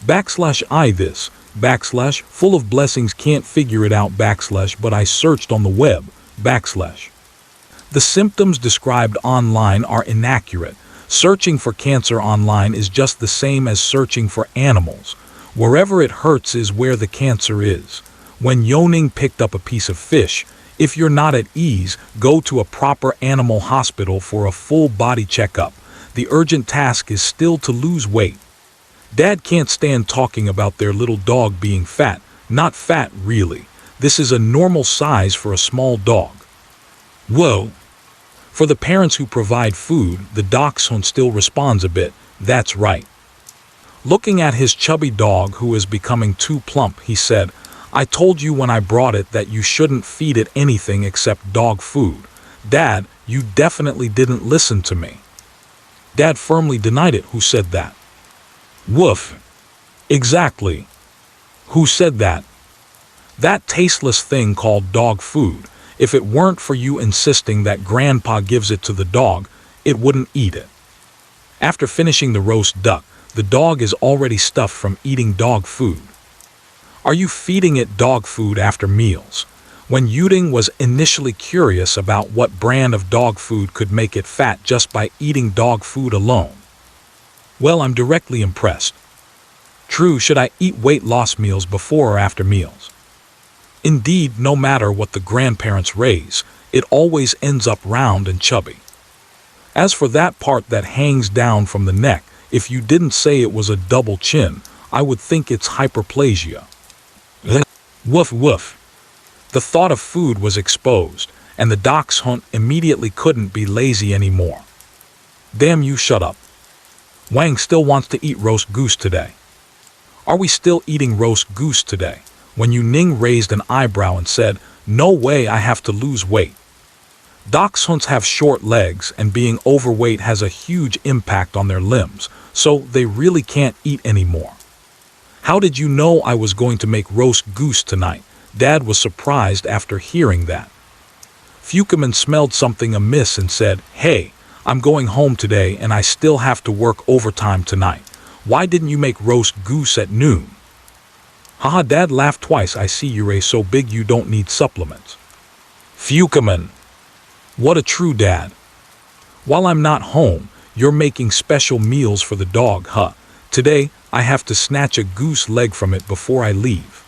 / this, / full of blessings, can't figure it out, / but I searched on the web, / The symptoms described online are inaccurate. Searching for cancer online is just the same as searching for animals. Wherever it hurts is where the cancer is. Wen Youning picked up a piece of fish. If you're not at ease, go to a proper animal hospital for a full body checkup. The urgent task is still to lose weight. Dad can't stand talking about their little dog being fat. Not fat, really. This is a normal size for a small dog. Whoa! For the parents who provide food, the dachshund still responds a bit. That's right. Looking at his chubby dog who is becoming too plump, he said, I told you when I brought it that you shouldn't feed it anything except dog food. Dad, you definitely didn't listen to me. Dad firmly denied it. Who said that? Woof. Exactly. Who said that? That tasteless thing called dog food. If it weren't for you insisting that Grandpa gives it to the dog, it wouldn't eat it. After finishing the roast duck, the dog is already stuffed from eating dog food. Are you feeding it dog food after meals? Wen Youning was initially curious about what brand of dog food could make it fat just by eating dog food alone. Well, I'm directly impressed. True, should I eat weight loss meals before or after meals? Indeed, no matter what the grandparents raise, it always ends up round and chubby. As for that part that hangs down from the neck, if you didn't say it was a double chin, I would think it's hyperplasia. Woof woof. The thought of food was exposed, and the dachshund immediately couldn't be lazy anymore. Damn you, shut up. Wang still wants to eat roast goose today. Are we still eating roast goose today? Wen Youning raised an eyebrow and said, no way, I have to lose weight. Dachshunds have short legs, and being overweight has a huge impact on their limbs, so they really can't eat anymore. How did you know I was going to make roast goose tonight? Dad was surprised after hearing that. Fukuman smelled something amiss and said, hey, I'm going home today and I still have to work overtime tonight. Why didn't you make roast goose at noon? Haha, Dad laughed twice. I see you're so big you don't need supplements. Fukuman. What a true dad. While I'm not home, you're making special meals for the dog, huh? Today, I have to snatch a goose leg from it before I leave.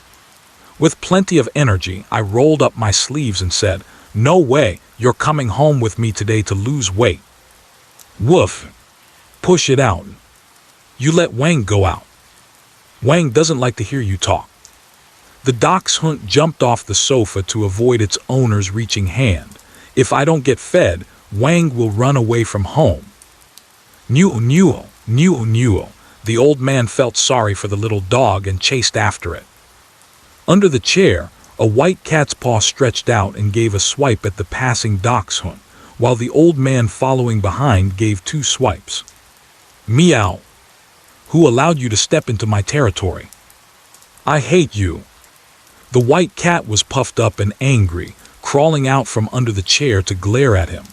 With plenty of energy, I rolled up my sleeves and said, no way, you're coming home with me today to lose weight. Woof. Push it out. You let Wang go out. Wang doesn't like to hear you talk. The dachshund jumped off the sofa to avoid its owner's reaching hand. If I don't get fed, Wang will run away from home. Newel, newel, newel, newel. The old man felt sorry for the little dog and chased after it. Under the chair, a white cat's paw stretched out and gave a swipe at the passing dachshund, while the old man following behind gave 2 swipes. Meow. Who allowed you to step into my territory? I hate you. The white cat was puffed up and angry, crawling out from under the chair to glare at him.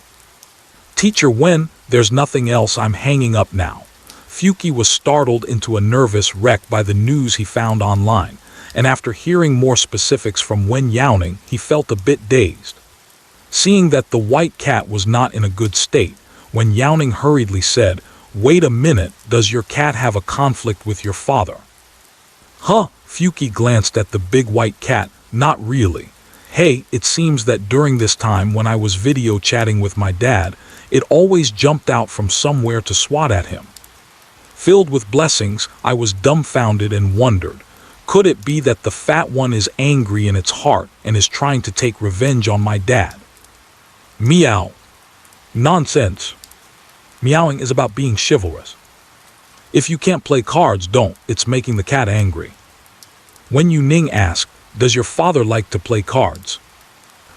Teacher Wen, there's nothing else, I'm hanging up now. Fuki was startled into a nervous wreck by the news he found online, and after hearing more specifics from Wen Youning, he felt a bit dazed. Seeing that the white cat was not in a good state, Wen Youning hurriedly said, wait a minute, does your cat have a conflict with your father? Huh? Fuki glanced at the big white cat. Not really. Hey, it seems that during this time when I was video chatting with my dad, it always jumped out from somewhere to swat at him. Filled with blessings, I was dumbfounded and wondered, could it be that the fat one is angry in its heart and is trying to take revenge on my dad? Meow. Nonsense. Meowing is about being chivalrous. If you can't play cards, don't. It's making the cat angry. Wen Youning asked, does your father like to play cards?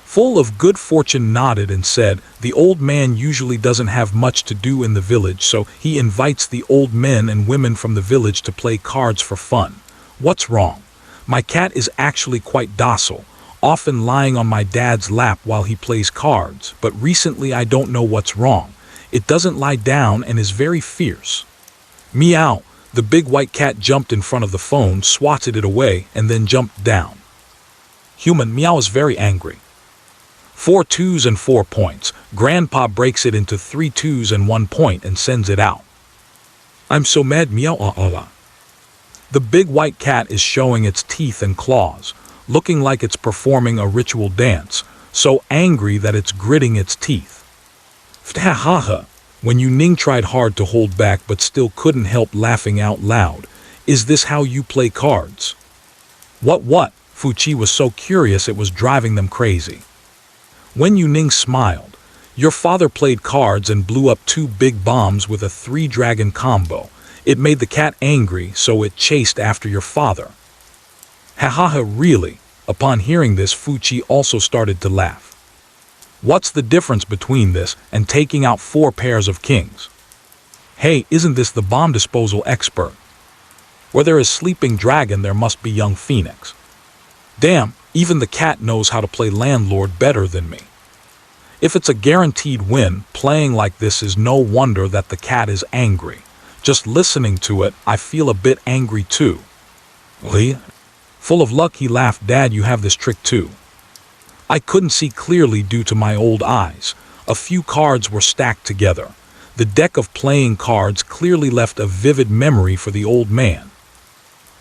Full of good fortune nodded and said, the old man usually doesn't have much to do in the village, so he invites the old men and women from the village to play cards for fun. What's wrong? My cat is actually quite docile, often lying on my dad's lap while he plays cards, but recently I don't know what's wrong. It doesn't lie down and is very fierce. Meow. The big white cat jumped in front of the phone, swatted it away, and then jumped down. Human. Meow is very angry. 4 2s and 4 points. Grandpa breaks it into 3 2s and 1 point and sends it out. I'm so mad. Meow. The big white cat is showing its teeth and claws, looking like it's performing a ritual dance, so angry that it's gritting its teeth. Ftahaha. Wen Youning tried hard to hold back but still couldn't help laughing out loud. Is this how you play cards? What? Fuchi was so curious it was driving them crazy. Wen Youning smiled. Your father played cards and blew up 2 big bombs with a 3-dragon combo. It made the cat angry, so it chased after your father. Hahaha, really? Upon hearing this, Fuchi also started to laugh. What's the difference between this and taking out 4 pairs of kings? Hey, isn't this the bomb disposal expert? Where there is sleeping dragon, there must be young phoenix. Damn, even the cat knows how to play landlord better than me. If it's a guaranteed win, playing like this is no wonder that the cat is angry. Just listening to it, I feel a bit angry too. Lee? Full of luck, he laughed. Dad, you have this trick too. I couldn't see clearly due to my old eyes. A few cards were stacked together. The deck of playing cards clearly left a vivid memory for the old man.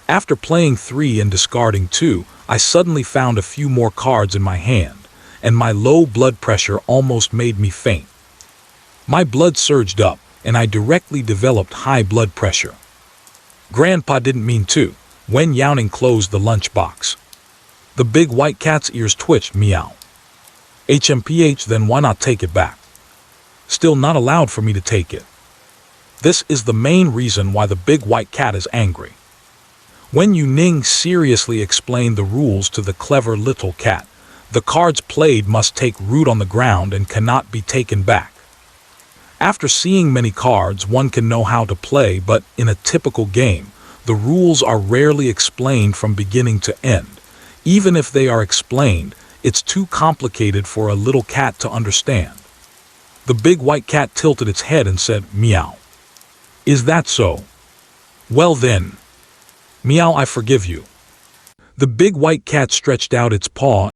After playing 3 and discarding 2, I suddenly found a few more cards in my hand, and my low blood pressure almost made me faint. My blood surged up, and I directly developed high blood pressure. Grandpa didn't mean to. Wen Youning closed the lunchbox. The big white cat's ears twitched. Meow. HMPH, then why not take it back? Still not allowed for me to take it. This is the main reason why the big white cat is angry. Wen Youning seriously explained the rules to the clever little cat. The cards played must take root on the ground and cannot be taken back. After seeing many cards, one can know how to play, but in a typical game, the rules are rarely explained from beginning to end. Even if they are explained, it's too complicated for a little cat to understand. The big white cat tilted its head and said, "Meow. Is that so? Well then. Meow, I forgive you." The big white cat stretched out its paw